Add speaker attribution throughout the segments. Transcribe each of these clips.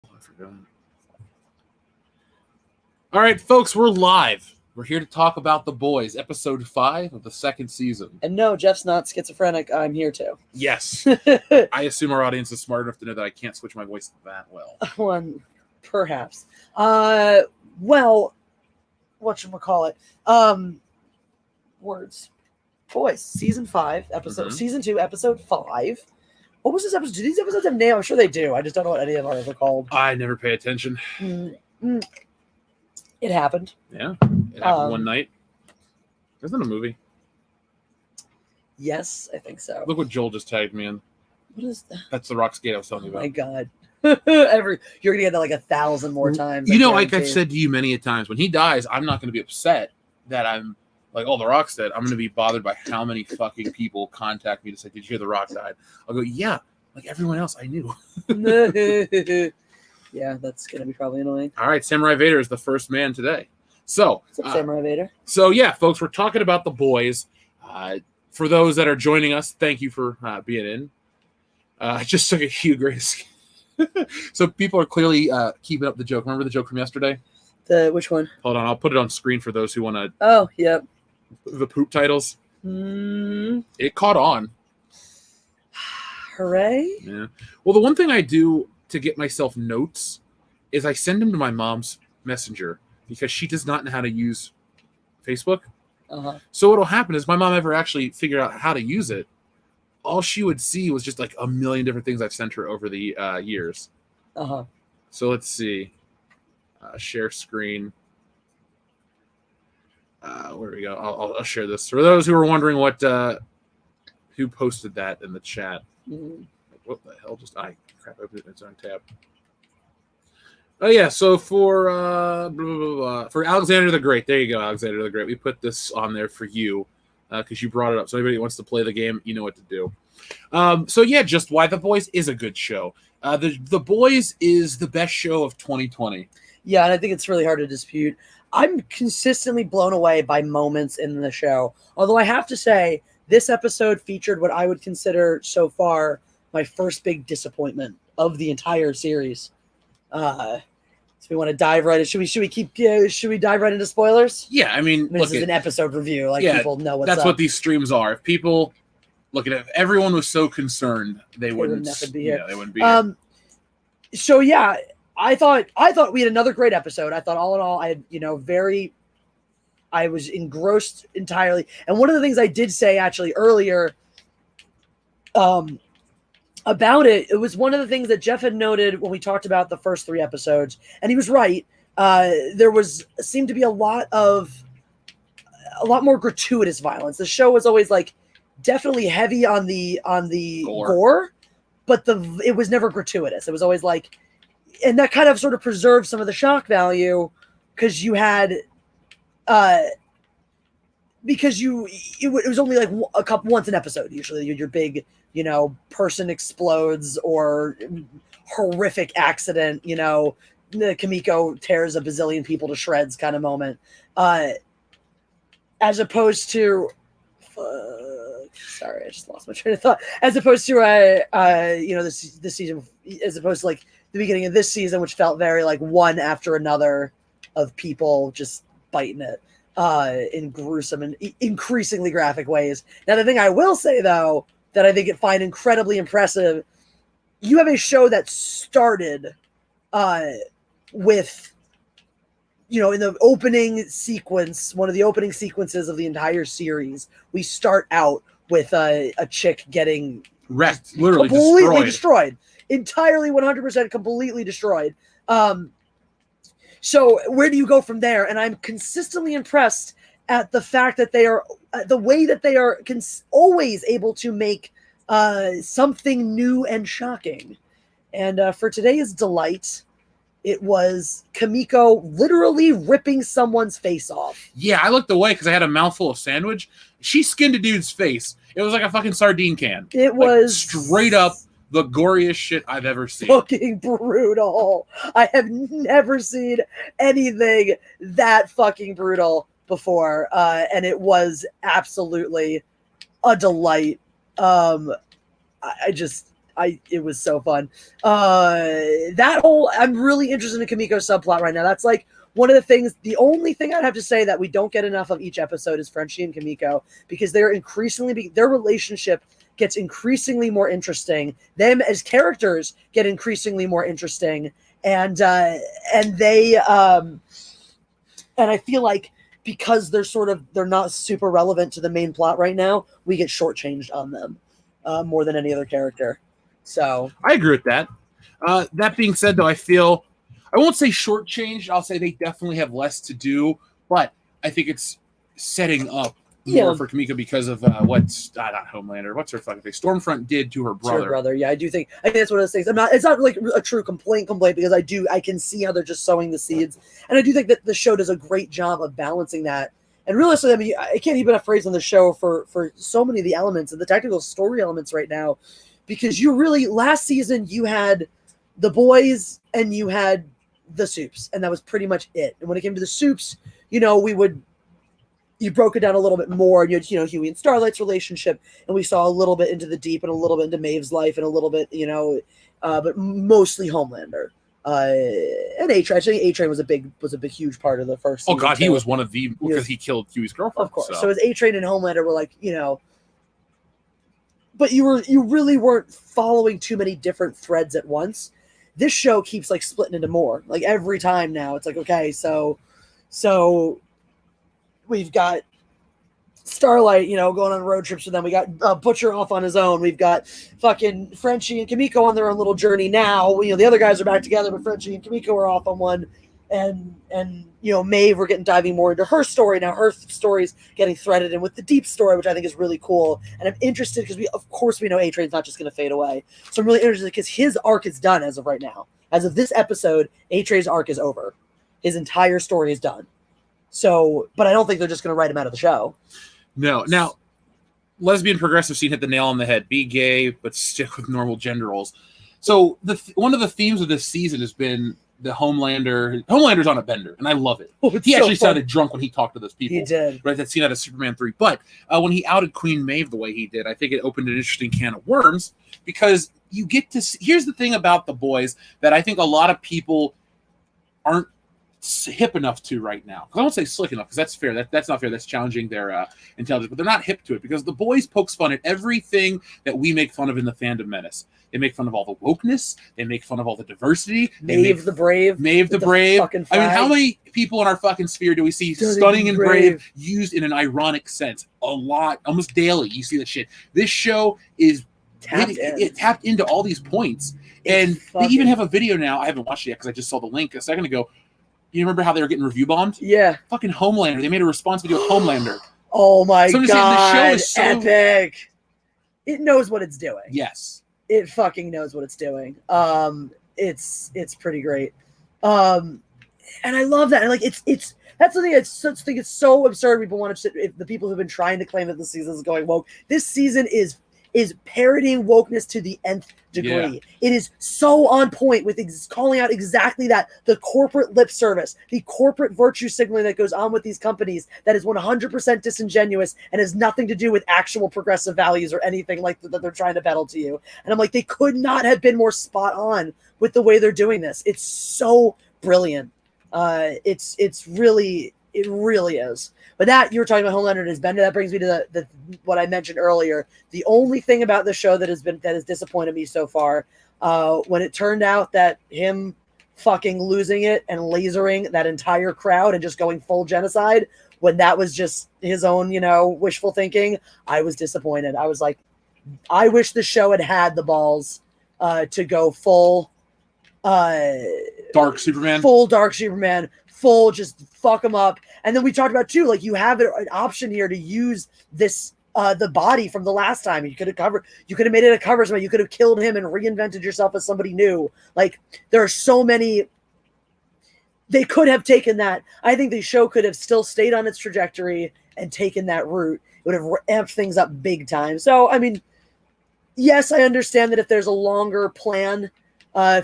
Speaker 1: I forgot. All right, folks, we're live. We're here to talk about The Boys, episode 5 of the second season.
Speaker 2: And no, Jeff's not schizophrenic. I'm here too.
Speaker 1: Yes. I assume our audience is smart enough to know that I can't switch my voice that well.
Speaker 2: One, perhaps. Well, whatchamacallit? Words. Boys, season 5, episode, season 2, episode 5. What was this episode? Do these episodes have names? I'm sure they do. I just don't know what any of them are called.
Speaker 1: I never pay attention.
Speaker 2: It happened.
Speaker 1: Yeah. It happened one night. Isn't it a movie?
Speaker 2: Yes, I think so.
Speaker 1: Look what Joel just tagged me in.
Speaker 2: What is that?
Speaker 1: That's the Rock's Gate I was telling you
Speaker 2: Oh
Speaker 1: about.
Speaker 2: my God. You're going to get that like 1,000 more times.
Speaker 1: You know, like I've said to you many a times, when he dies, I'm not going to be upset that I'm like, oh, The Rock's dead. I'm going to be bothered by how many fucking people contact me to say, did you hear The Rock died? I'll go, yeah, like everyone else I knew.
Speaker 2: Yeah, that's going to be probably annoying.
Speaker 1: All right, Samurai Vader is the first man today. So,
Speaker 2: What's up, Samurai Vader?
Speaker 1: So, yeah, folks, we're talking about The Boys. For those that are joining us, thank you for being in. I just took a Hugh Grace. So people are clearly keeping up the joke. Remember the joke from yesterday?
Speaker 2: Which one?
Speaker 1: Hold on, I'll put it on screen for those who want to.
Speaker 2: Oh, yep.
Speaker 1: The poop titles. It caught on.
Speaker 2: Hooray.
Speaker 1: Yeah. Well, the one thing I do to get myself notes is I send them to my mom's messenger because she does not know how to use Facebook. So what'll happen is my mom ever actually figured out how to use it. All she would see was just like a million different things I've sent her over the years. So let's see. Share screen. Where we go? I'll share this. For those who are wondering who posted that in the chat. What the hell? Crap, I opened its own tab. Oh yeah, so for for Alexander the Great, there you go, Alexander the Great. We put this on there for you because you brought it up. So anybody who wants to play the game, you know what to do. So yeah, just why The Boys is a good show. The Boys is the best show of 2020.
Speaker 2: Yeah, and I think it's really hard to dispute. I'm consistently blown away by moments in the show. Although I have to say, this episode featured what I would consider so far my first big disappointment of the entire series. So we want to dive right in. Should we dive right into spoilers?
Speaker 1: Yeah, I mean,
Speaker 2: this is an episode review. People know what's up.
Speaker 1: That's what these streams are. If people look at it, if everyone was so concerned, they wouldn't
Speaker 2: be here.
Speaker 1: Yeah, they wouldn't be here.
Speaker 2: So yeah, I thought we had another great episode. I thought all in all, I was engrossed entirely. And one of the things I did say actually earlier, about it was one of the things that Jeff had noted when we talked about the first 3 episodes, and he was right. There seemed to be a lot more gratuitous violence. The show was always like definitely heavy on the gore, but it was never gratuitous. It was always like, and that kind of sort of preserved some of the shock value because you had it was only like once an episode. Usually your big, person explodes or horrific accident, the Kimiko tears a bazillion people to shreds kind of moment. As opposed to, sorry, I just lost my train of thought. As opposed to, this season, as opposed to like the beginning of this season, which felt very like one after another of people just biting it in gruesome and increasingly graphic ways. Now, the thing I will say, though, that I think I find incredibly impressive, you have a show that started with, in the opening sequence, one of the opening sequences of the entire series, we start out with a chick getting
Speaker 1: wrecked, literally
Speaker 2: completely destroyed. Entirely 100% completely destroyed. So where do you go from there? And I'm consistently impressed at the fact that they are the way that they are always able to make something new and shocking. And for today's delight, it was Kimiko literally ripping someone's face off.
Speaker 1: Yeah, I looked away because I had a mouthful of sandwich. She skinned a dude's face. It was like a fucking sardine can.
Speaker 2: It was
Speaker 1: straight up the goriest shit I've ever seen.
Speaker 2: Fucking brutal. I have never seen anything that fucking brutal before. And it was absolutely a delight. I it was so fun. That whole, I'm really interested in Kimiko's subplot right now. That's like one of the things, the only thing I'd have to say that we don't get enough of each episode is Frenchie and Kimiko, because they're increasingly, their relationship gets increasingly more interesting. Them as characters get increasingly more interesting. And they, and I feel like because they're not super relevant to the main plot right now, we get shortchanged on them more than any other character. So
Speaker 1: I agree with that. That being said, though, I won't say shortchanged. I'll say they definitely have less to do, but I think it's setting up more for Kimiko because of what's not Homelander. What's her fucking thing? Stormfront did to her brother.
Speaker 2: Yeah, I think that's one of those things. It's not like a true complaint because I can see how they're just sowing the seeds, and I do think that the show does a great job of balancing that. And realistically, I mean, I can't even phrase on the show for so many of the elements and the technical story elements right now, because you really, last season you had the boys and you had the soups, and that was pretty much it. And when it came to the soups, you broke it down a little bit more, and you had, Huey and Starlight's relationship, and we saw a little bit into the deep and a little bit into Maeve's life and a little bit, but mostly Homelander. And A-Train. Actually, A-Train was a huge part of the first season.
Speaker 1: Oh God, he was one of the, because he killed Huey's girlfriend.
Speaker 2: Of course. So as A-Train and Homelander were like, but you really weren't following too many different threads at once. This show keeps like splitting into more. Like every time now, it's like, okay, so we've got Starlight, going on road trips with them. We got Butcher off on his own. We've got fucking Frenchie and Kimiko on their own little journey now. The other guys are back together, but Frenchie and Kimiko are off on one. And Maeve, we're diving more into her story now. Her story's getting threaded in with the deep story, which I think is really cool. And I'm interested because we know A-Train's not just going to fade away. So I'm really interested because his arc is done as of right now. As of this episode, A-Train's arc is over. His entire story is done. So, but I don't think they're just going to write him out of the show.
Speaker 1: No. Now, lesbian progressive scene hit the nail on the head. Be gay, but stick with normal gender roles. So one of the themes of this season has been the Homelander's on a bender, and I love it. He actually sounded drunk when he talked to those people.
Speaker 2: He did.
Speaker 1: Right, that scene out of Superman 3. But when he outed Queen Maeve the way he did, I think it opened an interesting can of worms, because you get to see, here's the thing about the boys that I think a lot of people aren't hip enough to right now. I won't say slick enough, because that's fair. That's not fair. That's challenging their intelligence, but they're not hip to it, because the boys pokes fun at everything that we make fun of in the fandom menace. They make fun of all the wokeness. They make fun of all the diversity.
Speaker 2: Maeve the Brave.
Speaker 1: I mean, how many people in our fucking sphere do we see stunning and brave used in an ironic sense? A lot, almost daily. You see that shit. This show is it tapped into all these points, and they even have a video now. I haven't watched it yet because I just saw the link a second ago. You remember how they were getting review bombed?
Speaker 2: Yeah.
Speaker 1: Fucking Homelander. They made a response video with Homelander.
Speaker 2: Oh my God.
Speaker 1: The show is so
Speaker 2: epic. It knows what it's doing.
Speaker 1: Yes.
Speaker 2: It fucking knows what it's doing. It's pretty great. And I love that. And like it's that's something I think it's so absurd. People want to sit, the people who've been trying to claim that the season is going woke. This season is parodying wokeness to the nth degree. Yeah. It is so on point with calling out exactly that, the corporate lip service, the corporate virtue signaling that goes on with these companies that is 100% disingenuous and has nothing to do with actual progressive values or anything like that they're trying to peddle to you. And I'm like, they could not have been more spot on with the way they're doing this. It's so brilliant. It really is. But that, you were talking about Homelander and his bender, that brings me to the what I mentioned earlier. The only thing about the show that has disappointed me so far, when it turned out that him fucking losing it and lasering that entire crowd and just going full genocide, when that was just his own, wishful thinking, I was disappointed. I was like, I wish the show had the balls to go full
Speaker 1: Dark Superman.
Speaker 2: Full just fuck them up. And then we talked about too, like, you have an option here to use this the body from the last time. You could have made it a cover somebody. You could have killed him and reinvented yourself as somebody new. Like, there are so many. They could have taken that. I think the show could have still stayed on its trajectory and taken that route. It would have amped things up big time. So, I mean, yes, I understand that if there's a longer plan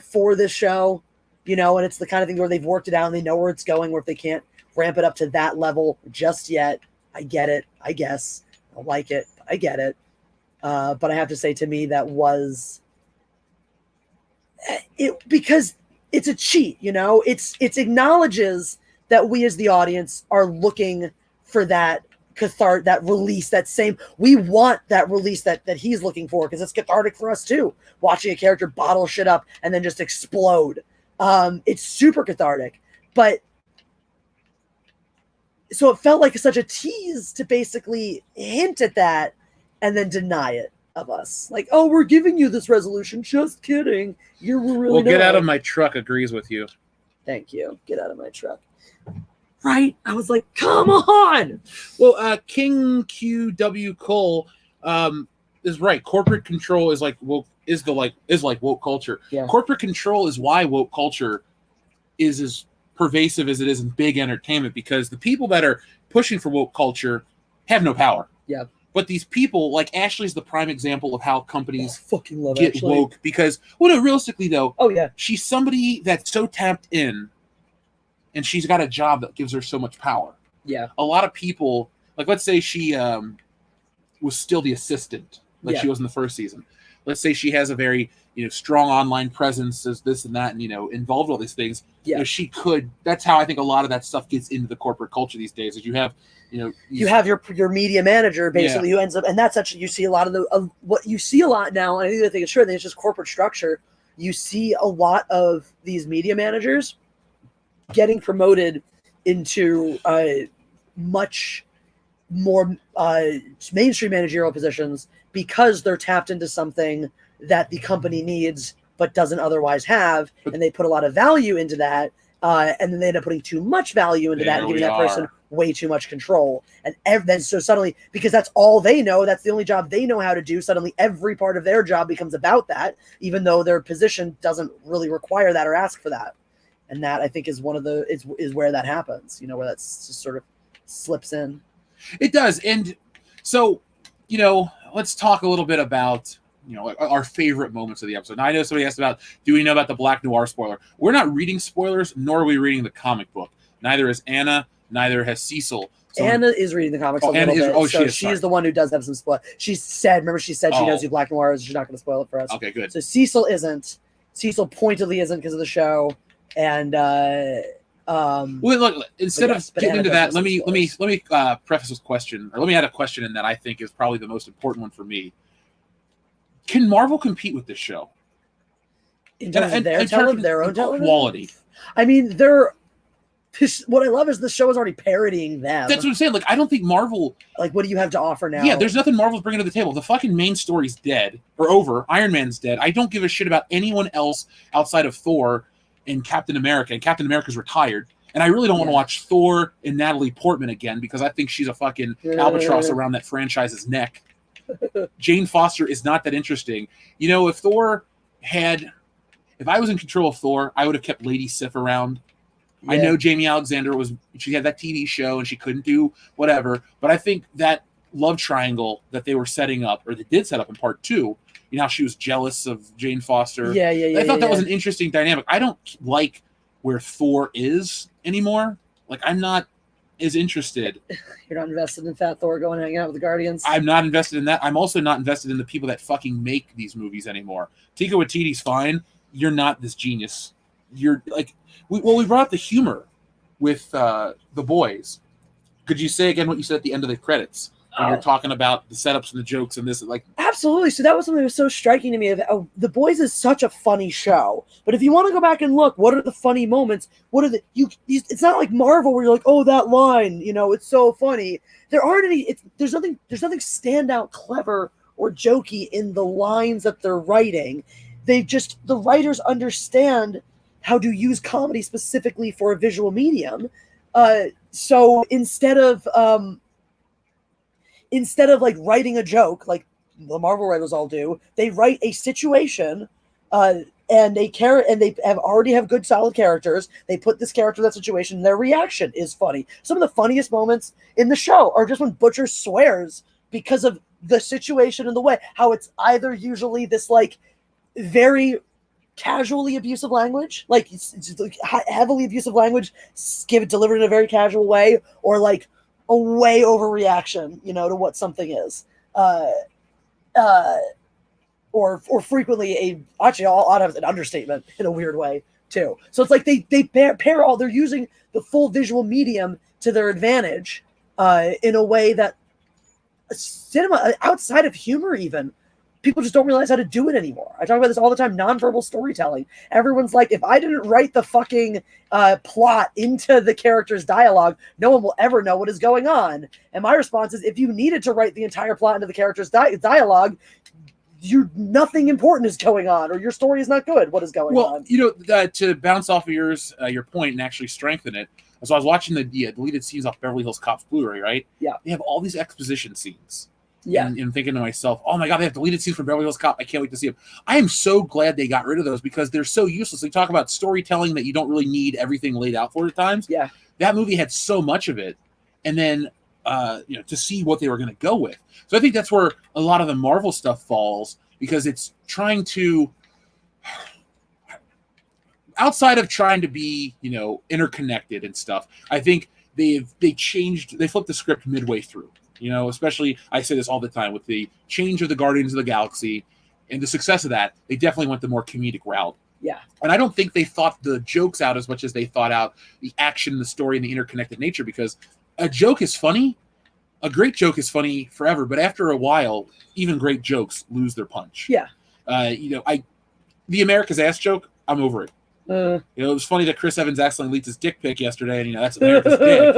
Speaker 2: for this show, and it's the kind of thing where they've worked it out and they know where it's going, where if they can't ramp it up to that level just yet, I get it, I guess. I don't like it, I get it. But I have to say, to me, that was because it's a cheat, it acknowledges that we as the audience are looking for that that release, we want that release that he's looking for, because it's cathartic for us too, watching a character bottle shit up and then just explode. It's super cathartic, but so it felt like such a tease to basically hint at that and then deny it of us. Like, oh, we're giving you this resolution. Just kidding. You're really
Speaker 1: Well, Get Out of My Truck agrees with you.
Speaker 2: Thank you. Get out of my truck. Right? I was like, come on.
Speaker 1: Well, King QW Cole is right. Corporate control is like woke, is like woke culture.
Speaker 2: Yeah.
Speaker 1: Corporate control is why woke culture is as pervasive as it is in big entertainment, because the people that are pushing for woke culture have no power.
Speaker 2: Yeah.
Speaker 1: But these people, like Ashley's the prime example of how companies
Speaker 2: fucking love
Speaker 1: get
Speaker 2: Ashley.
Speaker 1: woke, because, well, no, realistically though,
Speaker 2: oh yeah,
Speaker 1: she's somebody that's so tapped in, and she's got a job that gives her so much power.
Speaker 2: Yeah.
Speaker 1: A lot of people, like, let's say she was still the assistant, like she was in the first season. Let's say she has a very, strong online presence, as this and that, and, involved in all these things.
Speaker 2: Yeah.
Speaker 1: She could, that's how I think a lot of that stuff gets into the corporate culture these days, is you have,
Speaker 2: you have your media manager basically who ends up, and that's actually, you see a lot of what you see a lot now, and I think it's true, I think it's just corporate structure. You see a lot of these media managers getting promoted into much more mainstream managerial positions because they're tapped into something that the company needs but doesn't otherwise have, and they put a lot of value into that, and then they end up putting too much value into that and giving that person way too much control. And then so suddenly, because that's all they know, that's the only job they know how to do, suddenly every part of their job becomes about that, even though their position doesn't really require that or ask for that. And that, I think, is one of the is where that happens, where that's just sort of slips in.
Speaker 1: It does. And so, let's talk a little bit about, our favorite moments of the episode. Now, I know somebody asked about, do we know about the Black Noir spoiler? We're not reading spoilers, nor are we reading the comic book. Neither is Anna, neither has Cecil.
Speaker 2: Anna is reading the comics a little bit.
Speaker 1: So
Speaker 2: she is the one who does have some spoil. She said she knows who Black Noir is. She's not going to spoil it for us.
Speaker 1: Okay, good.
Speaker 2: So Cecil isn't. Cecil pointedly isn't because of the show. And
Speaker 1: well, look, instead of getting into that, let me preface this question, or let me add a question in that I think is probably the most important one for me. Can Marvel compete with this show?
Speaker 2: In terms of their own television?
Speaker 1: Quality.
Speaker 2: I mean, what I love is the show is already parodying them.
Speaker 1: That's what I'm saying. Like, I don't think Marvel...
Speaker 2: Like, what do you have to offer now?
Speaker 1: Yeah, there's nothing Marvel's bringing to the table. The fucking main story's dead, or over. Iron Man's dead. I don't give a shit about anyone else outside of Thor and Captain America. And Captain America's retired. And I really don't want to watch Thor and Natalie Portman again, because I think she's a fucking albatross around that franchise's neck. Jane Foster is not that interesting. If I was in control of Thor, I would have kept Lady Sif around. Yeah. I know Jamie Alexander she had that TV show and she couldn't do whatever, but I think that love triangle that they were setting up, or they did set up in part 2, how she was jealous of Jane Foster. I thought that was an interesting dynamic. I don't like where Thor is anymore. Like, I'm not as interested.
Speaker 2: You're not invested in Fat Thor going hang out with the Guardians?
Speaker 1: I'm not invested in that. I'm also not invested in the people that fucking make these movies anymore. Taika Waititi's fine. You're not this genius. You're like, we brought up the humor with the boys. Could you say again what you said at the end of the credits when you're talking about the setups and the jokes and this? Like,
Speaker 2: absolutely. So that was something that was so striking to me. The Boys is such a funny show, but if you want to go back and look, what are the funny moments? What are it's not like Marvel where you're like, oh, that line, it's so funny. There aren't any. There's nothing standout, clever, or jokey in the lines that they're writing. The writers understand how to use comedy specifically for a visual medium. So instead of like writing a joke like the Marvel writers all do, they write a situation, and they already have good solid characters. They put this character in that situation, and their reaction is funny. Some of the funniest moments in the show are just when Butcher swears because of the situation and the way how it's either usually this like very casually abusive language, like it's like heavily abusive language, delivered in a very casual way, or like a way overreaction, to what something is. or frequently actually a lot of an understatement in a weird way too. So it's like they pair all, they're using the full visual medium to their advantage in a way that cinema outside of humor even people just don't realize how to do it anymore. I talk about this all the time. Nonverbal storytelling. Everyone's like, if I didn't write the fucking plot into the character's dialogue, no one will ever know what is going on. And my response is, if you needed to write the entire plot into the character's dialogue, nothing important is going on, or your story is not good. What is going on?
Speaker 1: You know, to bounce off of your point and actually strengthen it. So I was watching the deleted scenes off Beverly Hills Cop's Blu-ray, right?
Speaker 2: Yeah.
Speaker 1: They have all these exposition scenes.
Speaker 2: Yeah.
Speaker 1: And thinking to myself, oh my God, they have deleted scenes from Beverly Hills Cop. I can't wait to see them. I am so glad they got rid of those because they're so useless. They talk about storytelling that you don't really need everything laid out for at times.
Speaker 2: Yeah.
Speaker 1: That movie had so much of it. And then, to see what they were going to go with. So I think that's where a lot of the Marvel stuff falls because it's trying to, outside of trying to be, interconnected and stuff, I think they flipped the script midway through. Especially, I say this all the time, with the change of the Guardians of the Galaxy and the success of that, they definitely went the more comedic route.
Speaker 2: Yeah.
Speaker 1: And I don't think they thought the jokes out as much as they thought out the action, the story, and the interconnected nature, because a joke is funny. A great joke is funny forever, but after a while, even great jokes lose their punch.
Speaker 2: Yeah.
Speaker 1: The America's Ass joke, I'm over it. It was funny that Chris Evans accidentally leaked his dick pic yesterday, and that's America's dick.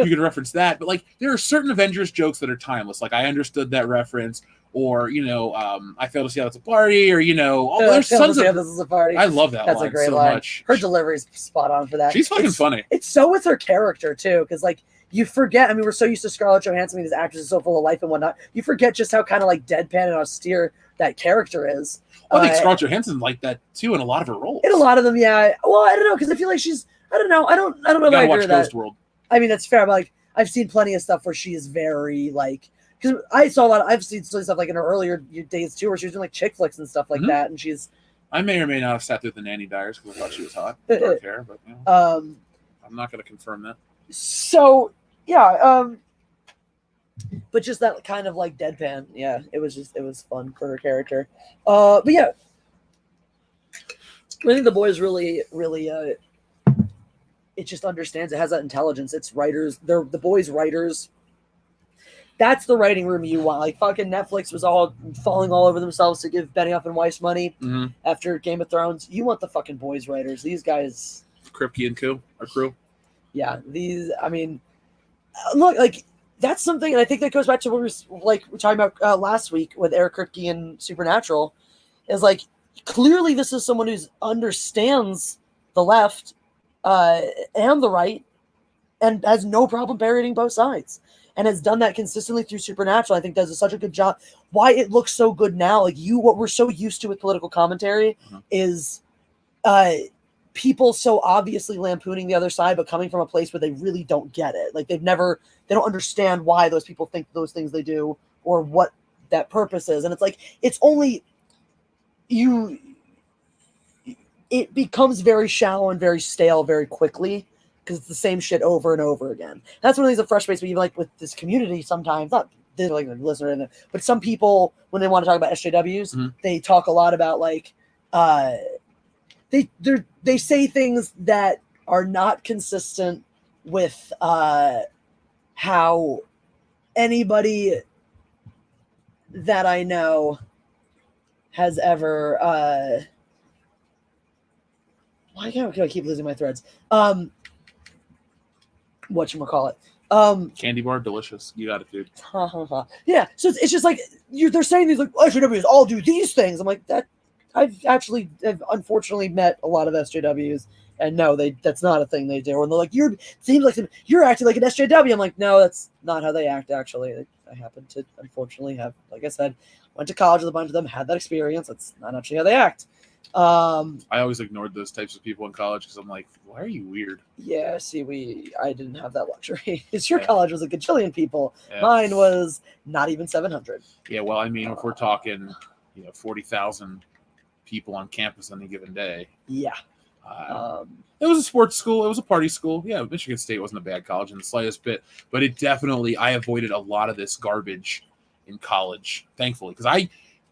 Speaker 1: You can reference that, but there are certain Avengers jokes that are timeless. I understood that reference, or I failed to see how it's a party, or there's tons of.
Speaker 2: This is a party.
Speaker 1: I love that.
Speaker 2: That's
Speaker 1: line
Speaker 2: a great
Speaker 1: so
Speaker 2: line.
Speaker 1: much.
Speaker 2: Her delivery's spot on for that.
Speaker 1: She's fucking funny.
Speaker 2: It's so with her character too, because you forget. I mean, we're so used to Scarlett Johansson being this actress is so full of life and whatnot. You forget just how kind of deadpan and austere that character is.
Speaker 1: I think Scarlett Johansson like that too in a lot of her roles.
Speaker 2: In a lot of them, yeah. Well, I don't know, because I feel like she's. I don't know. I don't know if I agree with that.
Speaker 1: World.
Speaker 2: I mean, that's fair. But I've seen plenty of stuff where she is very because I saw a lot. I've seen stuff in her earlier days too, where she was doing chick flicks and stuff like that, and she's.
Speaker 1: I may or may not have sat through the Nanny Diaries because I thought she was hot, dark hair, but I'm not going to confirm that.
Speaker 2: So yeah, but just that kind of deadpan. Yeah, it was fun for her character. But yeah, I think the boys really, it just understands. It has that intelligence. It's writers. They're the boys' writers. That's the writing room you want. Fucking Netflix was all falling all over themselves to give Benioff and Weiss money after Game of Thrones. You want the fucking boys' writers. These guys.
Speaker 1: Kripke and our crew.
Speaker 2: Yeah, I mean, look, that's something, and I think that goes back to what we were talking about last week with Eric Kripke and Supernatural, is clearly this is someone who understands the left and the right and has no problem parodying both sides and has done that consistently through Supernatural. I think does such a good job. Why it looks so good now, what we're so used to with political commentary is people so obviously lampooning the other side, but coming from a place where they really don't get it. They don't understand why those people think those things they do or what that purpose is. And it's only it becomes very shallow and very stale very quickly because it's the same shit over and over again. That's one of the things that frustrates me, even with this community sometimes, not the listener, but some people, when they want to talk about SJWs, they talk a lot about they say things that are not consistent with how anybody that I know has ever why can't I keep losing my threads? Whatchamacallit?
Speaker 1: Candy bar, delicious. You got it, dude.
Speaker 2: Yeah, so it's just they're saying these SJWs all do these things. I'm that I've actually unfortunately met a lot of SJWs, and no, that's not a thing they do. And they're it seems like you're acting like an SJW. I'm no, that's not how they act. Actually, I happen to unfortunately have, like I said, went to college with a bunch of them, had that experience. That's not actually how they act.
Speaker 1: I always ignored those types of people in college because I'm why are you weird?
Speaker 2: Yeah, see, I didn't have that luxury. Your college was a gajillion people.
Speaker 1: Yeah.
Speaker 2: Mine was not even 700.
Speaker 1: Yeah, well, I mean, if we're talking, 40,000 people on campus on any given day.
Speaker 2: Yeah.
Speaker 1: It was a sports school. It was a party school. Yeah, Michigan State wasn't a bad college in the slightest bit, but I avoided a lot of this garbage in college, thankfully, because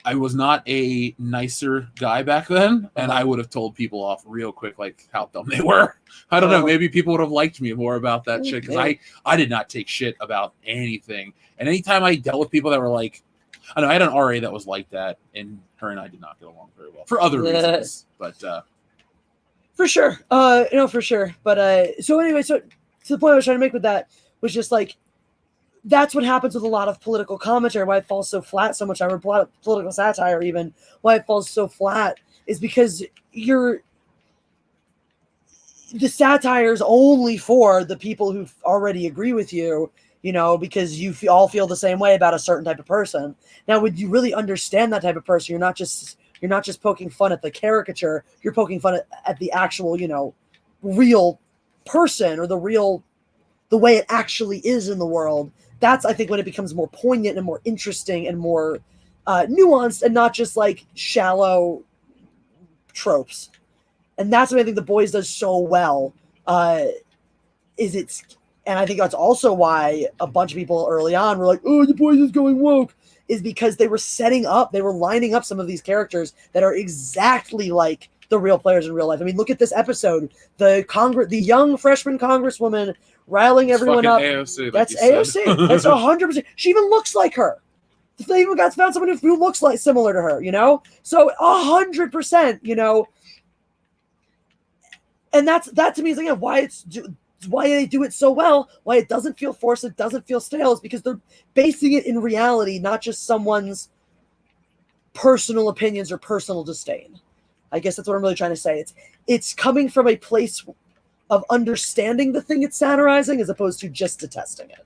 Speaker 1: I was not a nicer guy back then, and I would have told people off real quick, like how dumb they were. I don't know. Maybe people would have liked me more about that shit because I did not take shit about anything. And anytime I dealt with people that were like, I know I had an RA that was like that, and her and I did not get along very well for other reasons. But
Speaker 2: for sure, for sure. But so anyway, so to the point I was trying to make with that was just like, that's what happens with a lot of political commentary, why it falls so flat so much, or political satire even, why it falls so flat is because the satire is only for the people who already agree with you, because you all feel the same way about a certain type of person. Now, when you really understand that type of person, you're not just poking fun at the caricature, you're poking fun at the actual, real person, or the way it actually is in the world. That's, I think, when it becomes more poignant and more interesting and more nuanced, and not just like shallow tropes. And that's what I think The Boys does so well. And I think that's also why a bunch of people early on were like, "Oh, The Boys is going woke," is because they were lining up some of these characters that are exactly like the real players in real life. I mean, look at this episode: the young freshman congresswoman riling everyone up.
Speaker 1: AOC,
Speaker 2: that's AOC. That's 100%. She even looks like her. They even found someone who looks like similar to her. So 100%. And that to me is again why they do it so well. Why it doesn't feel forced. It doesn't feel stale. Is because they're basing it in reality, not just someone's personal opinions or personal disdain. I guess that's what I'm really trying to say. It's coming from a place of understanding the thing it's satirizing as opposed to just detesting it.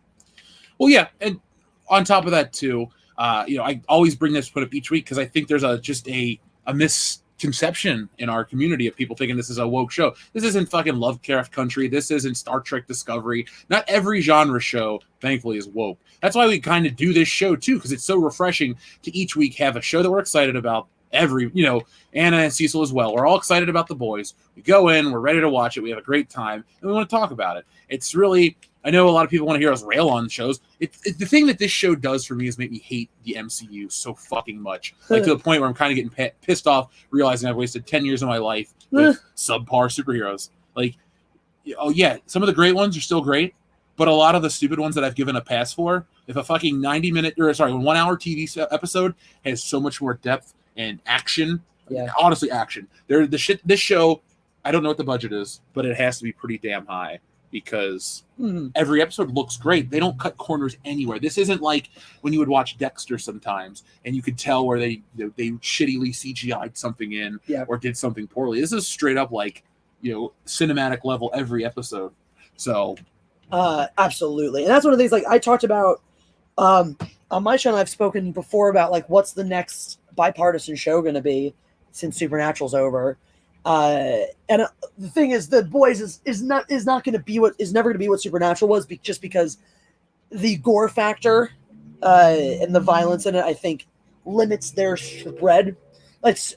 Speaker 1: Well, yeah, and on top of that too, I always bring this put up each week because I think there's a misconception in our community of people thinking this is a woke show. This isn't fucking Lovecraft Country. This isn't Star Trek Discovery. Not every genre show, thankfully, is woke. That's why we kind of do this show too, because it's so refreshing to each week have a show that we're excited about. Anna and Cecil as well. We're all excited about The Boys. We go in, we're ready to watch it. We have a great time, and we want to talk about it. It's really, I know a lot of people want to hear us rail on shows. It's the thing that this show does for me is make me hate the MCU so fucking much. Like to the point where I'm kind of getting pissed off, realizing I've wasted 10 years of my life with subpar superheroes. Like, oh yeah, some of the great ones are still great, but a lot of the stupid ones that I've given a pass for, if a fucking 1 hour TV episode has so much more depth and action. Yeah. Honestly, action. This show, I don't know what the budget is, but it has to be pretty damn high because every episode looks great. They don't cut corners anywhere. This isn't like when you would watch Dexter sometimes and you could tell where they shittily CGI'd something in or did something poorly. This is straight up like, cinematic level every episode. So
Speaker 2: absolutely. And that's one of the things like I talked about on my channel. I've spoken before about like what's the next bipartisan show going to be since Supernatural's over, and the thing is, The Boys is never going to be what Supernatural was, just because the gore factor and the violence in it, I think, limits their spread. It's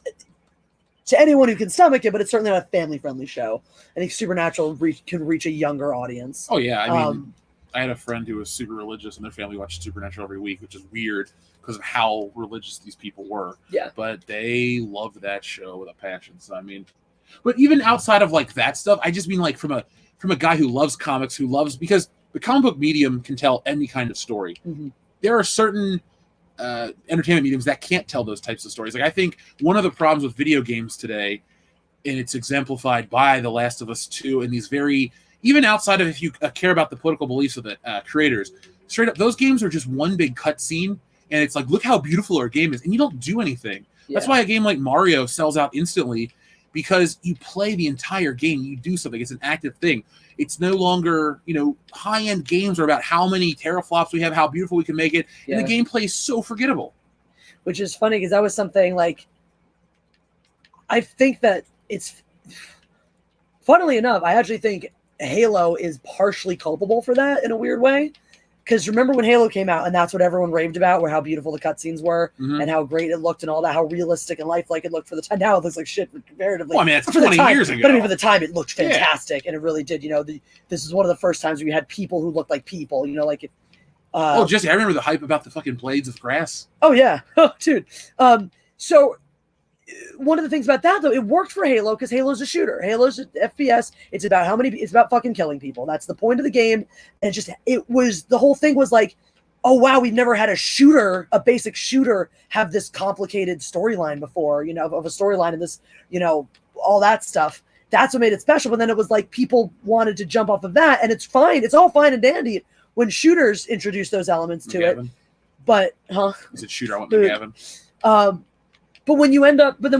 Speaker 2: to anyone who can stomach it, but it's certainly not a family-friendly show. I think Supernatural can reach a younger audience.
Speaker 1: Oh yeah, I mean, I had a friend who was super religious, and their family watched Supernatural every week, which is weird because of how religious these people were.
Speaker 2: Yeah.
Speaker 1: But they loved that show with a passion. So I mean, but even outside of like that stuff, I just mean like from a guy who loves comics, because the comic book medium can tell any kind of story. Mm-hmm. There are certain entertainment mediums that can't tell those types of stories. Like I think one of the problems with video games today, and it's exemplified by The Last of Us 2 and these very, even outside of if you care about the political beliefs of the creators, straight up, those games are just one big cutscene. And it's like, look how beautiful our game is. And you don't do anything. Yeah. That's why a game like Mario sells out instantly, because you play the entire game. You do something. It's an active thing. It's no longer, high-end games are about how many teraflops we have, how beautiful we can make it. Yeah. And the gameplay is so forgettable.
Speaker 2: Which is funny because that was something like, I think that it's, funnily enough, I actually think Halo is partially culpable for that in a weird way. Because remember when Halo came out, and that's what everyone raved about, where how beautiful the cutscenes were, and how great it looked, and all that, how realistic and lifelike it looked for the time. Now it looks like shit comparatively.
Speaker 1: Well, I mean, it's 20 years ago.
Speaker 2: But I mean, for the time, it looked fantastic, and it really did. This is one of the first times where you had people who looked like people.
Speaker 1: Jesse, I remember the hype about the fucking blades of grass.
Speaker 2: Oh yeah, oh dude. So one of the things about that though, it worked for Halo because Halo's a shooter. Halo's an FPS. It's about fucking killing people. That's the point of the game. And the whole thing was like, oh wow, we've never had a basic shooter have this complicated storyline before, of a storyline and this, all that stuff. That's what made it special. But then it was like people wanted to jump off of that, and it's fine. It's all fine and dandy when shooters introduce those elements to it. But
Speaker 1: Is it shooter? I want McGavin.
Speaker 2: But when you end up with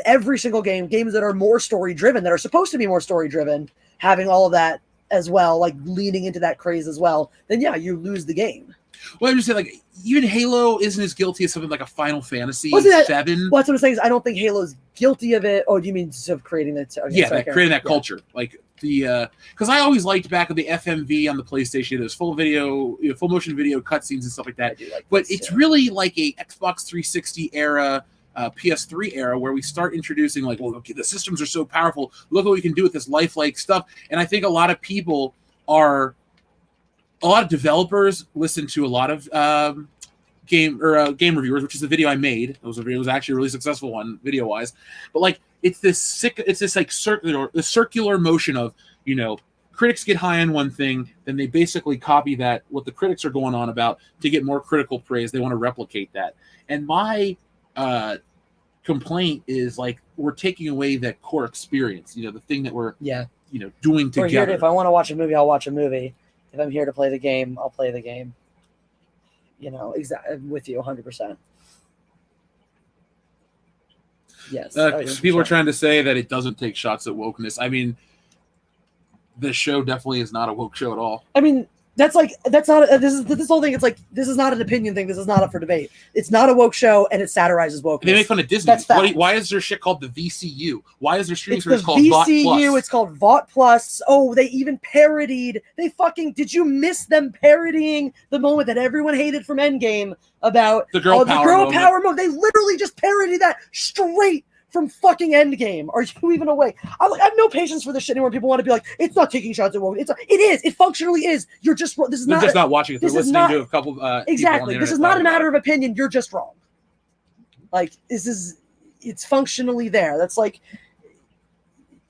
Speaker 2: every single games that are more story driven, that are supposed to be more story driven, having all of that as well, like leaning into that craze as well, then yeah, you lose the game.
Speaker 1: Well, I'm just saying, like, even Halo isn't as guilty as something like a Final Fantasy 7.
Speaker 2: Well, that's what I'm saying. Is I don't think Halo's guilty of it. Oh, do you mean of creating that? Okay,
Speaker 1: creating that culture, like because I always liked back in the FMV on the PlayStation, there's full motion video cutscenes and stuff like that. But it's really like a Xbox 360 era. PS3 era where we start introducing like, well, okay, the systems are so powerful. Look what we can do with this lifelike stuff. And I think a lot of developers listen to a lot of game reviewers, which is the video I made. It was actually a really successful one video wise. But like it's this circular motion of, critics get high on one thing, then they basically copy that, what the critics are going on about, to get more critical praise. They want to replicate that. And my complaint is like we're taking away that core experience, the thing that we're doing together.
Speaker 2: If I want to watch a movie, I'll watch a movie. If I'm here to play the game, I'll play the game. Exactly with you 100%. Yes.
Speaker 1: People are trying to say that it doesn't take shots at wokeness. I mean, the show definitely is not a woke show at all.
Speaker 2: I mean, this whole thing. It's like, this is not an opinion thing. This is not up for debate. It's not a woke show, and it satirizes wokeness.
Speaker 1: They make fun of Disney. Why is there shit called the VCU? Why is there streaming service called VOT Plus?
Speaker 2: It's called VOT Plus. Oh, they even parodied. Did you miss them parodying the moment that everyone hated from Endgame about
Speaker 1: the girl power moment?
Speaker 2: They literally just parodied that straight from fucking Endgame. Are you even awake? I have no patience for this shit anymore. People want to be like, it's not taking shots at woke. It is. It functionally is. You're just. They're
Speaker 1: just not watching it. They're listening to a couple.
Speaker 2: Exactly. This is not a matter of opinion. You're just wrong. Like it's functionally there. That's like,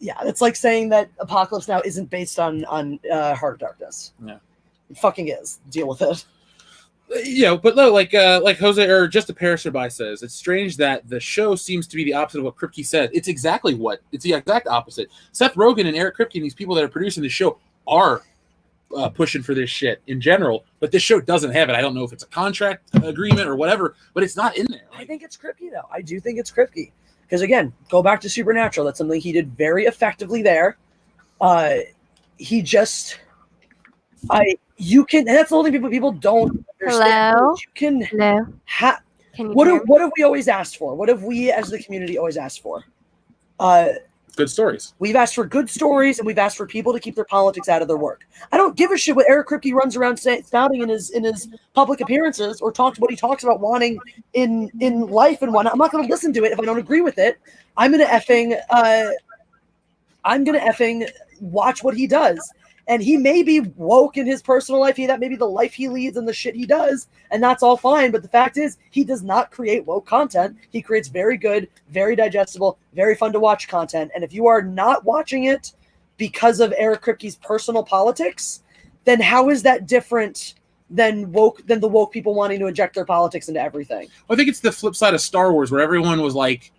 Speaker 2: that's like saying that Apocalypse Now isn't based on Heart of Darkness.
Speaker 1: Yeah,
Speaker 2: it fucking is. Deal with it.
Speaker 1: But no, like Jose or just a passerby says, it's strange that the show seems to be the opposite of what Kripke said. It's the exact opposite. Seth Rogen and Eric Kripke and these people that are producing the show are pushing for this shit in general, but this show doesn't have it. I don't know if it's a contract agreement or whatever, but it's not in there.
Speaker 2: I think it's Kripke though. I do think it's Kripke because again, go back to Supernatural. That's something he did very effectively there. That's the only thing people don't understand.
Speaker 3: Hello?
Speaker 2: Hello? What have we always asked for? What have we as the community always asked for?
Speaker 1: Good stories.
Speaker 2: We've asked for good stories, and we've asked for people to keep their politics out of their work. I don't give a shit what Eric Kripke runs around spouting in his public appearances or what he talks about wanting in life and whatnot. I'm not going to listen to it if I don't agree with it. I'm gonna effing watch what he does. And he may be woke in his personal life. That may be the life he leads and the shit he does. And that's all fine. But the fact is, he does not create woke content. He creates very good, very digestible, very fun to watch content. And if you are not watching it because of Eric Kripke's personal politics, then how is that different than the woke people wanting to inject their politics into everything?
Speaker 1: I think it's the flip side of Star Wars where everyone was like,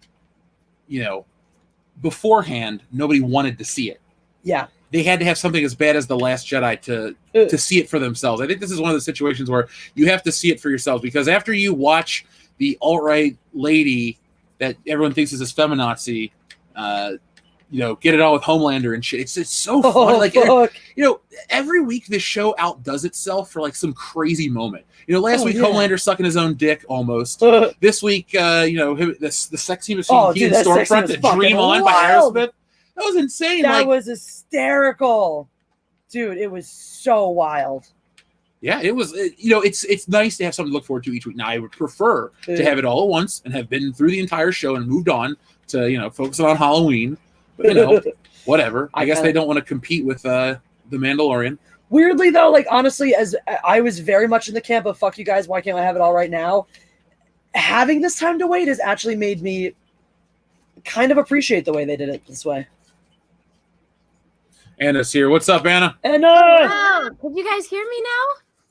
Speaker 1: beforehand, nobody wanted to see it.
Speaker 2: Yeah.
Speaker 1: They had to have something as bad as The Last Jedi to see it for themselves. I think this is one of the situations where you have to see it for yourselves, because after you watch the alt-right lady that everyone thinks is this feminazi, get it all with Homelander and shit. It's so fun. Every week this show outdoes itself for like some crazy moment. Last week Homelander sucking his own dick almost. This week, the sex scene between he and Stormfront, that Dream On by Aerosmith. That was insane.
Speaker 2: That was hysterical. Dude, it was so wild.
Speaker 1: Yeah, it was. It's nice to have something to look forward to each week. Now, I would prefer to have it all at once and have been through the entire show and moved on to, focus on Halloween. But, whatever. I guess they don't want to compete with The Mandalorian.
Speaker 2: Weirdly though, like honestly, as I was very much in the camp of fuck you guys, why can't I have it all right now? Having this time to wait has actually made me kind of appreciate the way they did it this way.
Speaker 1: Anna's here. What's up, Anna?
Speaker 2: Anna!
Speaker 3: Oh, can you guys hear me now?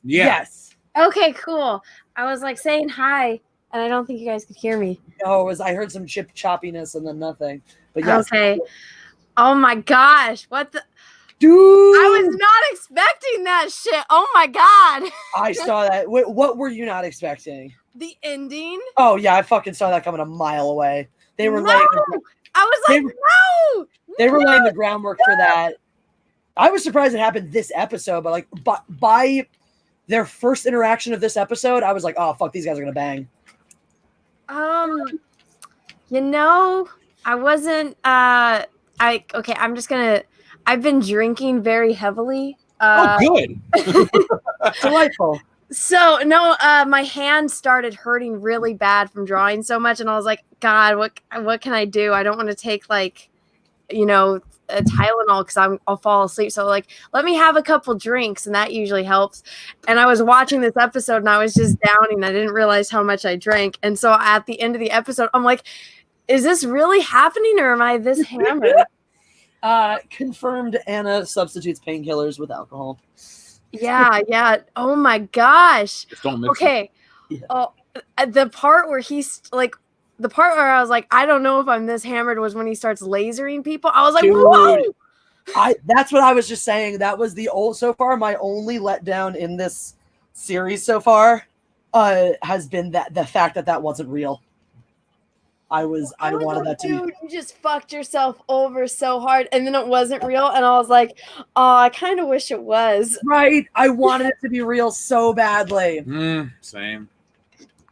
Speaker 1: Yeah.
Speaker 2: Yes.
Speaker 3: Okay, cool. I was like saying hi, and I don't think you guys could hear me.
Speaker 2: No, I heard some chip choppiness and then nothing. But yes.
Speaker 3: Okay. Oh my gosh, what the?
Speaker 2: Dude!
Speaker 3: I was not expecting that shit. Oh my god.
Speaker 2: I saw that. Wait, what were you not expecting?
Speaker 3: The ending.
Speaker 2: Oh yeah, I fucking saw that coming a mile away. They were
Speaker 3: No!
Speaker 2: laying.
Speaker 3: I was like, no.
Speaker 2: They were laying the groundwork for that. I was surprised it happened this episode, but like by their first interaction of this episode, I was like, oh fuck, these guys are gonna bang.
Speaker 3: You know, I wasn't. Okay. I've been drinking very heavily.
Speaker 1: Good.
Speaker 2: Delightful.
Speaker 3: So no, my hand started hurting really bad from drawing so much, and I was like, God, what can I do? I don't want to take like, a Tylenol because I'll fall asleep. So like, let me have a couple drinks, and that usually helps. And I was watching this episode, and I was just downing. I didn't realize how much I drank, and so at the end of the episode, I'm like, is this really happening, or am I this hammered?
Speaker 2: Confirmed. Anna substitutes painkillers with alcohol.
Speaker 3: Yeah. Oh my gosh.
Speaker 1: Just don't mix it.
Speaker 2: Yeah.
Speaker 3: Oh, the part where the part where I was like, I don't know if I'm this hammered was when he starts lasering people. I was like,
Speaker 2: Dude.
Speaker 3: whoa.
Speaker 2: That's what I was just saying. That was so far my only letdown in this series so far has been the fact that wasn't real. I wanted that to be.
Speaker 3: Dude, you just fucked yourself over so hard, and then it wasn't real, and I was like, oh, I kind of wish it was.
Speaker 2: Right. I wanted it to be real so badly.
Speaker 1: Same.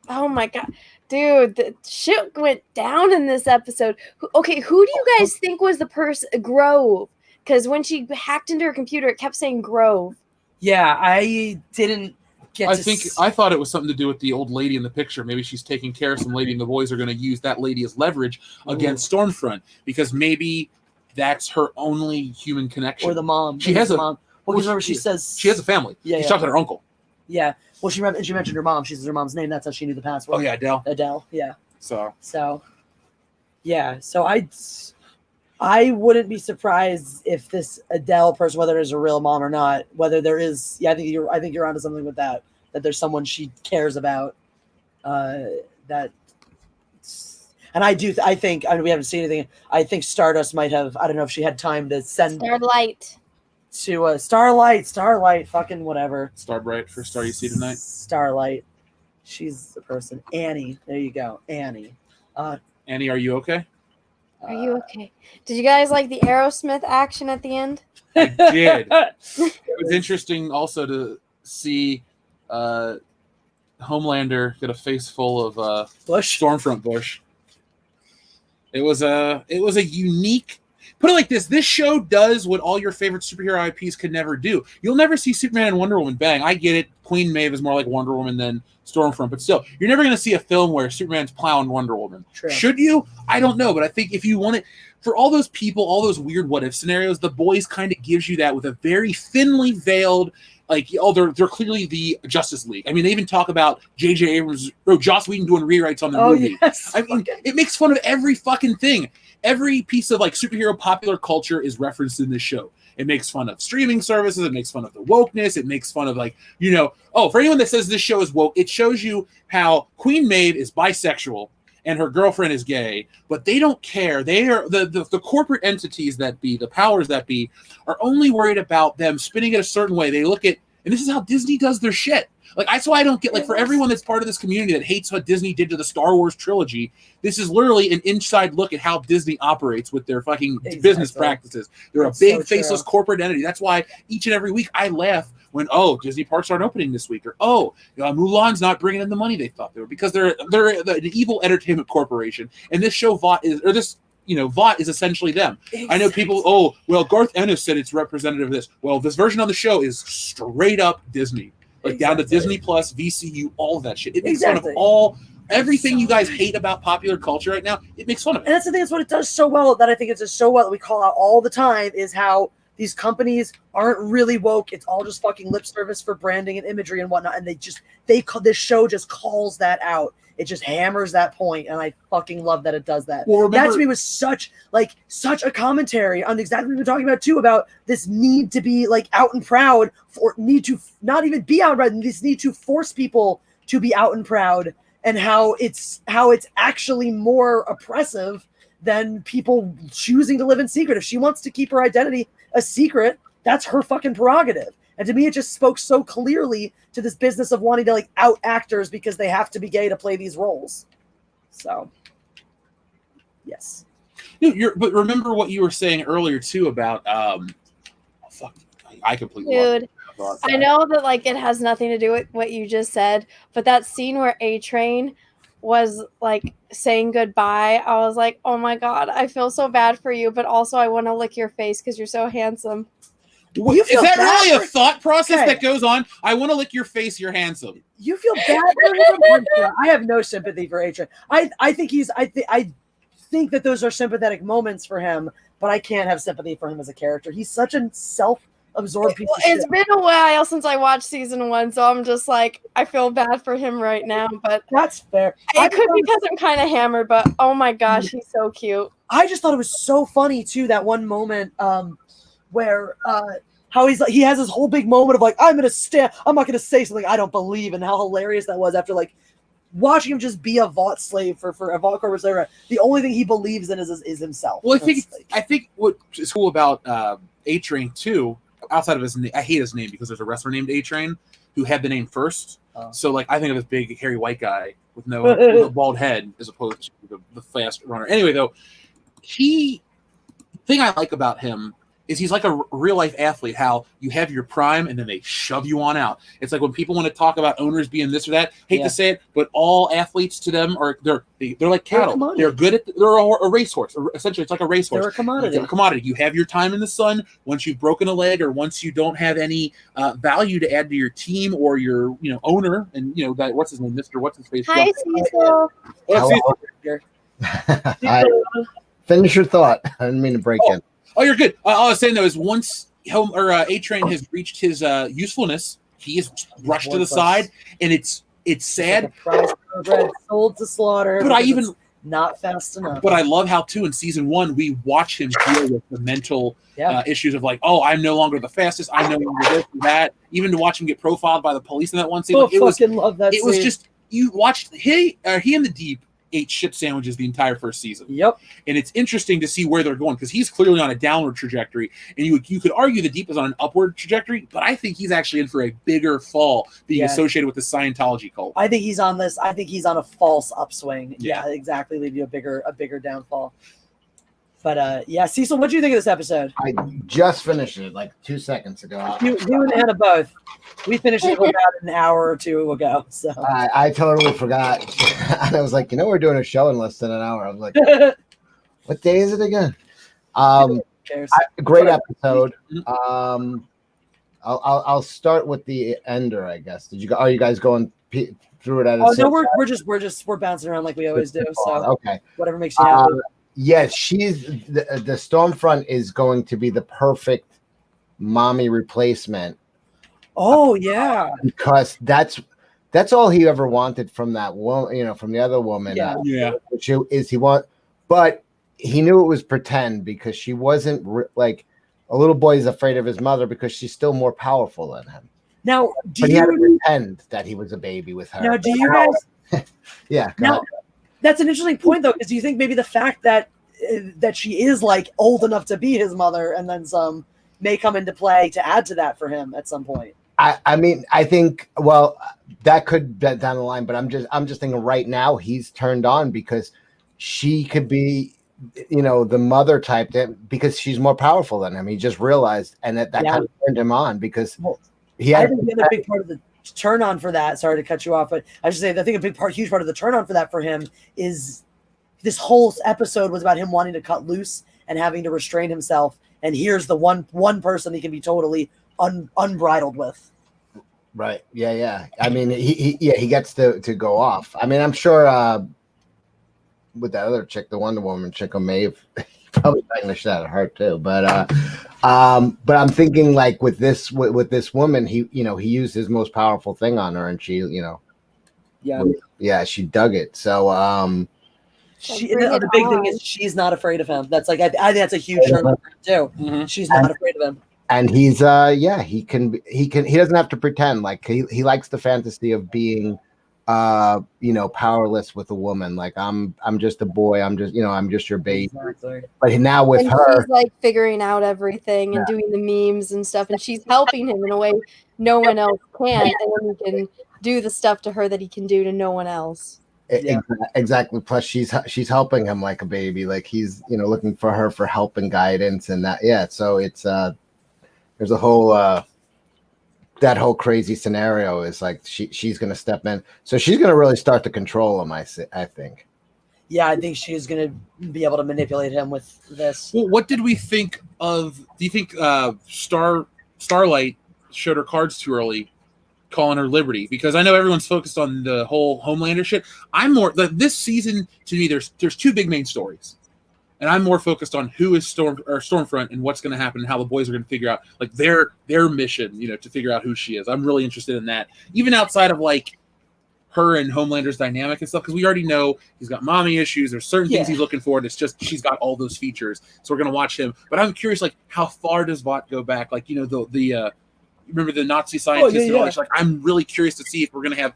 Speaker 3: Oh my god. Dude, the shit went down in this episode. Who do you guys think was the person? Grove. Because when she hacked into her computer, it kept saying Grove.
Speaker 2: Yeah, I didn't get
Speaker 1: I thought it was something to do with the old lady in the picture. Maybe she's taking care of some lady, and the boys are going to use that lady as leverage against Stormfront, because maybe that's her only human connection.
Speaker 2: Or the mom.
Speaker 1: She has a
Speaker 2: mom. Well, remember she says
Speaker 1: she has a family.
Speaker 2: Yeah,
Speaker 1: she talked to her uncle.
Speaker 2: Yeah. Well, she mentioned her mom. She says her mom's name. That's how she knew the password.
Speaker 1: Oh yeah, Adele.
Speaker 2: Adele. Yeah.
Speaker 1: So
Speaker 2: yeah. So I wouldn't be surprised if this Adele person, whether it's a real mom or not, whether there is. Yeah, I think you're onto something with that. That there's someone she cares about. That. And I think we haven't seen anything. I think Stardust might have. I don't know if she had time to send
Speaker 3: Starlight.
Speaker 2: To Starlight, fucking whatever.
Speaker 1: Starbright for Star You See Tonight.
Speaker 2: Starlight. She's the person. Annie. There you go. Annie.
Speaker 1: Annie, are you okay?
Speaker 3: Are you okay? Did you guys like the Aerosmith action at the end?
Speaker 1: I did. It was interesting also to see Homelander get a face full of
Speaker 2: Bush.
Speaker 1: Stormfront Bush. It was a unique. Put it like this: this show does what all your favorite superhero IPs could never do. You'll never see Superman and Wonder Woman bang. I get it. Queen Maeve is more like Wonder Woman than Stormfront, but still, you're never going to see a film where Superman's plowing Wonder Woman.
Speaker 2: True.
Speaker 1: Should you? I don't know, but I think if you want it, for all those people, all those weird what if scenarios, The Boys kind of gives you that with a very thinly veiled. Like, they're clearly the Justice League. I mean, they even talk about J.J. Abrams, Joss Whedon doing rewrites on the movie.
Speaker 2: Yes.
Speaker 1: I mean, it makes fun of every fucking thing. Every piece of like superhero popular culture is referenced in this show. It makes fun of streaming services. It makes fun of the wokeness. It makes fun of for anyone that says this show is woke, it shows you how Queen Maeve is bisexual and her girlfriend is gay, but they don't care. They are the corporate entities that be, the powers that be, are only worried about them spinning it a certain way. They look at, and this is how Disney does their shit. Like, that's why I don't get, like, for everyone that's part of this community that hates what Disney did to the Star Wars trilogy, this is literally an inside look at how Disney operates with their fucking business practices. They're a big, faceless corporate entity. That's why each and every week I laugh when, Disney parks aren't opening this week, or, Mulan's not bringing in the money they thought they were, because they're an evil entertainment corporation, and this show, VOT is essentially them. Exactly. I know people, Garth Ennis said it's representative of this. Well, this version of the show is straight up Disney. Like, down to Disney Plus, VCU, all of that shit. It makes fun of everything you guys hate about popular culture right now. It makes fun of it.
Speaker 2: And that's the thing. That's what it does so well. That I think it does so well that we call out all the time is how these companies aren't really woke. It's all just fucking lip service for branding and imagery and whatnot. And this show just calls that out. It just hammers that point, and I fucking love that it does that.
Speaker 1: Well, remember,
Speaker 2: that to me was such a commentary on exactly what we were talking about too, about this need to be like out and proud, for need to not even be out and proud, this need to force people to be out and proud, and how it's actually more oppressive than people choosing to live in secret. If she wants to keep her identity a secret, that's her fucking prerogative. And to me, it just spoke so clearly to this business of wanting to like out actors because they have to be gay to play these roles. So, yes.
Speaker 1: But remember what you were saying earlier too about I completely
Speaker 3: Dude, I know that like it has nothing to do with what you just said, but that scene where A-Train was like saying goodbye, I was like, oh my God, I feel so bad for you, but also I want to lick your face because you're so handsome.
Speaker 1: Is that really a thought process that goes on? I want to lick your face. You're handsome.
Speaker 2: You feel bad for him? I have no sympathy for A-Train. I think that those are sympathetic moments for him, but I can't have sympathy for him as a character. He's such a self-absorbed piece of shit.
Speaker 3: It's been a while since I watched season 1, so I'm just like, I feel bad for him right now. But
Speaker 2: that's fair.
Speaker 3: It could be because I'm kind of hammered, but oh my gosh, he's so cute.
Speaker 2: I just thought it was so funny too, that one moment where how he has this whole big moment of like, I'm not gonna say something I don't believe, and how hilarious that was after like watching him just be a Vought slave for a Vought corporate slave. The only thing he believes in is himself.
Speaker 1: Well, I think what is cool about A-Train too, outside of his name, I hate his name because there's a wrestler named A-Train who had the name first. So like I think of this big hairy white guy with with a bald head as opposed to the fast runner. Anyway, though, thing I like about him is he's like a real life athlete, how you have your prime and then they shove you on out. It's like when people want to talk about owners being this or that, hate to say it, but all athletes to them they're like cattle. They're good at they're a racehorse. Essentially, it's like a racehorse.
Speaker 2: They're a commodity.
Speaker 1: They're a commodity. You have your time in the sun. Once you've broken a leg or once you don't have any value to add to your team or your owner, and that what's his name, Mr. What's his face?
Speaker 3: Hi, Cecil.
Speaker 4: Finish your thought. I didn't mean to break in.
Speaker 1: Oh, you're good. All I was saying though is once A-Train has reached his usefulness, he is rushed to the side, and it's sad.
Speaker 2: Like sold to slaughter, but not fast enough.
Speaker 1: But I love how too in season 1 we watch him deal with the mental issues of like, oh, I'm no longer the fastest. I'm no longer this and that. Even to watch him get profiled by the police in that one scene.
Speaker 2: Love that. It
Speaker 1: was just you watched he and the Deep ate shit sandwiches the entire first season.
Speaker 2: Yep.
Speaker 1: And it's interesting to see where they're going because he's clearly on a downward trajectory, and you could argue the Deep is on an upward trajectory, but I think he's actually in for a bigger fall being associated with the Scientology cult.
Speaker 2: I think he's on a false upswing. Yeah, exactly. Leave you a bigger downfall. But Cecil, what do you think of this episode?
Speaker 4: I just finished it like 2 seconds ago.
Speaker 2: You and Anna both. We finished it about an hour or two ago. So
Speaker 4: I totally forgot. And I was like, we're doing a show in less than an hour. I was like, what day is it again? Great episode. I'll start with the ender, I guess. Are you guys going through it at a
Speaker 2: no, we're bouncing around like we always do. So
Speaker 4: okay.
Speaker 2: Whatever makes you happy.
Speaker 4: Yes, she's the Stormfront is going to be the perfect mommy replacement.
Speaker 2: Oh yeah,
Speaker 4: because that's all he ever wanted from that woman, from the other woman. Which is but he knew it was pretend because she wasn't like a little boy is afraid of his mother because she's still more powerful than him.
Speaker 2: Now,
Speaker 4: he had to pretend that he was a baby with her.
Speaker 2: Now, do you guys?
Speaker 4: Yeah.
Speaker 2: Now, that's an interesting point, though, because do you think maybe the fact that she is like old enough to be his mother and then some may come into play to add to that for him at some point?
Speaker 4: I mean, I think that could be down the line, but I'm just thinking right now he's turned on because she could be, the mother type because she's more powerful than him. He just realized, and that kind of turned him on because he had. I think the other
Speaker 2: big part of the turn on for that. Sorry to cut you off, but I should say I think huge part of the turn on for that for him is this whole episode was about him wanting to cut loose and having to restrain himself. And here's the one person he can be totally unbridled with.
Speaker 4: Right. Yeah. I mean, he gets to go off. I mean, I'm sure with that other chick, the Wonder Woman chick, may have probably banging the shit out of her too. But I'm thinking like with this woman, he used his most powerful thing on her, and she she dug it. So
Speaker 2: the big thing is she's not afraid of him. That's like I think that's a huge turn for him too.
Speaker 1: Mhm.
Speaker 2: She's not afraid of him.
Speaker 4: And he's he doesn't have to pretend. Like he likes the fantasy of being powerless with a woman. Like I'm just a boy, I'm just your baby.
Speaker 2: Exactly.
Speaker 4: But now with
Speaker 3: and
Speaker 4: her,
Speaker 3: she's like figuring out everything and doing the memes and stuff, and she's helping him in a way no one else can, and then he can do the stuff to her that he can do to no one else.
Speaker 4: Exactly. Plus she's helping him like a baby. Like he's looking for her for help and guidance and that. Yeah. So it's there's a whole that whole crazy scenario is like she's going to step in. So she's going to really start to control him. I think.
Speaker 2: Yeah, I think she's going to be able to manipulate him with this.
Speaker 1: Well, what did we think of? Do you think Starlight showed her cards too early, calling her Liberty? Because I know everyone's focused on the whole Homelander shit. I'm more this season to me. There's two big main stories, and I'm more focused on who is Stormfront and what's going to happen and how the boys are going to figure out like their mission, to figure out who she is. I'm really interested in that, even outside of like her and Homelander's dynamic and stuff, because we already know he's got mommy issues. There's certain things he's looking for, and it's just she's got all those features. So we're gonna watch him. But I'm curious, like how far does Vought go back? Like the remember the Nazi scientist and all that? Like I'm really curious to see if we're gonna have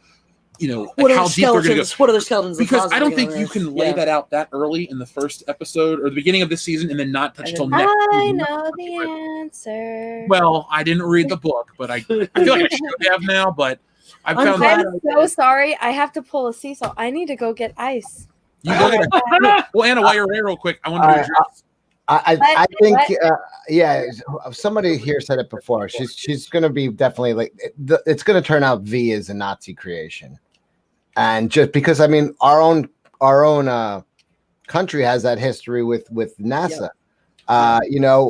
Speaker 2: what
Speaker 1: how deep they're gonna go.
Speaker 2: What other skeletons?
Speaker 1: Because I don't think you can lay that out that early in the first episode or the beginning of this season and then not touch until next.
Speaker 3: I know the answer.
Speaker 1: Well, I didn't read the book, but I feel like I should have now. But I'm
Speaker 3: so sorry. I have to pull a Cecil. I need to go get ice.
Speaker 1: You go get well, Anna, while you're there, real quick, I want to address.
Speaker 4: I think somebody here said it before. She's going to be definitely like it's going to turn out V is a Nazi creation, and just because I mean our own country has that history with NASA.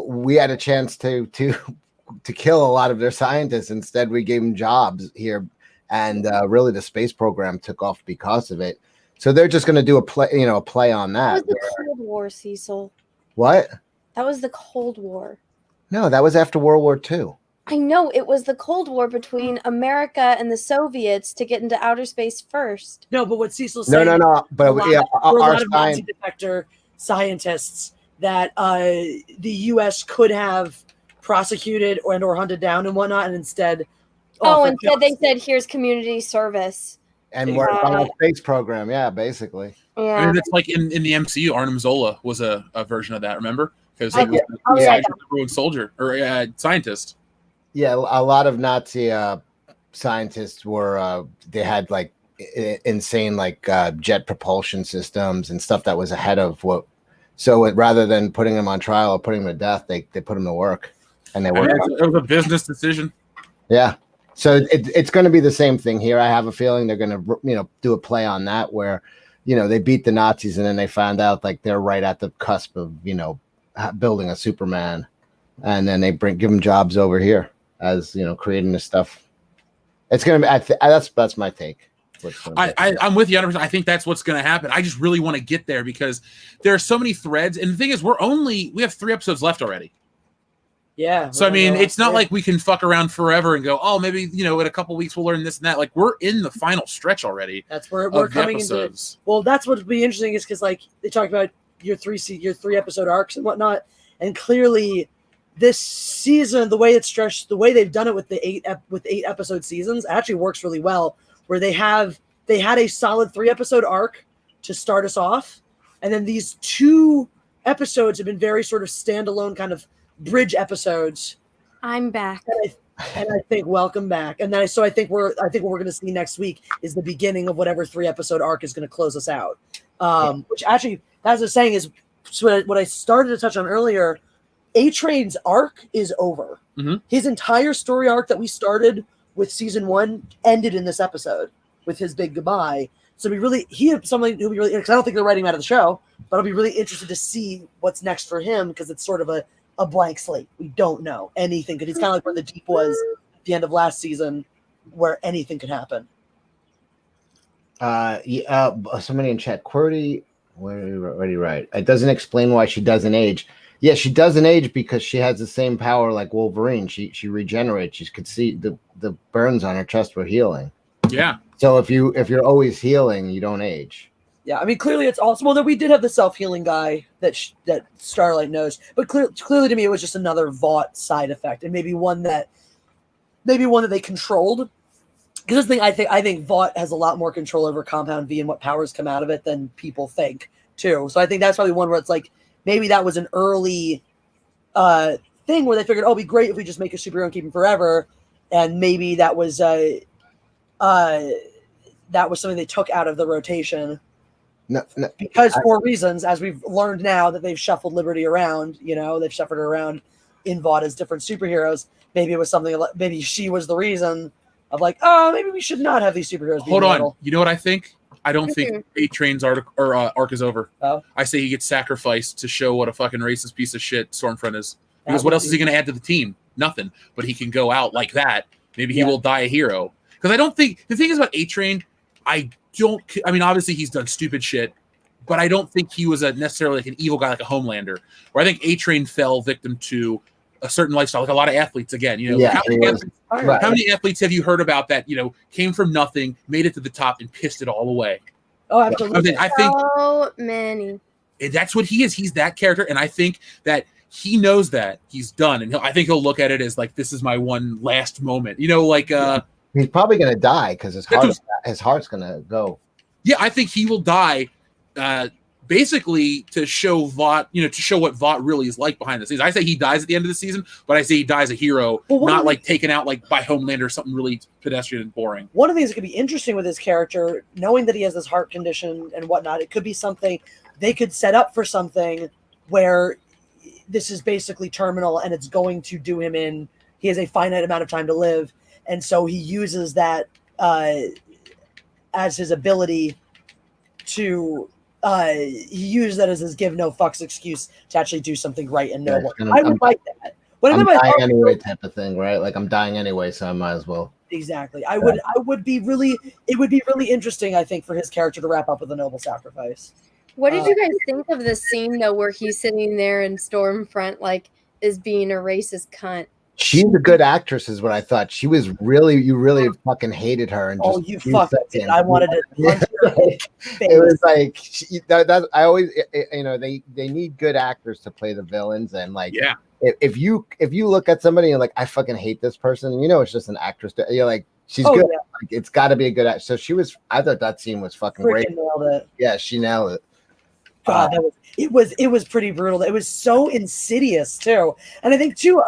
Speaker 4: We had a chance to kill a lot of their scientists. Instead, we gave them jobs here. And really, the space program took off because of it. So they're just going to do a play on that.
Speaker 3: That was the Cold War, Cecil.
Speaker 4: What?
Speaker 3: That was the Cold War.
Speaker 4: No, that was after World War II.
Speaker 3: I know it was the Cold War between America and the Soviets to get into outer space first.
Speaker 2: No, but what Cecil's saying.
Speaker 4: No. But
Speaker 2: a lot of Nazi defector scientists that the U.S. could have prosecuted or hunted down and whatnot, and instead.
Speaker 3: Instead they said, here's community service.
Speaker 4: And we're on a space program, basically.
Speaker 3: Yeah.
Speaker 1: I mean, it's like in the MCU, Arnim Zola was a version of that, remember? Because he was a soldier or scientist.
Speaker 4: Yeah, a lot of Nazi scientists were, they had like insane like jet propulsion systems and stuff that was ahead of what. So rather than putting them on trial or putting them to death, they put them to work. And they worked.
Speaker 1: It was a business decision.
Speaker 4: Yeah. So it's going to be the same thing here. I have a feeling they're going to, do a play on that where, they beat the Nazis and then they found out like they're right at the cusp of, building a Superman, and then they give them jobs over here as, creating this stuff. It's going to be, that's my take.
Speaker 1: I'm with you 100%. I think that's what's going to happen. I just really want to get there because there are so many threads. And the thing is, we have 3 episodes left already.
Speaker 2: Yeah.
Speaker 1: So I mean, it's not like we can fuck around forever and go, oh, maybe in a couple weeks we'll learn this and that. Like we're in the final stretch already.
Speaker 2: That's where we're coming episodes. Into. Well, that's what'd be interesting is because like they talk about your 3 episode arcs and whatnot, and clearly this season, the way it's stretched, the way they've done it with the 8 episode seasons actually works really well. Where they had a solid 3 episode arc to start us off, and then these 2 episodes have been very sort of standalone kind of bridge episodes.
Speaker 3: I'm back,
Speaker 2: and I think welcome back. And then I think what we're going to see next week is the beginning of whatever 3 episode arc is going to close us out. Which actually, as I was saying, is what I started to touch on earlier. A-Train's arc is over.
Speaker 1: Mm-hmm.
Speaker 2: His entire story arc that we started with season 1 ended in this episode with his big goodbye. So something who'll be really, because I don't think they're writing him out of the show, but I'll be really interested to see what's next for him because it's sort of a blank slate. We don't know anything because he's kind of like where the Deep was at the end of last season, where anything could happen.
Speaker 4: Somebody in chat, QWERTY. What do you write? It doesn't explain why she doesn't age. Yeah, she doesn't age because she has the same power like Wolverine. She regenerates. She could see the burns on her chest were healing.
Speaker 1: Yeah.
Speaker 4: So if you're always healing, you don't age.
Speaker 2: Yeah, I mean, clearly it's awesome. Well, we did have the self-healing guy that Starlight knows, but clearly to me it was just another Vought side effect, and maybe one that they controlled. Because this thing, I think Vought has a lot more control over Compound V and what powers come out of it than people think too. So I think that's probably one where it's like maybe that was an early thing where they figured, oh, it'd be great if we just make a superhero and keep him forever, and maybe that was something they took out of the rotation.
Speaker 4: No,
Speaker 2: because for reasons, as we've learned now that they've shuffled Liberty around, they've shuffled her around in Vought as different superheroes. Maybe it was something like, maybe she was the reason of like, oh, maybe we should not have these superheroes.
Speaker 1: Hold on. You know what I think? I don't think A-Train's arc is over.
Speaker 2: Oh.
Speaker 1: I say he gets sacrificed to show what a fucking racist piece of shit Stormfront is. Because what else is he going to add to the team? Nothing. But he can go out like that. Maybe he will die a hero. Because I don't think the thing is about A-Train. I mean, obviously he's done stupid shit, but I don't think he was necessarily like an evil guy like a Homelander. Where I think A-Train fell victim to a certain lifestyle, like a lot of athletes. Again, how many athletes have you heard about that? Came from nothing, made it to the top, and pissed it all away.
Speaker 2: Oh, absolutely.
Speaker 3: I think so many.
Speaker 1: That's what he is. He's that character, and I think that he knows that he's done, and I think he'll look at it as like, this is my one last moment.
Speaker 4: He's probably going to die because his heart's going to go.
Speaker 1: Yeah, I think he will die. Basically to show Vought, to show what Vought really is like behind the scenes. I say he dies at the end of the season, but I say he dies a hero, not like taken out like by Homelander or something really pedestrian and boring.
Speaker 2: One of the things that could be interesting with his character, knowing that he has this heart condition and whatnot, it could be something they could set up for something where this is basically terminal and it's going to do him in. He has a finite amount of time to live, and so he uses that as his ability to. He used that as his give no fucks excuse to actually do something right and noble. I would like that.
Speaker 4: I'm dying anyway type of thing, right? Like I'm dying anyway, so I might as well.
Speaker 2: Exactly. It would be really interesting, I think, for his character to wrap up with a noble sacrifice.
Speaker 3: What did you guys think of this scene though, where he's sitting there in Stormfront like is being a racist cunt?
Speaker 4: She's a good actress, is what I thought. She was you really fucking hated her. And
Speaker 2: you fucking did. I wanted to punch her.
Speaker 4: It was like I always, they need good actors to play the villains, and like,
Speaker 1: yeah.
Speaker 4: If you look at somebody and like, I fucking hate this person, and it's just an actress. You're like, she's good. Yeah. Like, it's got to be a good actor. So she was. I thought that scene was fucking great.
Speaker 2: Nailed it.
Speaker 4: Yeah, she nailed it.
Speaker 2: God, it was pretty brutal. It was so insidious too, and I think too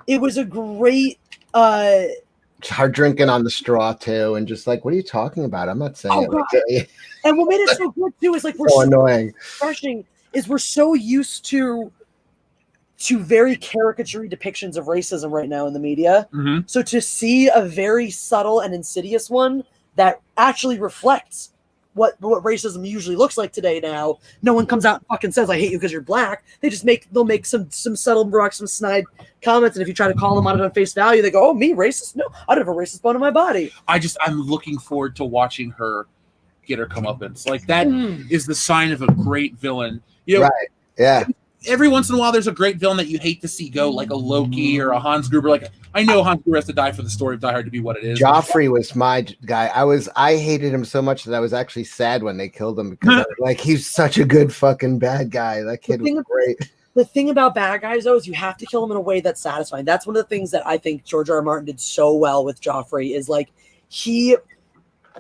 Speaker 2: It was a great
Speaker 4: her drinking on the straw too, and just like, what are you talking about? I'm not saying it.
Speaker 2: And what made it so good too is like we're
Speaker 4: so annoying.
Speaker 2: Refreshing is we're so used to very caricature depictions of racism right now in the media.
Speaker 1: Mm-hmm.
Speaker 2: So to see a very subtle and insidious one that actually reflects what racism usually looks like today. Now, no one comes out and fucking says, I hate you because you're black. They'll make some subtle, some snide comments. And if you try to call them on it on face value, they go, oh, me racist? No, I don't have a racist bone in my body.
Speaker 1: I'm looking forward to watching her get her comeuppance. Like that is the sign of a great villain.
Speaker 4: Right. Yeah.
Speaker 1: Every once in a while, there's a great villain that you hate to see go, like a Loki or a Hans Gruber. Like, I know Hans Gruber has to die for the story of Die Hard to be what it is.
Speaker 4: Joffrey was my guy. I hated him so much that I was actually sad when they killed him because like he's such a good fucking bad guy. That kid was great.
Speaker 2: The thing about bad guys though is you have to kill them in a way that's satisfying. That's one of the things that I think George R. R. Martin did so well with Joffrey is like you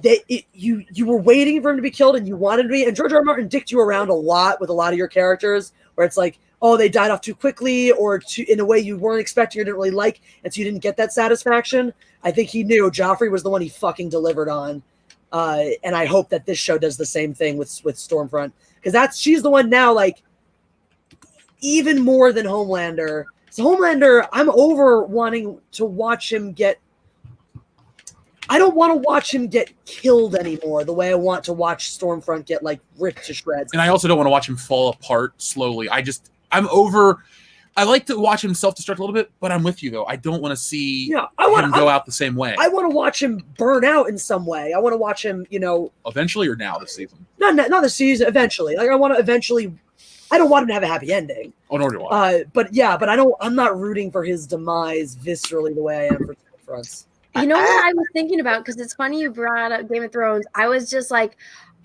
Speaker 2: were waiting for him to be killed and you wanted to be, and George R. R. Martin dicked you around a lot with a lot of your characters where it's like, oh, they died off too quickly or in a way you weren't expecting or didn't really like, and so you didn't get that satisfaction. I think he knew Joffrey was the one he fucking delivered on. And I hope that this show does the same thing with Stormfront. Because she's the one now, like, even more than Homelander. So Homelander, I'm over wanting to watch him get... I don't want to watch him get killed anymore the way I want to watch Stormfront get, like, ripped to shreds.
Speaker 1: And I also don't want to watch him fall apart slowly. I'm over I like to watch him self-destruct a little bit, but I'm with you though. I don't want to see him go out the same way.
Speaker 2: I want to watch him burn out in some way. I want to watch him,
Speaker 1: eventually or now this season.
Speaker 2: Not this season. Eventually, like I want to eventually. I don't want him to have a happy ending.
Speaker 1: Oh, nor do I.
Speaker 2: But I'm not rooting for his demise viscerally the way I am for Fronts.
Speaker 3: You know what I was thinking about? Because it's funny you brought up Game of Thrones. I was just like,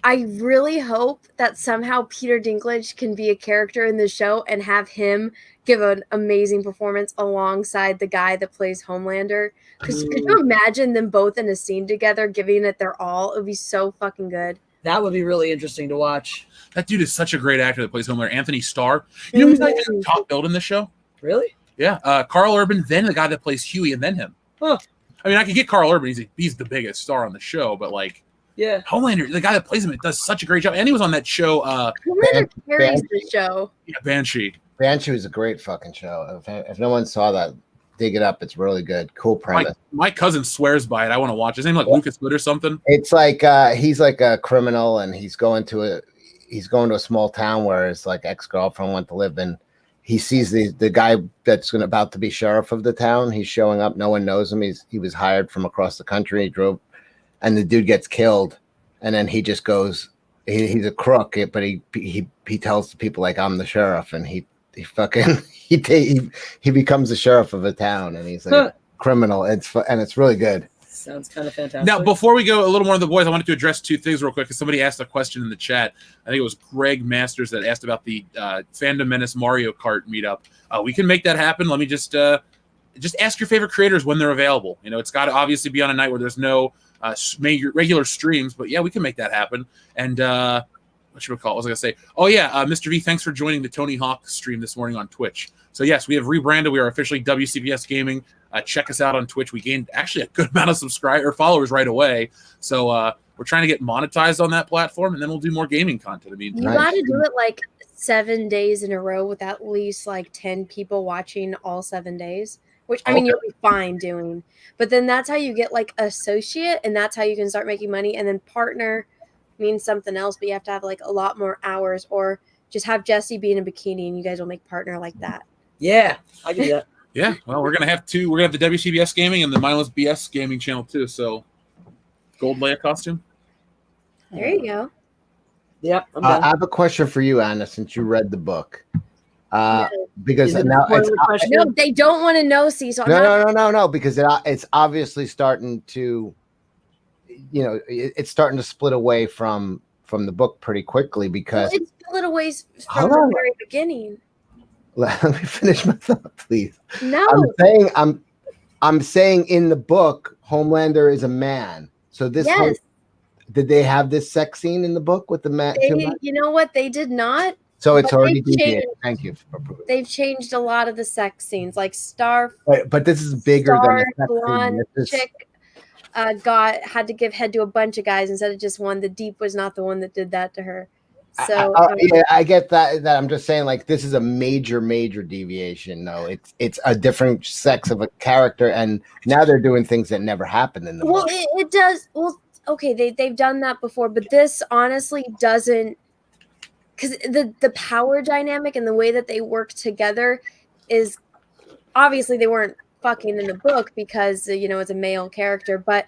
Speaker 3: I really hope that somehow Peter Dinklage can be a character in the show and have him give an amazing performance alongside the guy that plays Homelander. Because could you imagine them both in a scene together, giving it their all? It would be so fucking good.
Speaker 2: That would be really interesting to watch.
Speaker 1: That dude is such a great actor that plays Homelander, Anthony Starr. You know who's not even top billed in this show?
Speaker 2: Really?
Speaker 1: Yeah, Carl Urban, then the guy that plays Huey, and then him.
Speaker 2: Huh.
Speaker 1: I mean, I could get Carl Urban; he's the biggest star on the show, but like,
Speaker 2: yeah,
Speaker 1: Homelander, the guy that plays him, it does such a great job, and he was on that show.
Speaker 3: Homelander carries the show.
Speaker 1: Yeah, Banshee.
Speaker 4: Banshee was a great fucking show. If no one saw that, dig it up. It's really good. Cool premise.
Speaker 1: My cousin swears by it. I want to watch. His name like Lucas Good or something.
Speaker 4: It's like he's like a criminal, and he's going to a small town where his like ex-girlfriend went to live, and he sees the guy that's about to be sheriff of the town. He's showing up. No one knows him. He was hired from across the country. He drove, and the dude gets killed, and then he just goes. He's a crook, but he tells the people like I'm the sheriff, and he becomes the sheriff of a town, and he's like a criminal. It's really good.
Speaker 2: Sounds kind of fantastic.
Speaker 1: Now, before we go a little more on the boys, I wanted to address two things real quick because somebody asked a question in the chat. I think it was Greg Masters that asked about the Fandom Menace Mario Kart meetup. We can make that happen. Let me just ask your favorite creators when they're available. It's got to obviously be on a night where there's no regular streams, but yeah, we can make that happen. And what should we call it? What was I going to say? Oh, yeah, Mr. V, thanks for joining the Tony Hawk stream this morning on Twitch. So, yes, we have rebranded. We are officially WCBS Gaming. Check us out on Twitch. We gained actually a good amount of followers right away. So we're trying to get monetized on that platform, and then we'll do more gaming content. I mean,
Speaker 3: you got to do it like 7 days in a row with at least like 10 people watching all 7 days, which I mean, you'll be fine doing. But then that's how you get like associate, and that's how you can start making money. And then partner means something else, but you have to have like a lot more hours, or just have Jesse be in a bikini and you guys will make partner like that.
Speaker 2: Yeah, I get that.
Speaker 1: Yeah, well, we're gonna have two. We're gonna have the WCBS Gaming and the Mindless BS Gaming channel too. So, gold Leia costume.
Speaker 3: There you go.
Speaker 2: Yep. I
Speaker 4: have a question for you, Anna. Since you read the book, because now
Speaker 3: no, they don't want to know. See, so
Speaker 4: no, because it's obviously starting to, it's starting to split away from the book pretty quickly because
Speaker 3: it's split away from the very beginning.
Speaker 4: Let me finish my thought, please.
Speaker 3: No,
Speaker 4: I'm saying in the book, Homelander is a man. So this did they have this sex scene in the book with the man?
Speaker 3: You know what? They did not.
Speaker 4: So it's already deviated. Thank you for proving.
Speaker 3: They've changed a lot of the sex scenes, like Star.
Speaker 4: But this is bigger than the
Speaker 3: blonde chick. Had to give head to a bunch of guys instead of just one. The Deep was not the one that did that to her. So
Speaker 4: I get that. I'm just saying, like, this is a major deviation. No, it's a different sex of a character, and now they're doing things that never happened in the book.
Speaker 3: It does. Well, okay, they've done that before, but this honestly doesn't, because the power dynamic and the way that they work together is obviously they weren't fucking in the book because it's a male character, but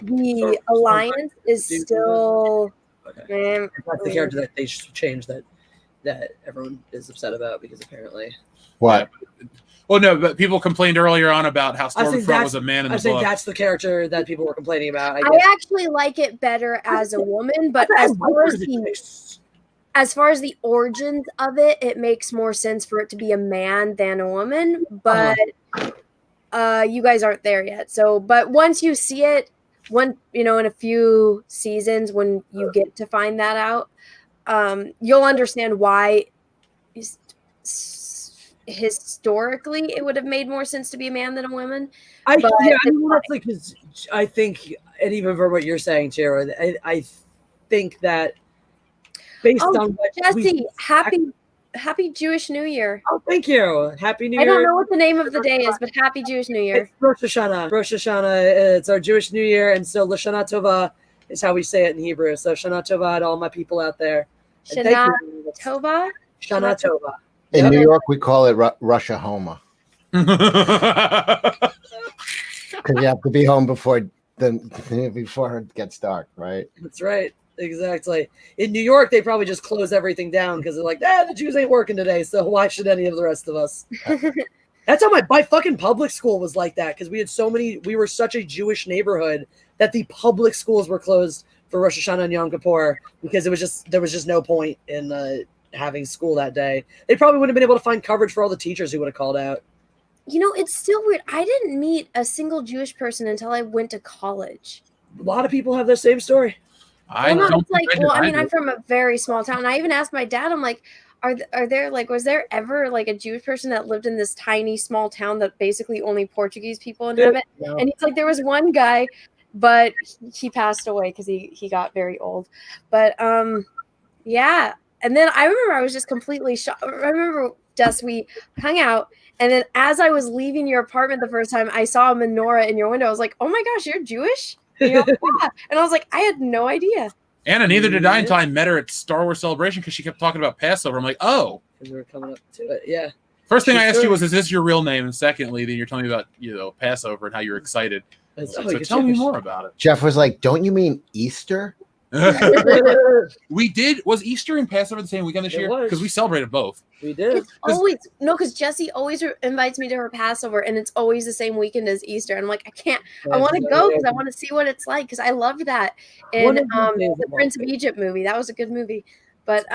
Speaker 3: the alliance is still.
Speaker 2: Okay. That's the character that they changed that everyone is upset about because apparently.
Speaker 4: What?
Speaker 1: Well, no, but people complained earlier on about how Stormfront was a man in the book.
Speaker 2: I think that's the character that people were complaining about.
Speaker 3: I actually like it better as a woman, but as far as the origins of it, it makes more sense for it to be a man than a woman. But you guys aren't there yet. So, but once you see it. In a few seasons, when you get to find that out, you'll understand why historically it would have made more sense to be a man than a woman.
Speaker 2: Because I think, and even for what you're saying, Tara, I think that based on what
Speaker 3: Jesse, Happy Jewish New Year.
Speaker 2: Oh, thank you. Happy New Year.
Speaker 3: I don't know what the name of the day is, but Happy Jewish New Year.
Speaker 2: It's Rosh Hashanah. Rosh Hashanah, it's our Jewish New Year, and so Lashana Tova is how we say it in Hebrew. So Shana Tova to all my people out there.
Speaker 3: Shana Tova?
Speaker 2: Shana Tova.
Speaker 4: In New York, we call it Russia Homa because you have to be home before it gets dark, right?
Speaker 2: That's right. Exactly. In New York, they probably just close everything down because they're like, the Jews ain't working today, so why should any of the rest of us? That's how my fucking public school was like that because we were such a Jewish neighborhood that the public schools were closed for Rosh Hashanah and Yom Kippur because there was just no point in having school that day. They probably wouldn't have been able to find coverage for all the teachers who would have called out.
Speaker 3: You know, it's still weird. I didn't meet a single Jewish person until I went to college.
Speaker 2: A lot of people have the same story.
Speaker 3: I'm from a very small town. And I even asked my dad, I'm like, are there like, was there ever like a Jewish person that lived in this tiny small town that basically only Portuguese people inhabit?
Speaker 2: No.
Speaker 3: And he's like, there was one guy, but he passed away because he got very old. But yeah. And then I remember I was just completely shocked. I remember, Jess, we hung out. And then as I was leaving your apartment the first time, I saw a menorah in your window. I was like, oh my gosh, you're Jewish? And you're like, yeah. And I was like, I had no idea.
Speaker 1: Anna, neither did I until I met her at Star Wars Celebration because she kept talking about Passover. I'm like, oh.
Speaker 2: Because we were coming up to it, yeah.
Speaker 1: First thing I asked you was, is this your real name? And secondly, then you're telling me about, Passover and how you're excited. So tell me more about it.
Speaker 4: Jeff was like, don't you mean Easter?
Speaker 1: We did. Was Easter and Passover the same weekend this year? Because we celebrated both.
Speaker 2: We did.
Speaker 3: It's always because Jessie always invites me to her Passover, and it's always the same weekend as Easter. And I'm like, I can't. I want to go because I want to see what it's like because I loved that in the Prince of Egypt movie. That was a good movie. But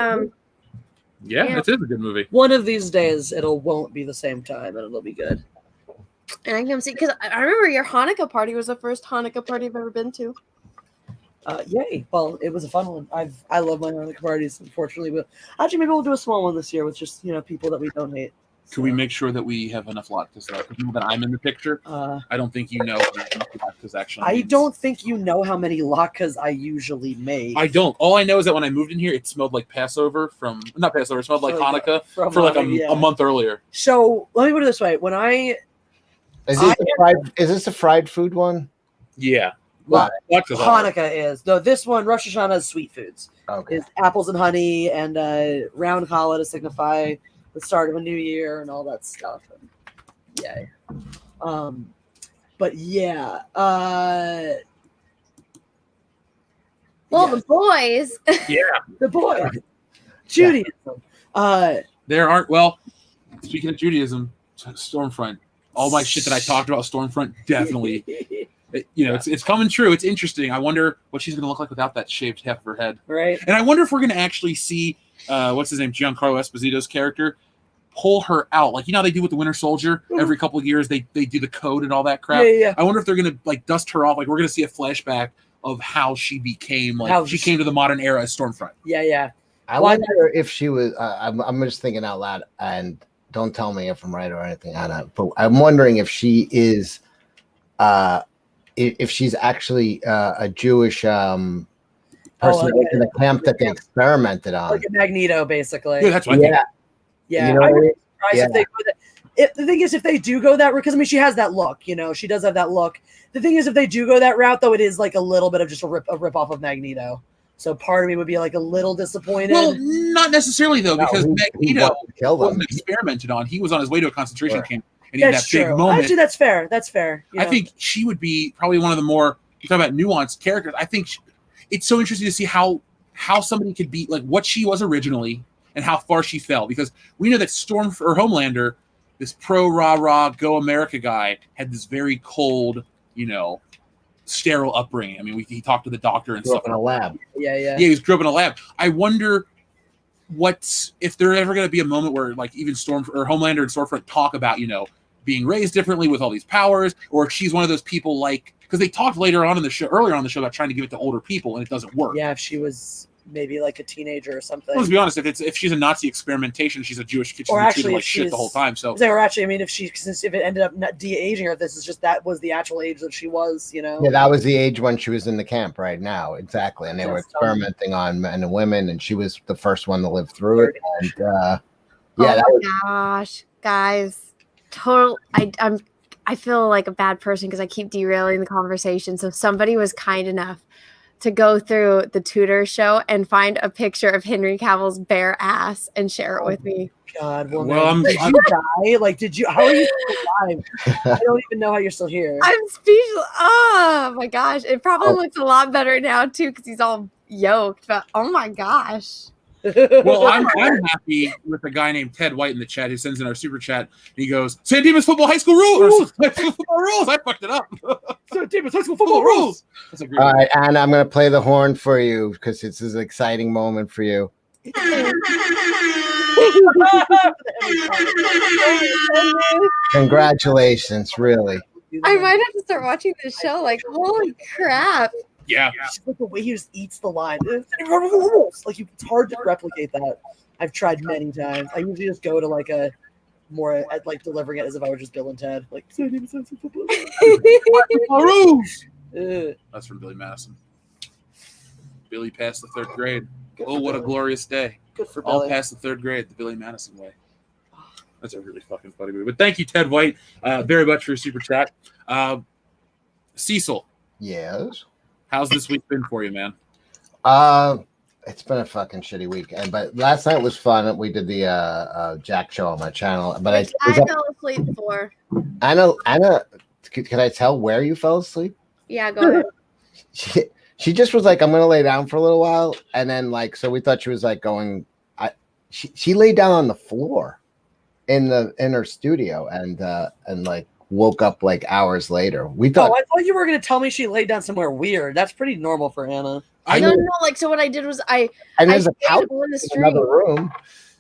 Speaker 1: yeah, it is a good movie.
Speaker 2: One of these days, won't be the same time, and it'll be good.
Speaker 3: And I can come see because I remember your Hanukkah party was the first Hanukkah party I've ever been to.
Speaker 2: Yay! Well, it was a fun one. I love my Hanukkah parties. Unfortunately, but actually, maybe we'll do a small one this year with just people that we don't hate.
Speaker 1: Could we make sure that we have enough latkes that I'm in the picture? I don't think you know latkes actually.
Speaker 2: I don't think you know how many latkes I usually make.
Speaker 1: I don't. All I know is that when I moved in here, it smelled like Passover not Passover. It smelled like Hanukkah for like a month earlier.
Speaker 2: So let me put it this way:
Speaker 4: is this a fried food one?
Speaker 1: Yeah.
Speaker 2: Well, Hanukkah is. Though this one, Rosh Hashanah is sweet foods.
Speaker 4: Okay.
Speaker 2: Is apples and honey and round challah to signify the start of a new year and all that stuff. And yay. But yeah.
Speaker 3: The boys.
Speaker 1: Yeah.
Speaker 2: The boys. Judaism.
Speaker 1: There aren't. Speaking of Judaism, Stormfront. All my shit that I talked about Stormfront definitely. It's coming true. It's interesting. I wonder what she's going to look like without that shaved half of her head.
Speaker 2: Right.
Speaker 1: And I wonder if we're going to actually see, what's his name, Giancarlo Esposito's character, pull her out. Like, how they do with the Winter Soldier? Every couple of years, they do the code and all that crap.
Speaker 2: Yeah.
Speaker 1: I wonder if they're going to, dust her off. Like, we're going to see a flashback of how she became, she came to the modern era as Stormfront.
Speaker 2: Yeah.
Speaker 4: I wonder if she was, I'm just thinking out loud, and don't tell me if I'm right or anything, Anna, but I'm wondering if she is, if she's actually a Jewish person in the camp that they experimented on,
Speaker 2: like a Magneto, basically.
Speaker 1: Yeah, that's what I think.
Speaker 2: Yeah.
Speaker 4: You know
Speaker 2: I would be surprised if they go that. The thing is, if they do go that route, because she has that look. She does have that look. The thing is, if they do go that route, though, it is like a little bit of just a rip off of Magneto. So part of me would be like a little disappointed.
Speaker 1: Well, not necessarily though, because Magneto wasn't
Speaker 4: them.
Speaker 1: Experimented on. He was on his way to a concentration camp. And
Speaker 2: That's
Speaker 1: he had that
Speaker 2: true.
Speaker 1: big moment.
Speaker 2: Actually, that's fair.
Speaker 1: I think she would be probably one of the more, you talk about nuanced characters. I think it's so interesting to see how somebody could be like what she was originally and how far she fell. Because we know that Homelander, this pro-rah-rah, go America guy, had this very cold, sterile upbringing. I mean, he talked to the doctor and stuff.
Speaker 4: In a lab.
Speaker 2: Yeah,
Speaker 1: he grew up in a lab. I wonder if there's ever going to be a moment where even Homelander and Stormfront talk about, being raised differently with all these powers, or if she's one of those people because they talked earlier on in the show about trying to give it to older people and it doesn't work.
Speaker 2: Yeah, if she was maybe like a teenager or something.
Speaker 1: Let's be honest, if she's a Nazi experimentation, she's a Jewish kid, she's been treated like shit the whole time. So
Speaker 2: if it ended up not de-aging her, that was the actual age that she was,
Speaker 4: Yeah, that was the age when she was in the camp right now, exactly. And they were experimenting on men and women, and she was the first one to live through it. And
Speaker 3: gosh, guys. I feel like a bad person because I keep derailing the conversation. So if somebody was kind enough to go through the Tudor show and find a picture of Henry Cavill's bare ass and share it with me.
Speaker 2: God, woman.
Speaker 1: Well,
Speaker 2: did you die? Like, did you? How are you still alive? I don't even know how you're still here.
Speaker 3: I'm speechless. Oh my gosh. It probably looks a lot better now too because he's all yoked, but oh my gosh.
Speaker 1: Well, I'm happy with a guy named Ted White in the chat who sends in our super chat. And he goes, San Dimas football high school rules. Football rules. I fucked it up. San Dimas high school football rules. That's a great
Speaker 4: All right, and I'm going to play the horn for you because it's an exciting moment for you. Congratulations, really.
Speaker 3: I might have to start watching this show. Like, holy crap.
Speaker 1: Yeah.
Speaker 2: Just like the way he just eats the line. Like it's hard to replicate that. I've tried many times. I usually just go to like a more at like delivering it as if I were just Bill and Ted. Like
Speaker 1: rules. That's from Billy Madison. Billy passed the 3rd grade. Oh, what a glorious day.
Speaker 2: Good for
Speaker 1: All
Speaker 2: Billy.
Speaker 1: past the 3rd grade the Billy Madison way. That's a really fucking funny movie. But thank you, Ted White, very much for your super chat. Cecil.
Speaker 4: Yes.
Speaker 1: How's this week been for you, man?
Speaker 4: It's been a fucking shitty week, but last night was fun. We did the Jack show on my channel, but
Speaker 3: I fell asleep for.
Speaker 4: Anna, can I tell where you fell asleep?
Speaker 3: Yeah, go ahead.
Speaker 4: She just was like, I'm gonna lay down for a little while, and then like, so we thought she was like going. She laid down on the floor in her studio, and like woke up like hours later. We thought.
Speaker 2: Oh, I thought you were going to tell me she laid down somewhere weird. That's pretty normal for Anna.
Speaker 3: No. Like, so what I did was
Speaker 4: and there's a couch
Speaker 3: in the
Speaker 4: in another room.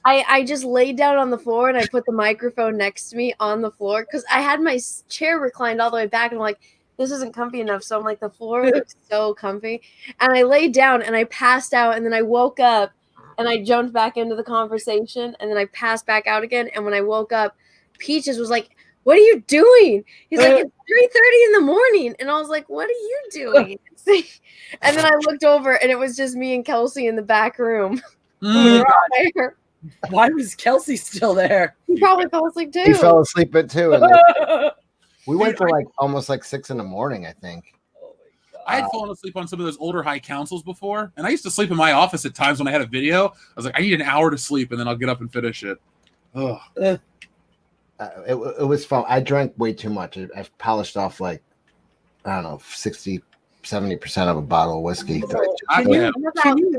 Speaker 3: I just laid down on the floor and I put the microphone next to me on the floor because I had my chair reclined all the way back and I'm like, this isn't comfy enough. So I'm like, the floor looks so comfy. And I laid down and I passed out and then I woke up and I jumped back into the conversation and then I passed back out again. And when I woke up, Peaches was like, what are you doing? He's like, it's 3:30 in the morning. And I was like, what are you doing? And then I looked over and it was just me and Kelsey in the back room.
Speaker 2: Why was Kelsey still there?
Speaker 3: He probably fell asleep too.
Speaker 4: He fell asleep at 2. And we went to like almost like 6 a.m, I think.
Speaker 2: Oh my God.
Speaker 1: I had fallen asleep on some of those older high councils before, and I used to sleep in my office at times when I had a video. I was like, I need an hour to sleep, and then I'll get up and finish it. Oh.
Speaker 4: It was fun. I drank way too much. I've polished off like, I don't know, 60-70% of a bottle of whiskey.
Speaker 2: Can you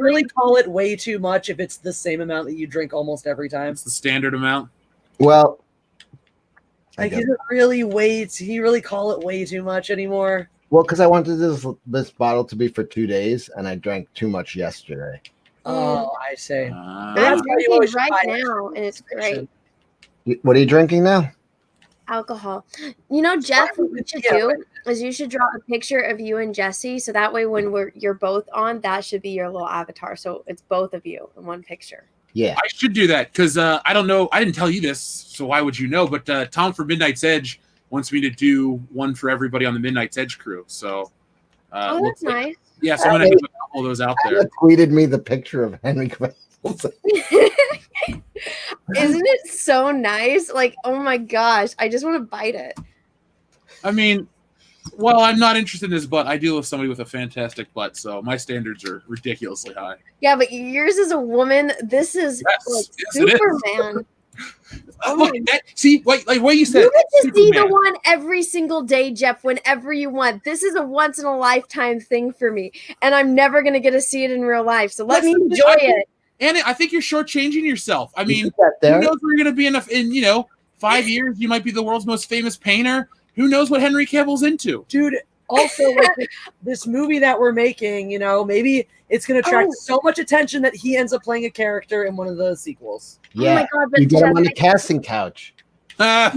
Speaker 2: really call it way too much if it's the same amount that you drink almost every time?
Speaker 1: It's the standard amount.
Speaker 4: Well,
Speaker 2: like, is it really way? Can you really call it way too much anymore?
Speaker 4: Well, because I wanted this bottle to be for 2 days, and I drank too much yesterday.
Speaker 2: Oh, I see.
Speaker 3: That's
Speaker 2: why you always
Speaker 3: right
Speaker 2: buy
Speaker 3: now, and it's great.
Speaker 4: What are you drinking now?
Speaker 3: Alcohol. You know, Jeff, what you should do is you should draw a picture of you and Jesse, so that way when you're both on, that should be your little avatar. So it's both of you in one picture.
Speaker 4: Yeah,
Speaker 1: I should do that because I don't know. I didn't tell you this, so why would you know? But Tom from Midnight's Edge wants me to do one for everybody on the Midnight's Edge crew. So,
Speaker 3: that's nice.
Speaker 1: Yeah, so I'm gonna have a couple of those out there.
Speaker 4: Tweeted me the picture of Henry Cavill.
Speaker 3: Isn't it so nice? Like, oh my gosh, I just want to bite it.
Speaker 1: I mean, well, I'm not interested in his butt. I deal with somebody with a fantastic butt, so my standards are ridiculously high.
Speaker 3: Yeah, but yours is a woman. This is like Superman.
Speaker 1: Look at that. See, like what you said.
Speaker 3: You get to see the one every single day, Jeff, whenever you want. This is a once in a lifetime thing for me, and I'm never gonna get to see it in real life. So let me enjoy it.
Speaker 1: And I think you're shortchanging yourself. I mean,
Speaker 4: who
Speaker 1: knows where you're going to be in 5 years? You might be the world's most famous painter. Who knows what Henry Cavill's into?
Speaker 2: Dude, also, like, this movie that we're making, maybe it's going to attract so much attention that he ends up playing a character in one of the sequels.
Speaker 4: Yeah,
Speaker 3: oh my God, but
Speaker 4: you get him on the casting couch.
Speaker 2: There's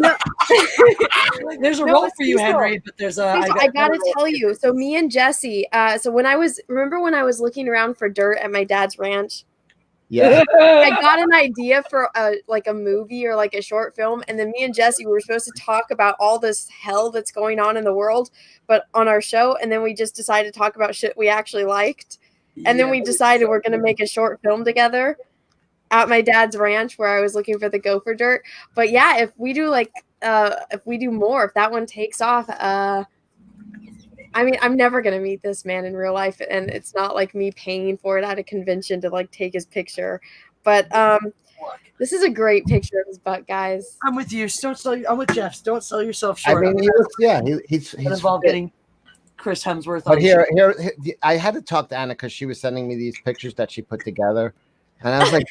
Speaker 2: a role for you, Henry, but there's a.
Speaker 3: I gotta tell you. So me and Jesse. So when I was looking around for dirt at my dad's ranch.
Speaker 4: Yeah,
Speaker 3: I got an idea for a movie or like a short film, and then me and Jesse were supposed to talk about all this hell that's going on in the world, but on our show, and then we just decided to talk about shit we actually liked, and then we decided we're gonna make a short film together at my dad's ranch where I was looking for the gopher dirt. But yeah, if we do more, if that one takes off, I mean, I'm never gonna meet this man in real life, and it's not like me paying for it at a convention to like take his picture. But this is a great picture of his butt, guys.
Speaker 2: I'm with you. Don't sell. I'm with Jeff. Don't sell yourself
Speaker 4: I
Speaker 2: short.
Speaker 4: mean, he's
Speaker 2: involved getting Chris Hemsworth.
Speaker 4: But here, I had to talk to Anna because she was sending me these pictures that she put together, and I was like,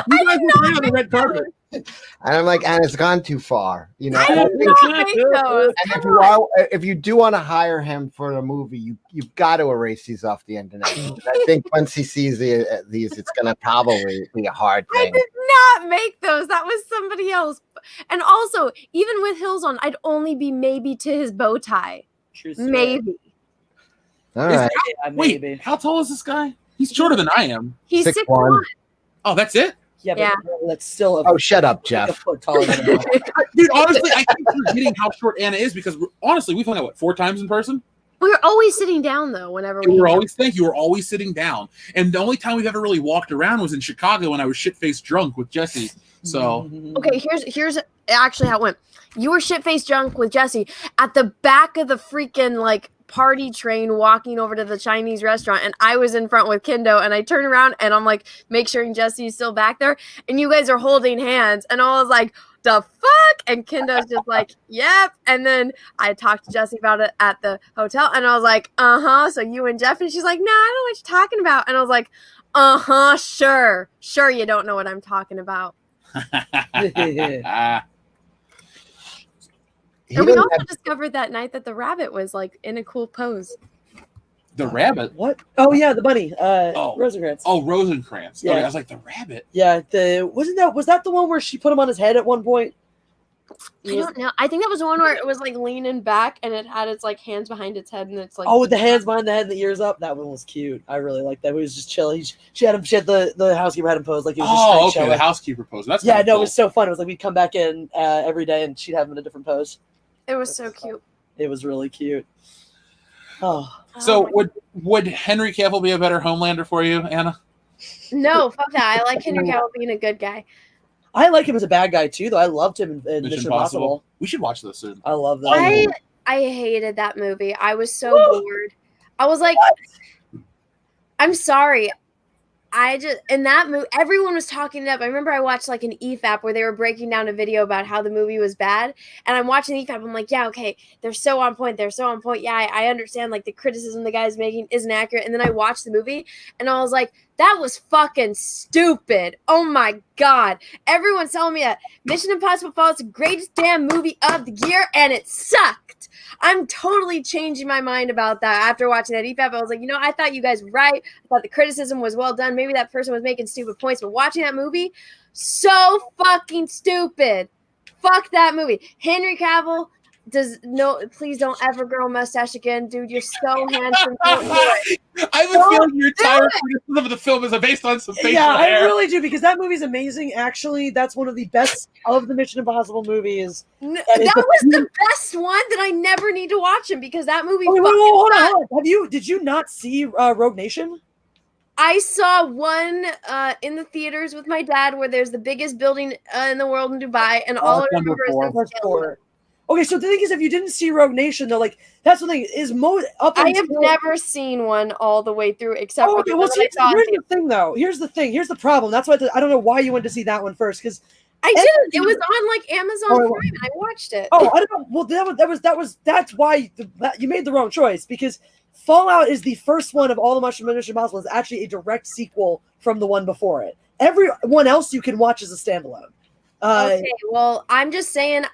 Speaker 1: "You guys will play on the red carpet."
Speaker 4: And I'm like, Anna, it's gone too far, you know.
Speaker 3: I did not make those.
Speaker 4: And if you do want to hire him for a movie, you've got to erase these off the internet. I think once he sees these, it's going to probably be a hard thing.
Speaker 3: I did not make those. That was somebody else. And also, even with Hills on, I'd only be maybe to his bow tie. Maybe.
Speaker 4: All right.
Speaker 1: Wait, how tall is this guy? He's shorter than I am.
Speaker 3: He's
Speaker 4: 6'1".
Speaker 1: Oh, that's it?
Speaker 2: Yeah, but that's still
Speaker 4: Oh, shut up, Jeff.
Speaker 2: a foot taller than him.
Speaker 1: Dude, honestly, I keep forgetting how short Anna is because honestly, we've hung out 4 times in person.
Speaker 3: We're always sitting down though. Whenever we
Speaker 1: were always we're always sitting down. And the only time we've ever really walked around was in Chicago when I was shit-faced drunk with Jesse. So
Speaker 3: okay, here's actually how it went. You were shit-faced drunk with Jesse at the back of the freaking like party train walking over to the Chinese restaurant, and I was in front with Kendo, and I turn around and I'm like, make sure Jesse's still back there, and you guys are holding hands, and I was like, the fuck? And Kendo's just like, yep. And then I talked to Jesse about it at the hotel, and I was like, so you and Jeff, and she's like, no, I don't know what you're talking about. And I was like, sure you don't know what I'm talking about. And we also discovered that night that the rabbit was like in a cool pose.
Speaker 1: The rabbit?
Speaker 2: What? Oh yeah, the bunny. Rosencrantz.
Speaker 1: Oh, Rosencrantz.
Speaker 2: Yeah.
Speaker 1: Okay, I was like, the rabbit.
Speaker 2: Yeah, was that the one where she put him on his head at one point?
Speaker 3: I don't know. I think that was the one where it was like leaning back and it had its like hands behind its head and it's like
Speaker 2: with the hands behind the head and the ears up. That one was cute. I really liked that. He was just chilling. She had the housekeeper had him pose like he was just
Speaker 1: okay,
Speaker 2: chilling.
Speaker 1: the housekeeper pose. That's
Speaker 2: no,
Speaker 1: cool.
Speaker 2: it was so fun. It was like we'd come back in every day and she'd have him in a different pose.
Speaker 3: It was so cute.
Speaker 2: It was really cute. Oh.
Speaker 1: So would Henry Cavill be a better Homelander for you, Anna?
Speaker 3: No, fuck that. I like Henry Cavill being a good guy.
Speaker 2: I like him as a bad guy too, though. I loved him in Mission Impossible.
Speaker 1: We should watch this soon.
Speaker 2: I love that.
Speaker 3: I hated that movie. I was so bored. I was like, I'm sorry. In that movie, everyone was talking it up. I remember I watched like an EFAP where they were breaking down a video about how the movie was bad. And I'm watching the EFAP. I'm like, yeah, okay, they're so on point. Yeah, I understand like the criticism the guy's making isn't accurate. And then I watched the movie and I was like, that was fucking stupid. Oh my God. Everyone's telling me that Mission Impossible Fallout's the greatest damn movie of the year and it sucked. I'm totally changing my mind about that after watching that EFAP. I was like, I thought you guys were right. I thought the criticism was well done. Maybe that person was making stupid points, but watching that movie, so fucking stupid. Fuck that movie. Henry Cavill please don't ever grow a mustache again, dude. You're so handsome. Don't do it.
Speaker 1: I have a feeling your entire criticism of the film is based on some facial hair.
Speaker 2: I really do, because that movie's amazing. Actually, that's one of the best of the Mission Impossible movies.
Speaker 3: That was the best one that I never need to watch him because that movie.
Speaker 2: Hold on. Did you not see Rogue Nation?
Speaker 3: I saw one in the theaters with my dad where there's the biggest building in the world in Dubai, and all I remember is the skeleton.
Speaker 2: Okay, so the thing is, if you didn't see Rogue Nation, though, like that's the thing is
Speaker 3: I have never seen one all the way through, except for
Speaker 2: here's the thing, though. Here's the problem. That's why I don't know why you went to see that one first, because
Speaker 3: I didn't. It was on like Amazon Prime, and I watched it.
Speaker 2: Oh, I don't know. Well, that's why you made the wrong choice, because Fallout is the first one of all the Mission Impossible. Is actually a direct sequel from the one before it. Everyone else you can watch as a standalone.
Speaker 3: Okay, well, I'm just saying.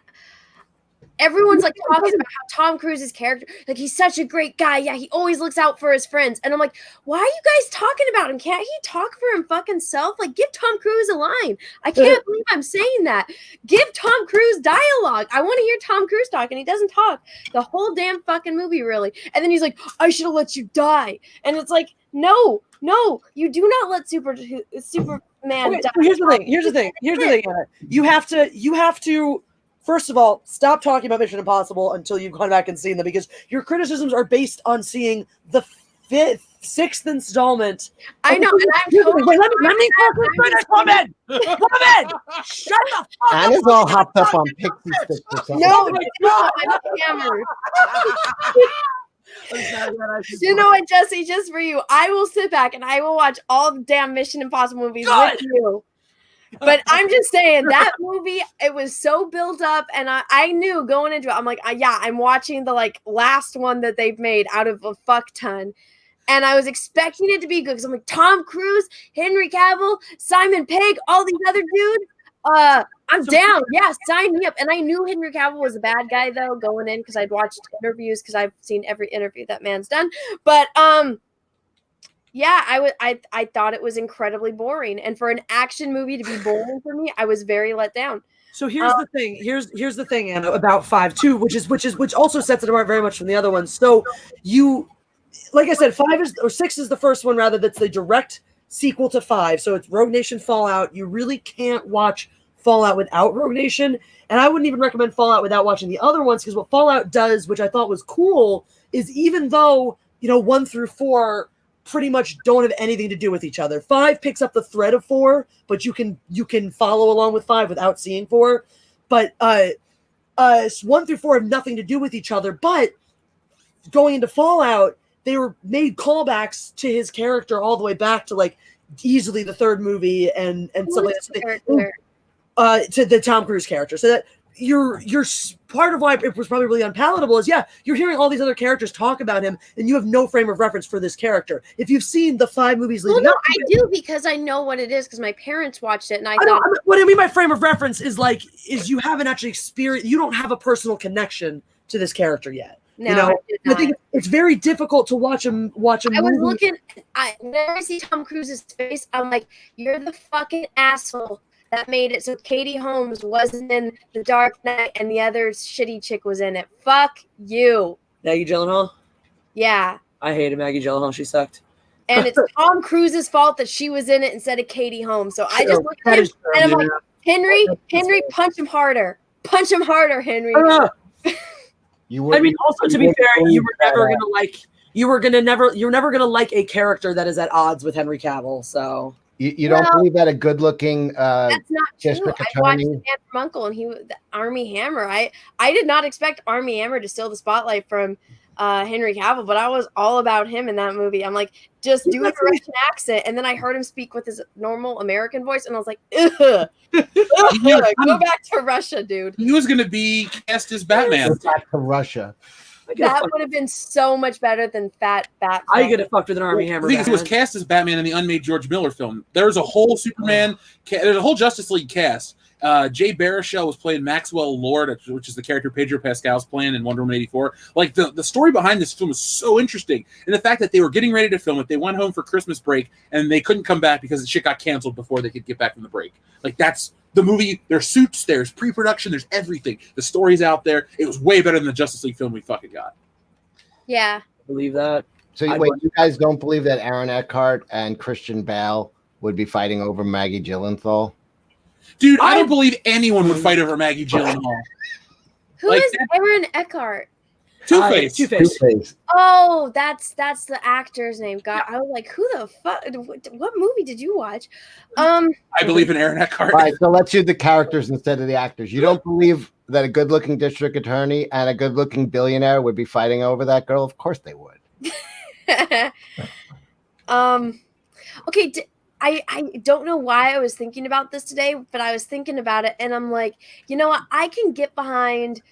Speaker 3: Everyone's like talking about how Tom Cruise's character, like he's such a great guy. Yeah, he always looks out for his friends. And I'm like, why are you guys talking about him? Can't he talk for him fucking self? Like, give Tom Cruise a line. I can't believe I'm saying that. Give Tom Cruise dialogue. I want to hear Tom Cruise talk, and he doesn't talk the whole damn fucking movie, really. And then he's like, I should have let you die. And it's like, no, you do not let Superman die.
Speaker 2: Here's the thing, Anna. You have to. First of all, stop talking about Mission Impossible until you've gone back and seen them, because your criticisms are based on seeing the sixth installment.
Speaker 3: I know, and I'm totally.
Speaker 2: Wait, let me finish, woman. Woman, shut the fuck up.
Speaker 4: Anna's all hopped up on pixie sticks or something.
Speaker 3: No, I'm hammered. You know what, Jesse? Just for you, I will sit back and I will watch all the damn Mission Impossible movies with you. But I'm just saying that movie, it was so built up, and I knew going into it, I'm like, yeah, I'm watching the like last one that they've made out of a fuck ton. And I was expecting it to be good because I'm like, Tom Cruise, Henry Cavill, Simon Pegg, all these other dudes. I'm down. Yeah, sign me up. And I knew Henry Cavill was a bad guy though going in because I'd watched interviews because I've seen every interview that man's done. But yeah, I thought it was incredibly boring. And for an action movie to be boring for me, I was very let down.
Speaker 2: So here's the thing. Here's the thing, Anna, about 5 too, which also sets it apart very much from the other ones. So you, like I said, 6 is the first one rather that's the direct sequel to 5. So it's Rogue Nation Fallout. You really can't watch Fallout without Rogue Nation, and I wouldn't even recommend Fallout without watching the other ones, because what Fallout does, which I thought was cool, is even though 1 through 4 pretty much don't have anything to do with each other, 5 picks up the thread of 4, but you can follow along with 5 without seeing 4. But 1 through 4 have nothing to do with each other. But going into Fallout, they were made callbacks to his character all the way back to like easily the 3rd movie and stuff like that. To the Tom Cruise character, so that you're part of why it was probably really unpalatable is you're hearing all these other characters talk about him and you have no frame of reference for this character. If you've seen the 5 movies leading up,
Speaker 3: I do, because I know what it is because my parents watched it and I thought
Speaker 2: what I mean by frame of reference is you haven't actually experienced, you don't have a personal connection to this character yet.
Speaker 3: No,
Speaker 2: I think it's very difficult to watch him.
Speaker 3: I was looking. Whenever I see Tom Cruise's face, I'm like, "You're the fucking asshole that made it so Katie Holmes wasn't in The Dark Knight and the other shitty chick was in it. Fuck you."
Speaker 2: Maggie Gyllenhaal?
Speaker 3: Yeah.
Speaker 2: I hated Maggie Gyllenhaal. She sucked.
Speaker 3: And it's Tom Cruise's fault that she was in it instead of Katie Holmes. So I just looked at him and I'm like, Henry, punch him harder. Punch him harder, Henry.
Speaker 2: Also, to be fair, you were never gonna like a character that is at odds with Henry Cavill. So
Speaker 4: you don't believe that a good-looking
Speaker 3: that's not true.
Speaker 4: district
Speaker 3: I watched
Speaker 4: attorney?
Speaker 3: The Man from Uncle, and he was the Army Hammer. I did not expect Army Hammer to steal the spotlight from Henry Cavill, but I was all about him in that movie. I'm like, just do a Russian accent, and then I heard him speak with his normal American voice, and I was like, ugh. Go back to Russia, dude.
Speaker 1: He was going to be cast as Batman.
Speaker 4: Go back to Russia.
Speaker 3: That would have been so much better than Fat Bat.
Speaker 2: I get it fucked with an Army Hammer.
Speaker 1: I think he was cast as Batman in the unmade George Miller film. There's a whole Superman, there's a whole Justice League cast. Jay Baruchel was playing Maxwell Lord, which is the character Pedro Pascal's playing in Wonder Woman 84. Like the story behind this film is so interesting, and the fact that they were getting ready to film it, they went home for Christmas break and they couldn't come back because the shit got canceled before they could get back from the break. Like that's the movie. There's suits, there's pre-production, there's everything. The story's out there. It was way better than the Justice League film we fucking got.
Speaker 3: Yeah,
Speaker 2: I believe that.
Speaker 4: So wait, you guys don't believe that Aaron Eckhart and Christian Bale would be fighting over Maggie Gyllenhaal?
Speaker 1: Dude, I don't believe anyone would fight over Maggie Gyllenhaal.
Speaker 3: Who is Aaron Eckhart?
Speaker 1: Two-Face.
Speaker 4: Two-Face.
Speaker 3: Oh, that's the actor's name. God, I was like, who the fuck? What movie did you watch?
Speaker 1: I believe in Aaron Eckhart.
Speaker 4: All right, so let's use the characters instead of the actors. You don't believe that a good-looking district attorney and a good-looking billionaire would be fighting over that girl? Of course they would.
Speaker 3: Okay. I don't know why I was thinking about this today, but I was thinking about it, and I'm like, you know what? I can get behind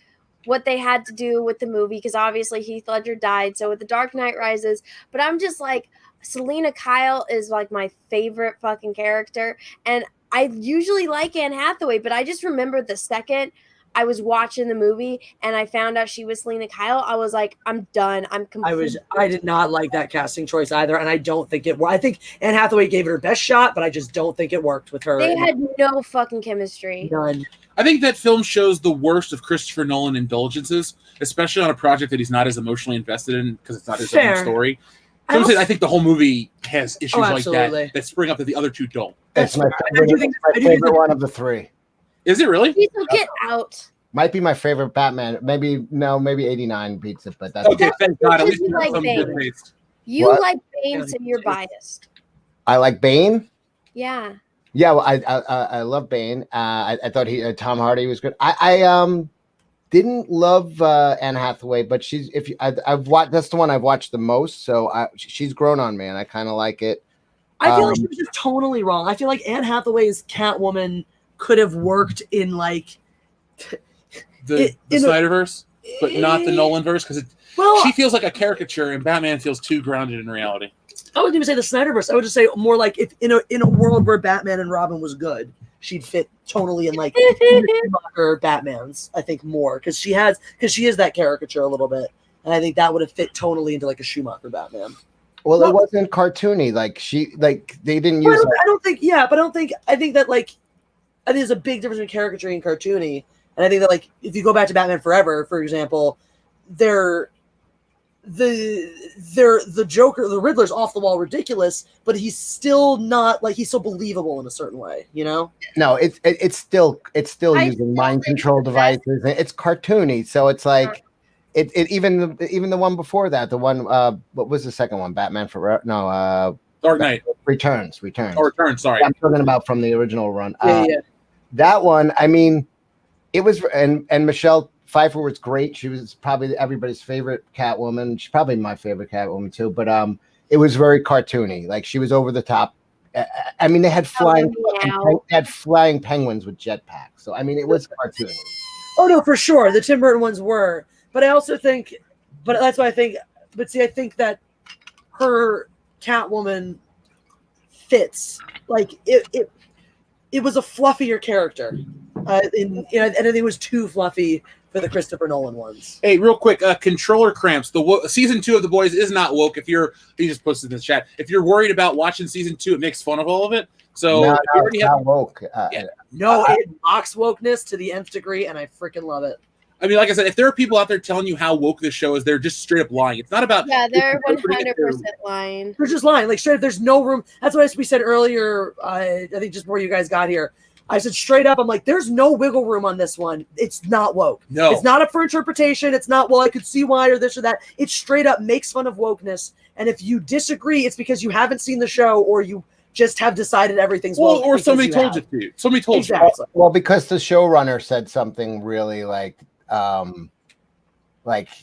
Speaker 3: what they had to do with the movie because obviously Heath Ledger died. So with The Dark Knight Rises, but I'm just like, Selena Kyle is like my favorite fucking character, and I usually like Anne Hathaway, but I just remember the second I was watching the movie and I found out she was Selena Kyle, I was like, I'm done. I'm completely.
Speaker 2: I did not like that casting choice either, and I don't think it worked. I think Anne Hathaway gave it her best shot, but I just don't think it worked with her.
Speaker 3: They had no fucking chemistry.
Speaker 2: None.
Speaker 1: I think that film shows the worst of Christopher Nolan indulgences, especially on a project that he's not as emotionally invested in because it's not his own story. So I think the whole movie has issues like that spring up that the other two don't.
Speaker 4: It's my favorite one of the three.
Speaker 1: Is it really?
Speaker 3: Get out.
Speaker 4: Might be my favorite Batman. Maybe 89 beats it, but that's
Speaker 1: okay. Thank God. At least you have some good taste.
Speaker 3: You
Speaker 4: What?
Speaker 3: like Bane,
Speaker 2: Yeah,
Speaker 3: so you're
Speaker 2: too.
Speaker 3: biased.
Speaker 4: I like Bane.
Speaker 3: Yeah.
Speaker 4: Yeah, well, I love Bane. I thought Tom Hardy was good. I didn't love Anne Hathaway, but she's I've watched, that's the one I've watched the most. So she's grown on me, and I kind of like it.
Speaker 2: I feel like she was just tonally wrong. I feel like Anne Hathaway's Catwoman could have worked in like
Speaker 1: The Snyderverse, but not the Nolanverse, because she feels like a caricature, and Batman feels too grounded in reality.
Speaker 2: I wouldn't even say the Snyderverse. I would just say more like if in a world where Batman and Robin was good, she'd fit tonally in like Schumacher Batman's. I think more because she is that caricature a little bit, and I think that would have fit tonally into like a Schumacher Batman.
Speaker 4: Well, it wasn't cartoony. They didn't use.
Speaker 2: I don't think. Yeah, but I think that like I think there's a big difference between caricature and cartoony, and I think that like if you go back to Batman Forever, for example, the Joker, the Riddler's off the wall ridiculous, but he's still not like he's still believable in a certain way, you know?
Speaker 4: No, it's still using mind control devices. It's cartoony, so it's like even the one before that, the one what was the second one? Batman Forever? No,
Speaker 1: Dark Knight
Speaker 4: Returns.
Speaker 1: Oh, Returns. Sorry,
Speaker 4: I'm talking about from the original run.
Speaker 2: Yeah.
Speaker 4: That one, I mean, it was, and Michelle Pfeiffer was great. She was probably everybody's favorite Catwoman. She's probably my favorite Catwoman too. But it was very cartoony. Like she was over the top. I mean, they had flying penguins with jetpacks. So I mean, it was cartoony.
Speaker 2: Oh no, for sure, the Tim Burton ones were. But I also think, but that's why I think. But see, I think that her Catwoman fits. Like it was a fluffier character. And I think it was too fluffy for the Christopher Nolan ones.
Speaker 1: Hey, real quick, controller cramps. The season 2 of The Boys is not woke. He just posted in the chat. If you're worried about watching season 2, it makes fun of all of it. So
Speaker 4: no, it's not woke.
Speaker 2: No, it mocks wokeness to the nth degree, and I freaking love it.
Speaker 1: I mean, like I said, if there are people out there telling you how woke this show is, they're just straight up lying. It's not about
Speaker 3: they're 100% lying.
Speaker 2: They're just lying. Like straight up, there's no room. That's what we said earlier. I think just before you guys got here. I said straight up, I'm like, there's no wiggle room on this one. It's not woke.
Speaker 1: No.
Speaker 2: It's not up for interpretation. It's not, well, I could see why or this or that. It straight up makes fun of wokeness. And if you disagree, it's because you haven't seen the show or you just have decided everything's woke.
Speaker 1: Or somebody told you to. Somebody told you.
Speaker 4: Well, because the showrunner said something really like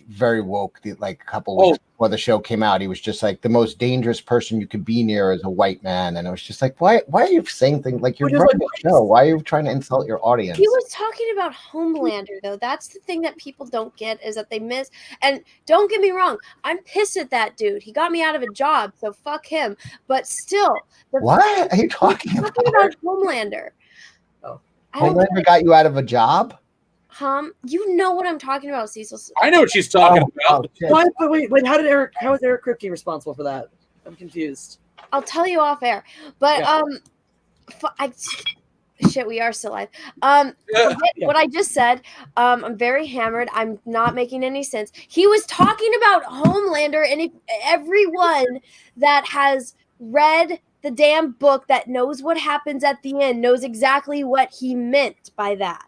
Speaker 4: very woke, like a couple weeks before the show came out. He was just like, the most dangerous person you could be near is a white man. And it was just like, why are you saying things like you're running the show? Why are you trying to insult your audience?
Speaker 3: He was talking about Homelander, though. That's the thing that people don't get is that they miss. And don't get me wrong, I'm pissed at that dude. He got me out of a job, so fuck him. But still,
Speaker 4: what are you talking about?
Speaker 3: Homelander.
Speaker 2: Oh.
Speaker 4: Homelander got you out of a job?
Speaker 3: You know what I'm talking about, Cecil.
Speaker 1: I know what she's talking about.
Speaker 2: Wait, how is Eric Kripke responsible for that? I'm confused.
Speaker 3: I'll tell you off air. But we are still live. What I just said. I'm very hammered. I'm not making any sense. He was talking about Homelander, and if everyone that has read the damn book that knows what happens at the end knows exactly what he meant by that.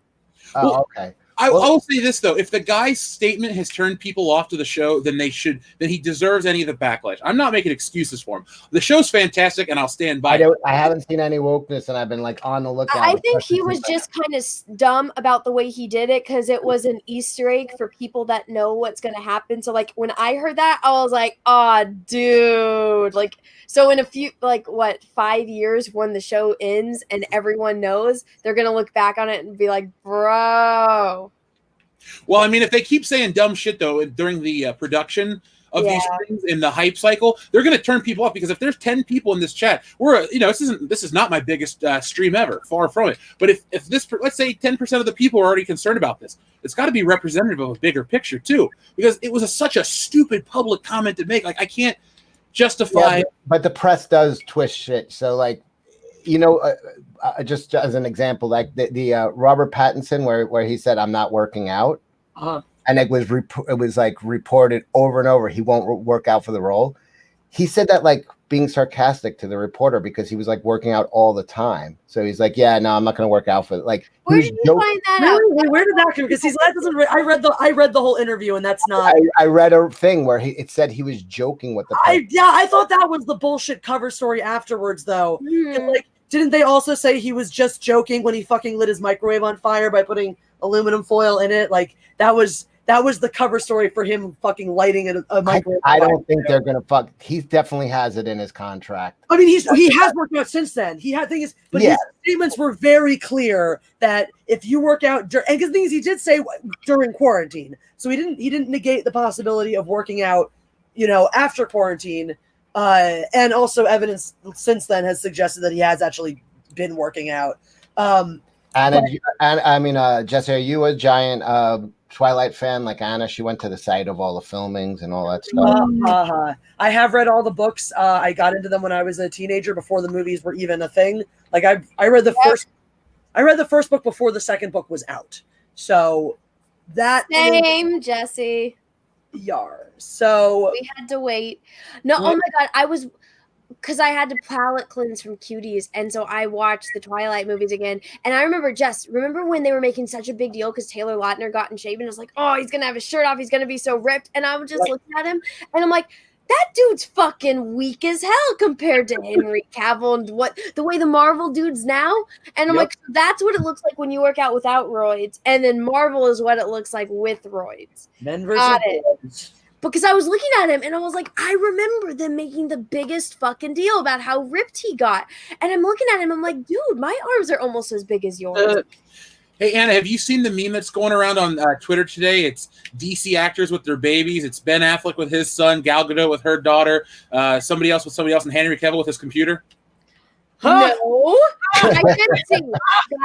Speaker 4: Oh, okay.
Speaker 1: I will say this though: if the guy's statement has turned people off to the show, then he deserves any of the backlash. I'm not making excuses for him. The show's fantastic, and I'll stand by it.
Speaker 4: I haven't seen any wokeness, and I've been like on the lookout.
Speaker 3: I think he was just kind of dumb about the way he did it because it was an Easter egg for people that know what's going to happen. So, like when I heard that, I was like, "Oh, dude!" Like, so in a few, 5 years when the show ends and everyone knows, they're going to look back on it and be like, "Bro."
Speaker 1: Well, I mean, if they keep saying dumb shit though during the production of these things in the hype cycle, they're going to turn people off because if there's 10 people in this chat, this is not my biggest stream ever, far from it. But if this, let's say 10% of the people are already concerned about this, it's got to be representative of a bigger picture too, because it was such a stupid public comment to make. Like I can't justify.
Speaker 4: Yeah, but the press does twist shit. So like, just as an example, like the Robert Pattinson, where he said, "I'm not working out," and it was like reported over and over he won't work out for the role. He said that like being sarcastic to the reporter because he was like working out all the time. So he's like, yeah, no, I'm not going to work out for like.
Speaker 3: Where did you find that out?
Speaker 2: Really? Where did that come? Because that doesn't. I read the whole interview, and that's not.
Speaker 4: I read a thing where it said he was joking with the.
Speaker 2: I thought that was the bullshit cover story afterwards, though. Like, didn't they also say he was just joking when he fucking lit his microwave on fire by putting aluminum foil in it? Like that was the cover story for him fucking lighting a microwave.
Speaker 4: I don't think they're gonna fuck. He definitely has it in his contract.
Speaker 2: I mean, he has worked out since then. His statements were very clear that if you work out, and because things he did say during quarantine, so he didn't negate the possibility of working out, after quarantine. And also evidence since then has suggested that he has actually been working out.
Speaker 4: Jesse, are you a giant Twilight fan like Anna? She went to the site of all the filmings and all that stuff.
Speaker 2: I have read all the books. I got into them when I was a teenager before the movies were even a thing. Like I read the first book before the second book was out. So that
Speaker 3: same, Jesse.
Speaker 2: Yar. So
Speaker 3: we had to wait. No, oh my god, because I had to palate cleanse from Cuties, and so I watched the Twilight movies again. And I remember when they were making such a big deal because Taylor Lautner got in shape, and I was like, oh, he's gonna have his shirt off, he's gonna be so ripped. And I was just looking at him, and I'm like, that dude's fucking weak as hell compared to Henry Cavill and the way the Marvel dude's now. And I'm like, that's what it looks like when you work out without roids, and then Marvel is what it looks like with roids.
Speaker 2: Men versus boys.
Speaker 3: Because I was looking at him and I was like, I remember them making the biggest fucking deal about how ripped he got. And I'm looking at him, I'm like, dude, my arms are almost as big as yours.
Speaker 1: Hey, Anna, have you seen the meme that's going around on Twitter today? It's DC actors with their babies. It's Ben Affleck with his son, Gal Gadot with her daughter, somebody else, and Henry Cavill with his computer.
Speaker 3: Huh? No, I can't see.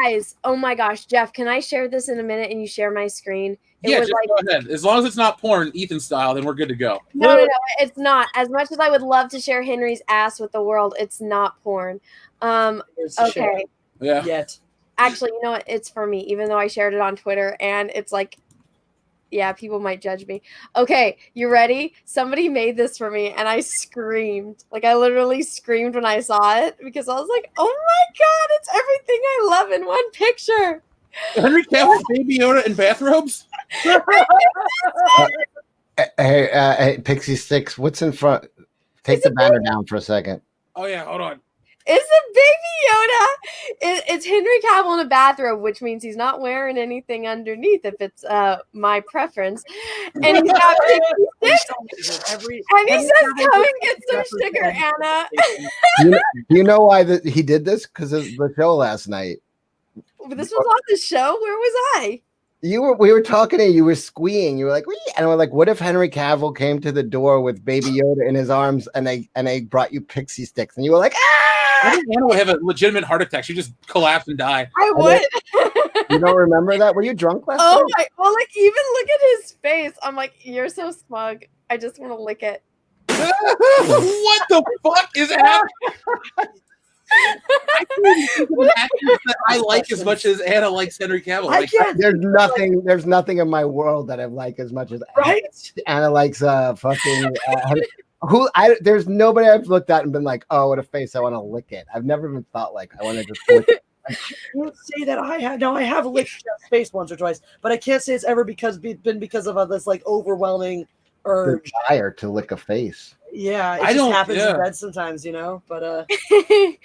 Speaker 3: Guys, oh my gosh, Jeff, can I share this in a minute and you share my screen?
Speaker 1: Just go ahead. As long as it's not porn, Ethan style, then we're good to go.
Speaker 3: No, it's not. As much as I would love to share Henry's ass with the world, it's not porn. Okay.
Speaker 1: Yeah.
Speaker 2: Yet.
Speaker 3: Actually, you know what? It's for me, even though I shared it on Twitter, and it's like, yeah, people might judge me. Okay, you ready? Somebody made this for me, and I screamed. Like, I literally screamed when I saw it, because I was like, oh my god, it's everything I love in one picture.
Speaker 1: Henry Cavill, Baby Yoda, in bathrobes?
Speaker 4: Hey, Pixie Sticks, what's in front? Take the banner down for a second.
Speaker 1: Oh, yeah, hold on.
Speaker 3: It's a Baby Yoda. It's Henry Cavill in a bathrobe, which means he's not wearing anything underneath if it's my preference. And he's got Pixie Sticks. And he says, come and get some sugar, Anna.
Speaker 4: Do you know why he did this? Because of the show last night.
Speaker 3: This was on the show? Where was I?
Speaker 4: We were talking and you were squeeing. You were like, wee! And we're like, what if Henry Cavill came to the door with Baby Yoda in his arms and they brought you Pixie Sticks? And you were like, ah!
Speaker 1: I think Anna would have a legitimate heart attack. She just collapse and die.
Speaker 3: I would.
Speaker 4: You don't remember that? Were you drunk last night?
Speaker 3: Oh my! Well, like even look at his face. I'm like, you're so smug. I just want to lick it.
Speaker 1: What the fuck is happening? I can't think of an actress that I like as much as Anna likes Henry Cavill.
Speaker 2: I can't.
Speaker 4: There's nothing in my world that I like as much as Anna likes. Fucking. There's nobody I've looked at and been like, oh, what a face! I want to lick it. I've never even thought like I want to just lick it.
Speaker 2: I can't say that I have. No, I have licked Jeff's face once or twice, but I can't say it's ever been because of this like overwhelming urge,
Speaker 4: desire to lick a face.
Speaker 2: Yeah, it just happens in bed sometimes, But
Speaker 3: he's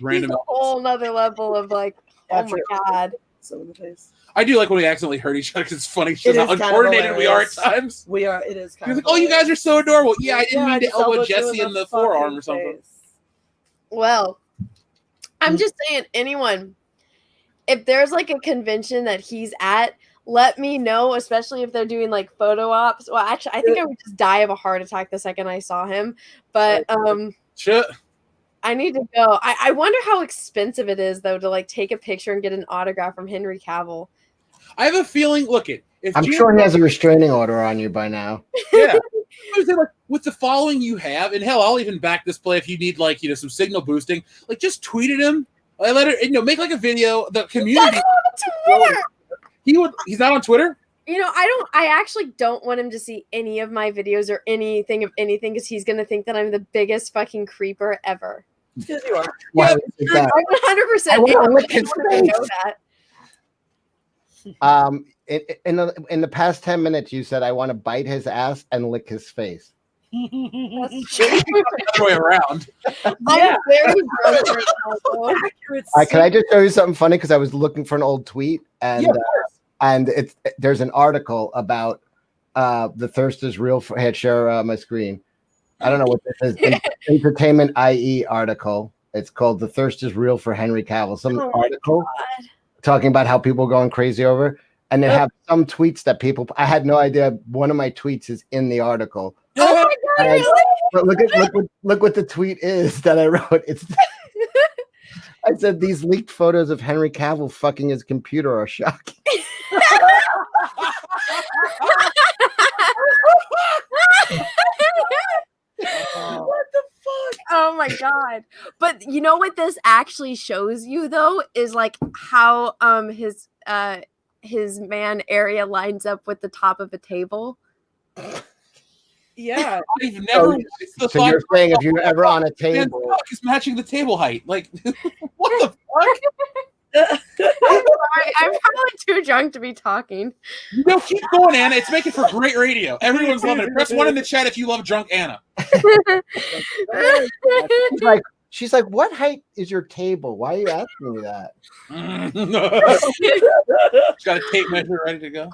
Speaker 1: random
Speaker 3: a whole nother level of like, oh my god.
Speaker 2: So in the face.
Speaker 1: I do like when we accidentally hurt each other because it's funny. Just how uncoordinated we are at times.
Speaker 2: We are. It is kind of.
Speaker 1: Like, oh, you guys are so adorable. Yeah, I didn't mean to elbow Jesse in the forearm or something.
Speaker 3: Well, I'm just saying, anyone, if there's like a convention that he's at, let me know, especially if they're doing like photo ops. Well, actually, I think I would just die of a heart attack the second I saw him. But
Speaker 1: shit.
Speaker 3: I need to go. I wonder how expensive it is though to like take a picture and get an autograph from Henry Cavill.
Speaker 1: I have a feeling. Look,
Speaker 4: I'm sure he has a restraining order on you by now.
Speaker 1: Yeah. I was saying, like, with the following you have, and hell, I'll even back this play if you need like some signal boosting. Like, just tweet at him. Let her, make like a video. The community.
Speaker 3: That's on Twitter.
Speaker 1: He's not on Twitter.
Speaker 3: I actually don't want him to see any of my videos or anything because he's gonna think that I'm the biggest fucking creeper ever.
Speaker 2: Because you are.
Speaker 4: Why would you think that?
Speaker 3: I 100%
Speaker 4: I wanna
Speaker 3: am.
Speaker 4: lick
Speaker 3: I
Speaker 4: his
Speaker 3: just want him to know that.
Speaker 4: In the past 10 minutes, you said I want to bite his ass and lick his face.
Speaker 3: That's true.
Speaker 1: Other way around.
Speaker 3: I'm very drunk right now, though.
Speaker 2: Accurate.
Speaker 4: Can I just show you something funny? Because I was looking for an old tweet, and
Speaker 2: Yeah, of course.
Speaker 4: and there's an article about the thirst is real. For here, share my screen. I don't know what this is. Entertainment IE article. It's called "The Thirst is Real for Henry Cavill." Some
Speaker 3: Oh my
Speaker 4: article
Speaker 3: God.
Speaker 4: talking about how people are going crazy over, and they have some tweets that people. I had no idea. One of my tweets is in the article.
Speaker 3: Oh my God,
Speaker 4: And-
Speaker 3: really?
Speaker 4: But look what the tweet is that I wrote. It's I said these leaked photos of Henry Cavill fucking his computer are shocking.
Speaker 2: What the fuck?
Speaker 3: Oh my God. But you know what this actually shows you though is like how his man area lines up with the top of a table.
Speaker 2: Yeah.
Speaker 1: I've never.
Speaker 4: So,
Speaker 1: it's the
Speaker 4: So
Speaker 1: thought
Speaker 4: you're saying if you're ever on a
Speaker 1: man's
Speaker 4: table,
Speaker 1: cock is matching the table height. Like, what the fuck?
Speaker 3: I'm probably too drunk to be talking.
Speaker 1: No, keep going, Anna. It's making for great radio. Everyone's loving it. Press 1 in the chat if you love drunk Anna.
Speaker 4: she's like, what height is your table? Why are you asking me that?
Speaker 1: She's got a tape measure ready to go.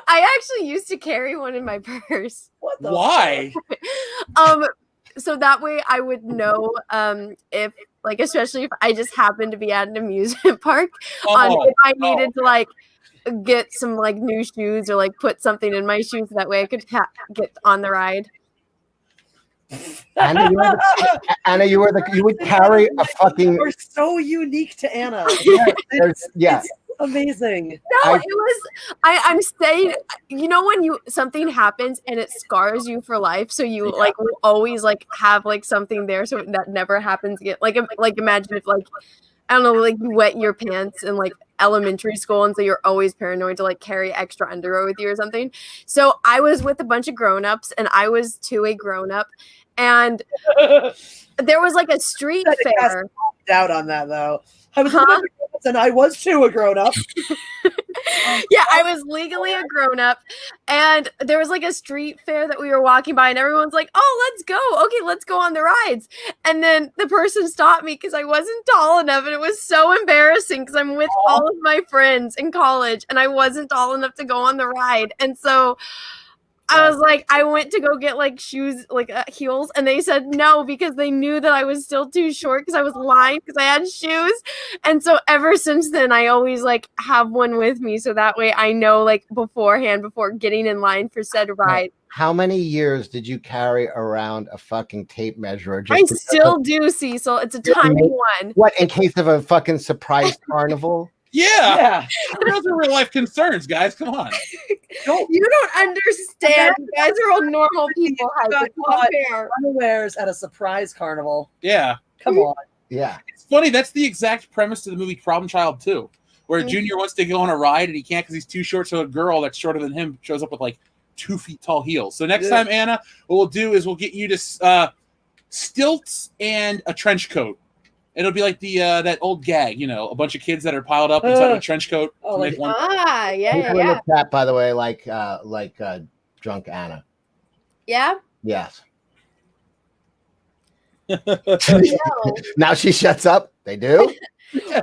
Speaker 3: I actually used to carry one in my purse.
Speaker 2: What the
Speaker 1: Why?
Speaker 3: So that way I would know if like especially if I just happened to be at an amusement park if I needed to like get some like new shoes or like put something in my shoes that way I could get on the ride.
Speaker 4: Anna, you would carry a fucking
Speaker 2: You're so unique to Anna.
Speaker 4: yeah.
Speaker 2: It's amazing.
Speaker 3: No, it was I'm saying, you know, when something happens and it scars you for life, so you like will always like have like something there so that never happens again. Like imagine if like I don't know, like you wet your pants in like elementary school, and so you're always paranoid to like carry extra underwear with you or something. So I was with a bunch of grown-ups, and I was too a grown-up, and there was like a street fair.
Speaker 2: Doubt on that though. I was and I was too a grown-up.
Speaker 3: Yeah, I was legally a grown-up, and there was like a street fair that we were walking by, and everyone's like, oh, let's go. Okay, let's go on the rides. And then the person stopped me because I wasn't tall enough, and it was so embarrassing because I'm with all of my friends in college, and I wasn't tall enough to go on the ride. And so I was like, I went to go get like shoes, like heels, and they said no because they knew that I was still too short because I was lying because I had shoes. And so ever since then, I always like have one with me so that way I know like beforehand before getting in line for said ride.
Speaker 4: How many years did you carry around a fucking tape measure?
Speaker 3: I still do, Cecil. It's a tiny one.
Speaker 4: What, in case of a fucking surprise carnival?
Speaker 1: Yeah. Those are real life concerns, guys. Come on.
Speaker 3: You don't understand. You guys are all normal people. It's not fair.
Speaker 2: Unawares at a surprise carnival.
Speaker 1: Yeah.
Speaker 2: Come on.
Speaker 4: Yeah.
Speaker 1: It's funny. That's the exact premise to the movie Problem Child 2, where Junior wants to go on a ride and he can't because he's too short. So a girl that's shorter than him shows up with like 2 feet tall heels. So next time, Anna, what we'll do is we'll get you to stilts and a trench coat. It'll be like the that old gag, you know, a bunch of kids that are piled up inside a trench coat.
Speaker 2: Oh, like,
Speaker 1: one.
Speaker 4: People in the chat, by the way, like drunk Anna.
Speaker 3: Yeah.
Speaker 4: Yes.
Speaker 3: No.
Speaker 4: Now she shuts up. They do.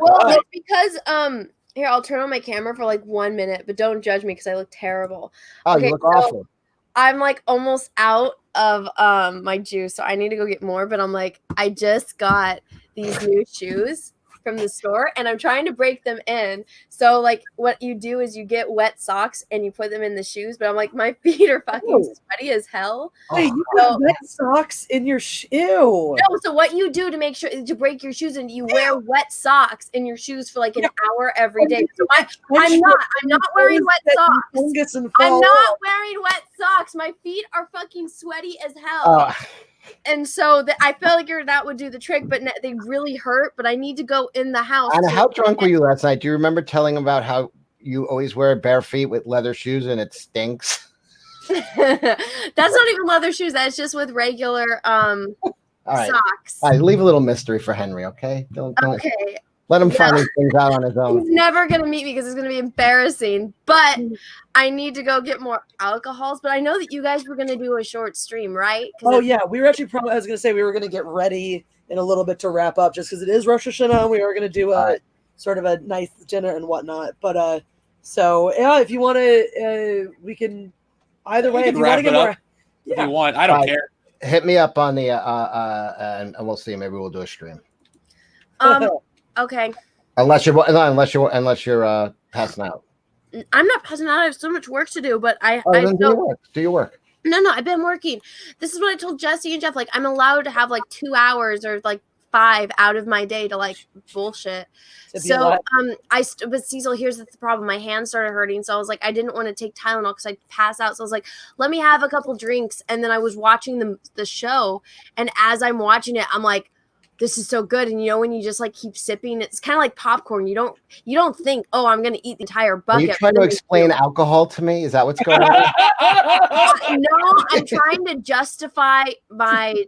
Speaker 3: Well, it's because here I'll turn on my camera for like 1 minute, but don't judge me because I look terrible.
Speaker 4: Oh,
Speaker 3: Okay,
Speaker 4: you look
Speaker 3: so
Speaker 4: awful.
Speaker 3: I'm like almost out of my juice, so I need to go get more. But I'm like, I just got these new shoes from the store, and I'm trying to break them in. So like, what you do is you get wet socks and you put them in the shoes. But I'm like, my feet are fucking sweaty as hell.
Speaker 2: Wait, you put wet socks in your shoe?
Speaker 3: No, so what you do to make sure to break your shoes, and you wear wet socks in your shoes for like an hour every day. So I'm not wearing wet socks. I'm not wearing wet socks. My feet are fucking sweaty as hell. And so I feel like that would do the trick, but they really hurt. But I need to go in the house.
Speaker 4: Anna, how drunk were you last night? Do you remember telling about how you always wear bare feet with leather shoes and it stinks?
Speaker 3: That's not even leather shoes. That's just with regular
Speaker 4: All right.
Speaker 3: socks.
Speaker 4: All right, leave a little mystery for Henry, okay? Don't
Speaker 3: Okay.
Speaker 4: let him find these things out on his own.
Speaker 3: He's never gonna meet me because it's gonna be embarrassing. But I need to go get more alcohols. But I know that you guys were gonna do a short stream, right?
Speaker 2: Oh yeah, we were actually probably. I was gonna say we were gonna get ready in a little bit to wrap up, just because it is Rosh Hashanah. We are gonna do a sort of a nice dinner and whatnot. But so yeah, if you want to, we can. Either way, if you want to get more,
Speaker 1: if you want, I don't care.
Speaker 4: Hit me up on the and we'll see. Maybe we'll do a stream.
Speaker 3: Okay.
Speaker 4: Unless you're passing out.
Speaker 3: I'm not passing out. I have so much work to do, but
Speaker 4: do your work.
Speaker 3: No, I've been working. This is what I told Jesse and Jeff. Like, I'm allowed to have like 2 hours or like 5 out of my day to like bullshit. So but Cecil, here's the problem. My hand started hurting, so I was like, I didn't want to take Tylenol because I'd pass out. So I was like, let me have a couple drinks. And then I was watching the show, and as I'm watching it, I'm like, this is so good. And when you just like keep sipping, it's kind of like popcorn. You don't think, oh, I'm gonna eat the entire bucket.
Speaker 4: Are you trying to explain alcohol to me? Is that what's going on?
Speaker 3: No, I'm trying to justify my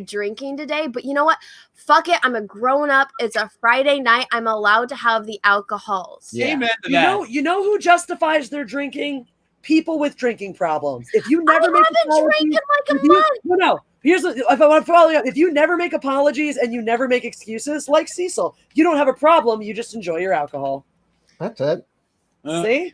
Speaker 3: drinking today, but you know what? Fuck it. I'm a grown up. It's a Friday night. I'm allowed to have the alcohols.
Speaker 1: Yeah. Amen to that.
Speaker 2: You know who justifies their drinking? People with drinking problems. If you never make apologies, drinking like a month. No. Here's if I want to follow you up. If you never make apologies and you never make excuses, like Cecil, you don't have a problem. You just enjoy your alcohol.
Speaker 4: That's it.
Speaker 2: See?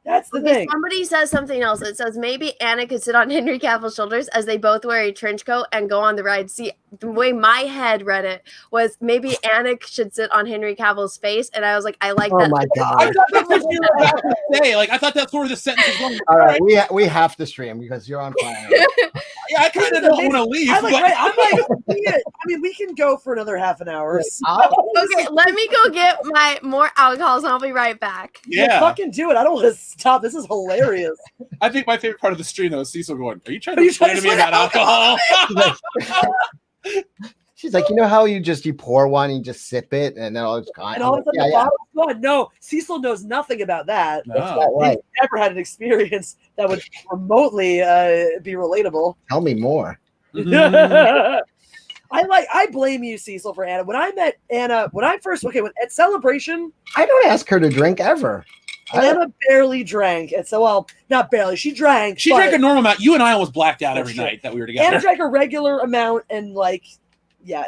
Speaker 2: That's the thing.
Speaker 3: Somebody says something else. It says maybe Anna could sit on Henry Cavill's shoulders as they both wear a trench coat and go on the ride. See, the way my head read it was maybe Anna should sit on Henry Cavill's face, and I was like, I like that.
Speaker 4: Oh my god!
Speaker 1: I thought that's what you were about to say. Like I thought that's where the sentence was going.
Speaker 4: All right, we have to stream because you're on fire.
Speaker 1: Yeah, I kind of don't want to leave.
Speaker 2: I'm like, we can go for another half an hour.
Speaker 3: Okay, let me go get my more alcohols, and I'll be right back.
Speaker 2: Yeah, fucking do it. I don't want to stop. This is hilarious.
Speaker 1: I think my favorite part of the stream though is Cecil going, "Are you trying to explain to me about alcohol?"
Speaker 4: She's like, you know how you pour one, you just sip it, and then all it's gone.
Speaker 2: And all of a sudden the bottle's gone. No, Cecil knows nothing about that.
Speaker 4: No.
Speaker 2: He's never had an experience that would remotely be relatable.
Speaker 4: Tell me more.
Speaker 2: I blame you, Cecil, for Anna. When I met Anna, at Celebration,
Speaker 4: I don't ask her to drink ever.
Speaker 2: Anna barely drank, and so not barely. She drank.
Speaker 1: She drank a normal amount. You and I almost blacked out every night that we were together.
Speaker 2: Anna drank a regular amount, and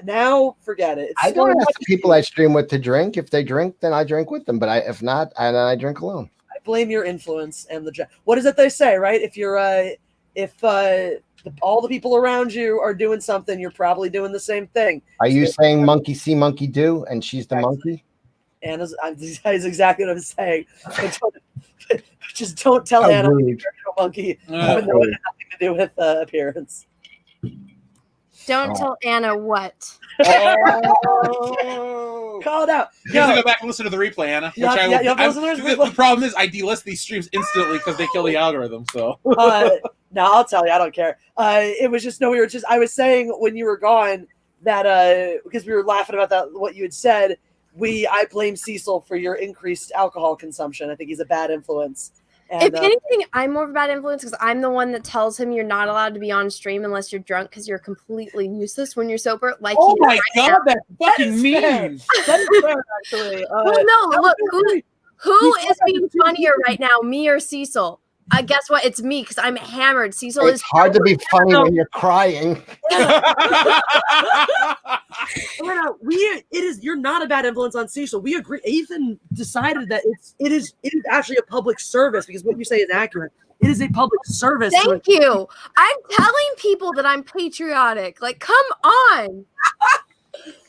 Speaker 2: now forget it.
Speaker 4: I don't ask people I stream with to drink. If they drink, then I drink with them. But if not, I drink alone.
Speaker 2: I blame your influence and what is it they say, right? If you're all the people around you are doing something, you're probably doing the same thing.
Speaker 4: Are you saying monkey see, monkey do, and she's the monkey?
Speaker 2: Anna is exactly what I'm saying. Just don't tell Anna you're a monkey, even though it has nothing to do with appearance.
Speaker 3: Don't tell Anna what.
Speaker 2: Call it out.
Speaker 1: You have to go back and listen to the replay, Anna. The problem is I delist these streams instantly because they kill the algorithm. So
Speaker 2: no, I'll tell you, I don't care. It was just I was saying when you were gone that because we were laughing about that what you had said. I blame Cecil for your increased alcohol consumption. I think he's a bad influence. And,
Speaker 3: if anything, I'm more of a bad influence because I'm the one that tells him you're not allowed to be on stream unless you're drunk because you're completely useless when you're sober. Like,
Speaker 1: oh my god, that's fucking mean.
Speaker 2: That is fair, actually.
Speaker 3: No, look, who is being funnier right now, me or Cecil? Guess what? It's me because I'm hammered. Cecil
Speaker 4: it's hard to be funny when you're crying.
Speaker 2: You're not a bad influence on Cecil. We agree. Ethan decided that it is actually a public service because what you say is accurate. It is a public service.
Speaker 3: Thank you. I'm telling people that I'm patriotic. Like, come on.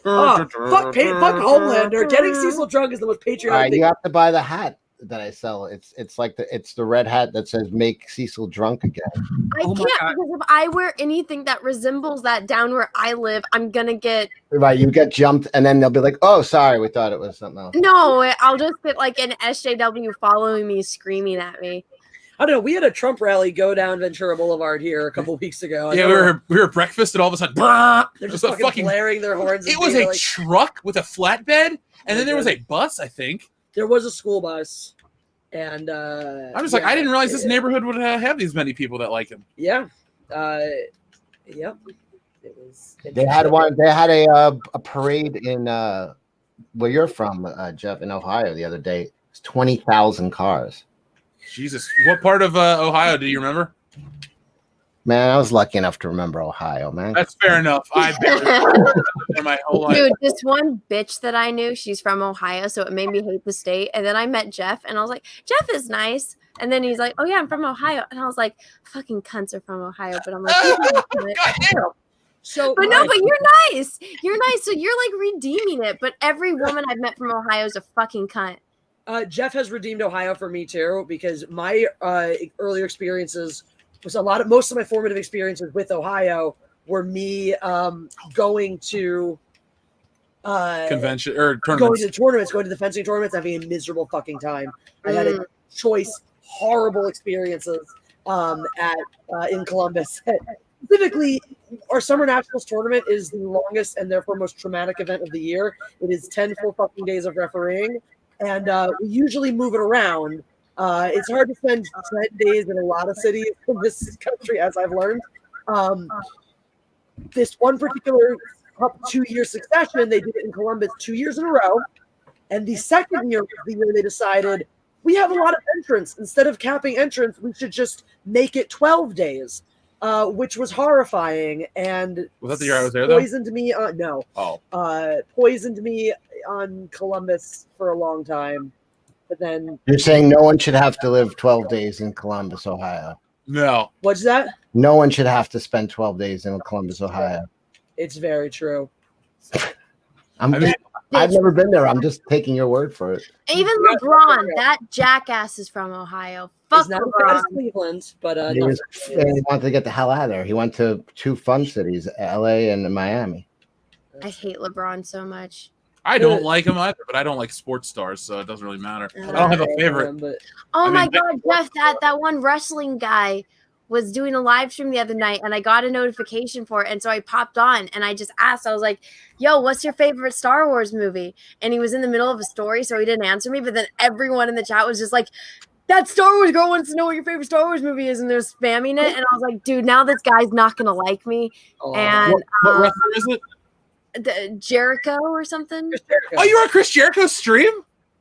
Speaker 2: Fuck Homelander. Getting Cecil drunk is the most patriotic thing.
Speaker 4: You have to buy the hat that I sell. It's like the red hat that says "Make Cecil drunk again."
Speaker 3: I can't because if I wear anything that resembles that down where I live, I'm gonna get
Speaker 4: you get jumped, and then they'll be like, "Oh, sorry, we thought it was something else."
Speaker 3: No, I'll just get like an SJW following me, screaming at me.
Speaker 2: I don't know. We had a Trump rally go down Ventura Boulevard here a couple weeks ago.
Speaker 1: Yeah, we were at breakfast, and all of a sudden,
Speaker 2: they're just fucking blaring their horns.
Speaker 1: It was a truck with a flatbed, and then there was a bus. I think
Speaker 2: there was a school bus. And
Speaker 1: I'm just like, I didn't realize this neighborhood would have these many people that like him.
Speaker 2: Yeah. Yep. It was.
Speaker 4: They had one. They had a parade in where you're from, Jeff, in Ohio the other day. It's 20,000 cars.
Speaker 1: Jesus, what part of Ohio do you remember?
Speaker 4: Man, I was lucky enough to remember Ohio, man.
Speaker 1: That's fair enough. I barely my whole life.
Speaker 3: Dude, this one bitch that I knew, she's from Ohio, so it made me hate the state. And then I met Jeff, and I was like, Jeff is nice. And then he's like, oh yeah, I'm from Ohio. And I was like, fucking cunts are from Ohio. But I'm like,
Speaker 2: so,
Speaker 3: but no, but you're nice. You're nice. So you're like redeeming it. But every woman I've met from Ohio is a fucking cunt.
Speaker 2: Jeff has redeemed Ohio for me too, because my earlier experiences was most of my formative experiences with Ohio were me going to
Speaker 1: convention or tournaments.
Speaker 2: Going to the fencing tournaments, having a miserable fucking time. I had a choice, horrible experiences in Columbus. Specifically, our Summer Nationals tournament is the longest and therefore most traumatic event of the year. It is 10 full fucking days of refereeing, and we usually move it around. It's hard to spend 10 days in a lot of cities in this country, as I've learned. This one particular 2-year succession, they did it in Columbus 2 years in a row. And the second year was the year they decided, we have a lot of entrants. Instead of capping entrants, we should just make it 12 days, which was horrifying. And
Speaker 1: was that the year I was there, though?
Speaker 2: Poisoned me on Columbus for a long time. But then
Speaker 4: You're saying no one should have to live 12 days in Columbus, Ohio.
Speaker 1: No.
Speaker 2: What's that?
Speaker 4: No one should have to spend 12 days in Columbus, Ohio.
Speaker 2: It's very true.
Speaker 4: I've never been there. I'm just taking your word for it.
Speaker 3: Even LeBron, that jackass is from Ohio. Fuck LeBron.
Speaker 2: Cleveland, but
Speaker 4: He wanted to get the hell out of there. He went to 2 fun cities, LA and Miami.
Speaker 3: I hate LeBron so much.
Speaker 1: I don't like him either, but I don't like sports stars, so it doesn't really matter. I don't have a favorite.
Speaker 3: My God, Jeff, that one wrestling guy was doing a live stream the other night, and I got a notification for it, and so I popped on, and I just asked, I was like, yo, what's your favorite Star Wars movie? And he was in the middle of a story, so he didn't answer me, but then everyone in the chat was just like, that Star Wars girl wants to know what your favorite Star Wars movie is, and they're spamming it, and I was like, dude, now this guy's not going to like me. And
Speaker 1: what wrestler is it?
Speaker 3: Jericho or something.
Speaker 1: Oh, you were on Chris Jericho's stream?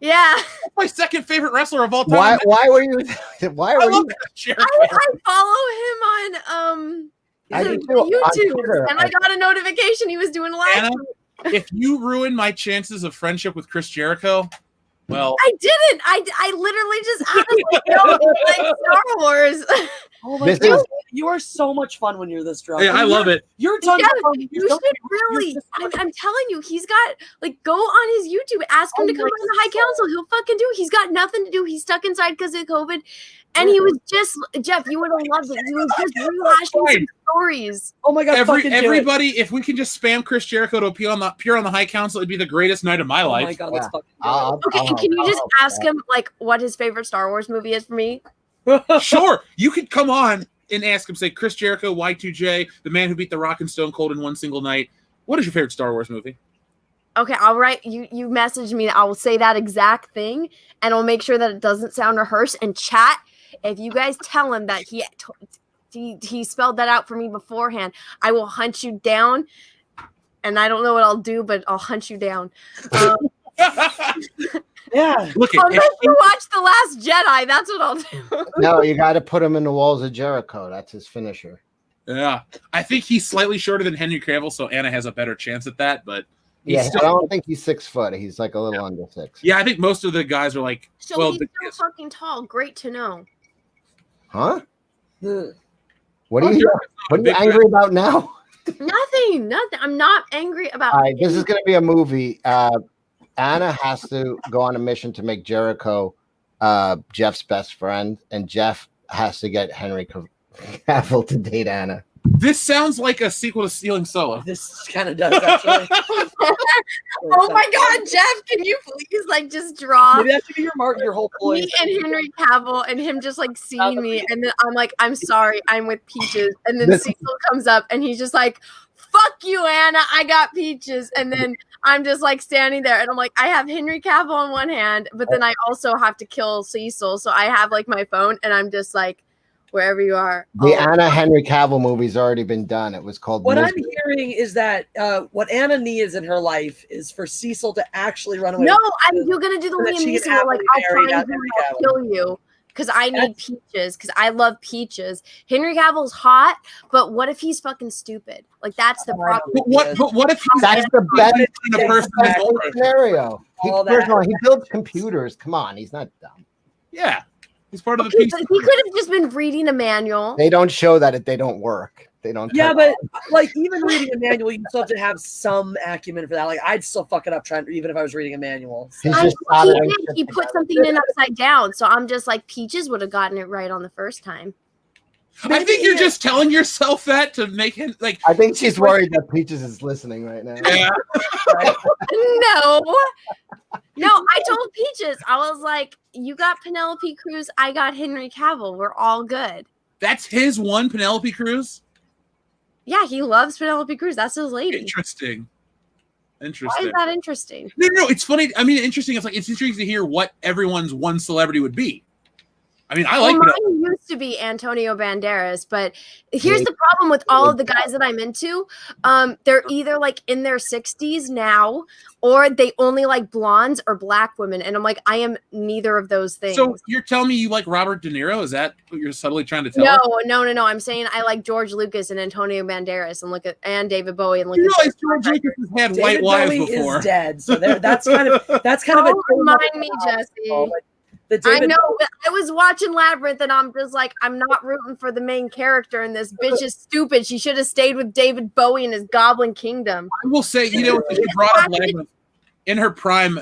Speaker 3: Yeah.
Speaker 1: That's my second favorite wrestler of all time.
Speaker 4: Why were you? Why were you?
Speaker 3: I follow him on YouTube, and I got a notification he was doing a live
Speaker 1: Anna,
Speaker 3: stream.
Speaker 1: if you ruin my chances of friendship with Chris Jericho, well,
Speaker 3: I didn't. I literally just asked, like Star Wars.
Speaker 2: Oh my God. You are so much fun when you're this drunk.
Speaker 1: Yeah, I love it.
Speaker 2: You're tons of fun.
Speaker 3: You should really. I'm telling you, he's got go on his YouTube, ask him to come on the High Council. He'll fucking do. He's got nothing to do. He's stuck inside because of COVID, and he was just Jeff. You would have loved it. He was just rehashing some stories.
Speaker 2: Oh my God!
Speaker 1: Everybody, if we can just spam Chris Jericho to appear on the High Council, it'd be the greatest night of my life.
Speaker 2: Oh my God! Let's fucking
Speaker 3: do it. Okay, can you just ask him what his favorite Star Wars movie is for me?
Speaker 1: Sure, you could come on and ask him, say, Chris Jericho, Y2J, the man who beat The Rock and Stone Cold in one single night. What is your favorite Star Wars movie?
Speaker 3: Okay, I'll write you message me. I will say that exact thing, and I'll make sure that it doesn't sound rehearsed. And chat, if you guys tell him that he spelled that out for me beforehand, I will hunt you down. And I don't know what I'll do, but I'll hunt you down.
Speaker 2: Yeah.
Speaker 1: Look,
Speaker 3: unless you watch The Last Jedi, that's what I'll do.
Speaker 4: No, you got to put him in the walls of Jericho. That's his finisher.
Speaker 1: Yeah, I think he's slightly shorter than Henry Cavill, so Anna has a better chance at that. But
Speaker 4: I don't think he's 6 foot. He's like a little under 6.
Speaker 1: Yeah, I think most of the guys are like.
Speaker 3: So he's so fucking tall. Great to know.
Speaker 4: Huh? What are you angry about now?
Speaker 3: Nothing. I'm not angry about.
Speaker 4: All right, this is going to be a movie. Anna has to go on a mission to make Jericho Jeff's best friend, and Jeff has to get Henry Cavill to date Anna.
Speaker 1: This sounds like a sequel to Stealing Solo.
Speaker 2: This kind of does, actually.
Speaker 3: Oh my God, Jeff, can you please just draw?
Speaker 2: Maybe that should be your whole point.
Speaker 3: Me and Henry Cavill and him just seeing me, and then I'm like, I'm sorry, I'm with Peaches, and then Cecil comes up and he's just like, fuck you, Anna, I got Peaches, and then I'm just like standing there and I'm like, I have Henry Cavill on one hand, but then I also have to kill Cecil. So I have like my phone and I'm just like, wherever you are.
Speaker 4: The Anna Henry Cavill movie's already been done. It was called
Speaker 2: What
Speaker 4: Misery.
Speaker 2: I'm hearing is that what Anna needs in her life is for Cecil to actually run away.
Speaker 3: No, you're gonna do the
Speaker 2: so that
Speaker 3: Liam
Speaker 2: she
Speaker 3: Neeson
Speaker 2: can
Speaker 3: where, like,
Speaker 2: happily marry
Speaker 3: I'll find
Speaker 2: that
Speaker 3: you
Speaker 2: Henry
Speaker 3: and I'll
Speaker 2: Cavill.
Speaker 3: kill you because I need peaches because I love peaches. Henry Cavill's hot, but what if he's fucking stupid? Like that's the problem.
Speaker 1: But what if he's
Speaker 4: That's the best
Speaker 1: in a person that's
Speaker 2: Exactly.
Speaker 1: older?
Speaker 4: scenario.
Speaker 2: All
Speaker 4: First
Speaker 2: that.
Speaker 4: of all, he builds computers. Come on, he's not dumb.
Speaker 1: Yeah, he's part of the
Speaker 3: Okay,
Speaker 1: piece.
Speaker 3: but he could have just been reading a manual.
Speaker 4: They don't show that they don't work. They don't.
Speaker 2: Yeah, but like even reading a manual, you still have to have some acumen for that. Like I'd still fuck it up trying, even if I was reading a manual. So.
Speaker 4: He's
Speaker 3: I
Speaker 4: just
Speaker 3: know
Speaker 4: soldering
Speaker 3: he
Speaker 4: shit
Speaker 3: did. He put
Speaker 4: together.
Speaker 3: something in upside down. So I'm just like, Peaches would have gotten it right on the first time.
Speaker 1: I think you're just telling yourself that to make him like.
Speaker 4: I think she's worried that Peaches is listening right now.
Speaker 1: Yeah.
Speaker 3: No, I told Peaches, I was like, you got Penelope Cruz, I got Henry Cavill. We're all good.
Speaker 1: That's his one, Penelope Cruz.
Speaker 3: Yeah, he loves Penelope Cruz. That's his lady.
Speaker 1: Interesting.
Speaker 3: Why
Speaker 1: Interesting.
Speaker 3: is that interesting?
Speaker 1: No, it's funny. I mean, interesting. It's interesting to hear what everyone's one celebrity would be. I mean, I like
Speaker 3: Well, mine used to be Antonio Banderas, but here's the problem with all of the guys that I'm into. They're either like in their 60s now, or they only like blondes or black women, and I'm like, I am neither of those things.
Speaker 1: So you're telling me you like Robert De Niro? Is that what you're subtly trying to tell us?
Speaker 3: No. I'm saying I like George Lucas and Antonio Banderas and David Bowie and look
Speaker 1: You
Speaker 3: at
Speaker 1: realize George Lucas has had
Speaker 2: David
Speaker 1: white wives
Speaker 2: Bowie
Speaker 1: before.
Speaker 2: is dead, so that's kind of
Speaker 3: Don't remind me, Jesse.
Speaker 2: Like, the
Speaker 3: I
Speaker 2: David
Speaker 3: know, but I was watching Labyrinth and I'm just like, I'm not rooting for the main character, and this bitch is stupid. She should have stayed with David Bowie and his Goblin Kingdom.
Speaker 1: I will say, you know, she brought up Labyrinth. In her prime,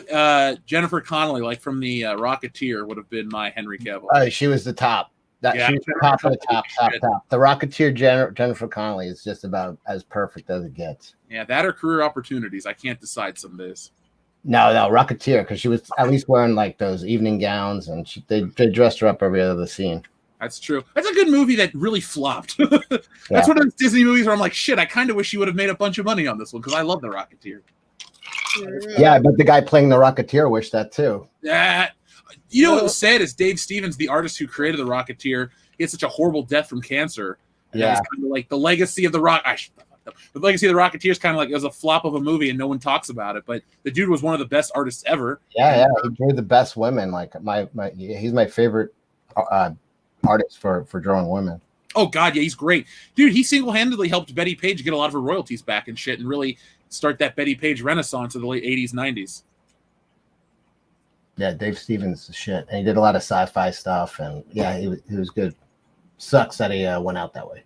Speaker 1: Jennifer Connelly, like from the Rocketeer, would have been my Henry Cavill.
Speaker 4: She was the top.
Speaker 1: Yeah.
Speaker 4: She was the top of the top. The Rocketeer Jennifer Connelly is just about as perfect as it gets.
Speaker 1: Yeah, that or career opportunities. I can't decide some days.
Speaker 4: No, Rocketeer, because she was at least wearing like those evening gowns, and they dressed her up every other scene.
Speaker 1: That's true. That's a good movie that really flopped. That's one of those Disney movies where I'm like, shit, I kind of wish you would have made a bunch of money on this one because I love The Rocketeer.
Speaker 4: Yeah, but the guy playing the Rocketeer wished that too.
Speaker 1: Yeah. You know what was sad is Dave Stevens, the artist who created The Rocketeer, he had such a horrible death from cancer. And that was kind of like the legacy of the legacy of the Rocketeer is kind of like it was a flop of a movie and no one talks about it. But the dude was one of the best artists ever.
Speaker 4: Yeah, he drew the best women. Like he's my favorite artist for drawing women.
Speaker 1: Oh God, yeah, he's great, dude. He single-handedly helped Betty Page get a lot of her royalties back and shit, and really start that Betty Page renaissance of the late '80s, '90s.
Speaker 4: Yeah, Dave Stevens is shit, and he did a lot of sci-fi stuff, and yeah, he was good. Sucks that he went out that way.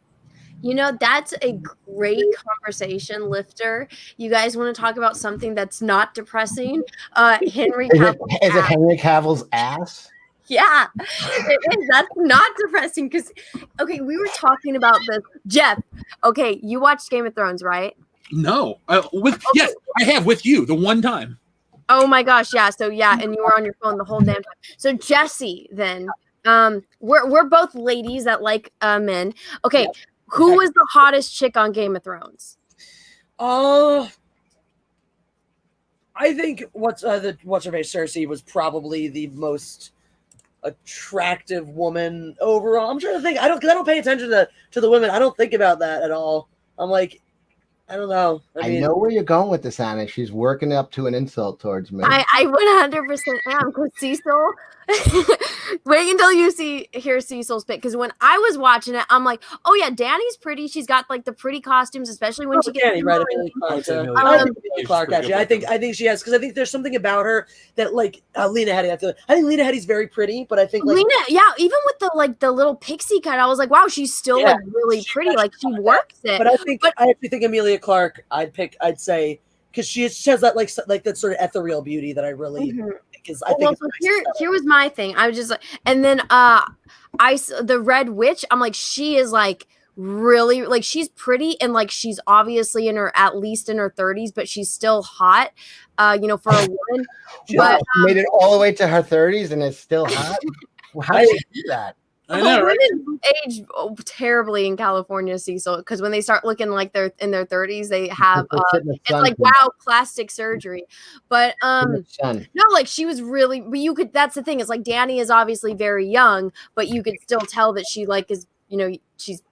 Speaker 3: You know, that's a great conversation lifter. You guys want to talk about something that's not depressing? Henry Cavill.
Speaker 4: Is it Henry Cavill's ass?
Speaker 3: Yeah, it is. That's not depressing because, okay, we were talking about this. Jeff, okay, you watched Game of Thrones, right?
Speaker 1: No, yes, I have with you the one time.
Speaker 3: Oh my gosh, yeah. So yeah, and you were on your phone the whole damn time. So Jesse, then, we're both ladies that like men. Okay. Who was the hottest chick on Game of Thrones?
Speaker 2: I think what's her face, Cersei, was probably the most attractive woman overall. I'm trying to think. I don't pay attention to the women. I don't think about that at all. I'm like, I don't know. I mean,
Speaker 4: know where you're going with this, Anna. She's working up to an insult towards me.
Speaker 3: I 100% am, because Cecil. Wait until you hear Cecil's pick, because when I was watching it, I'm like, oh yeah, Dany's pretty. She's got like the pretty costumes, especially when she gets
Speaker 2: Danny, right? Amelia Clark, actually. I think she has, because I think there's something about her that like Lena Headey. I think Lena Headey's very pretty, but I think like
Speaker 3: Lena, yeah, even with the little pixie cut, I was like, wow, she's still like really pretty. Like she works it.
Speaker 2: But I actually think Amelia Clark. I'd say because she has that like that sort of ethereal beauty that I really think is. I think.
Speaker 3: So here was my thing. I was just like, and then the Red Witch. I'm like, she is like really like she's pretty and like she's obviously at least in her 30s, but she's still hot. For a woman.
Speaker 4: But made it all the way to her 30s and it's still hot. How did she do that?
Speaker 1: I know, right?
Speaker 3: Women age terribly in California, Cecil, because when they start looking like they're in their 30s, they have it's like wow, plastic surgery. But no, like she was really, but you could, that's the thing, it's like Danny is obviously very young, but you could still tell that she like is, you know, she's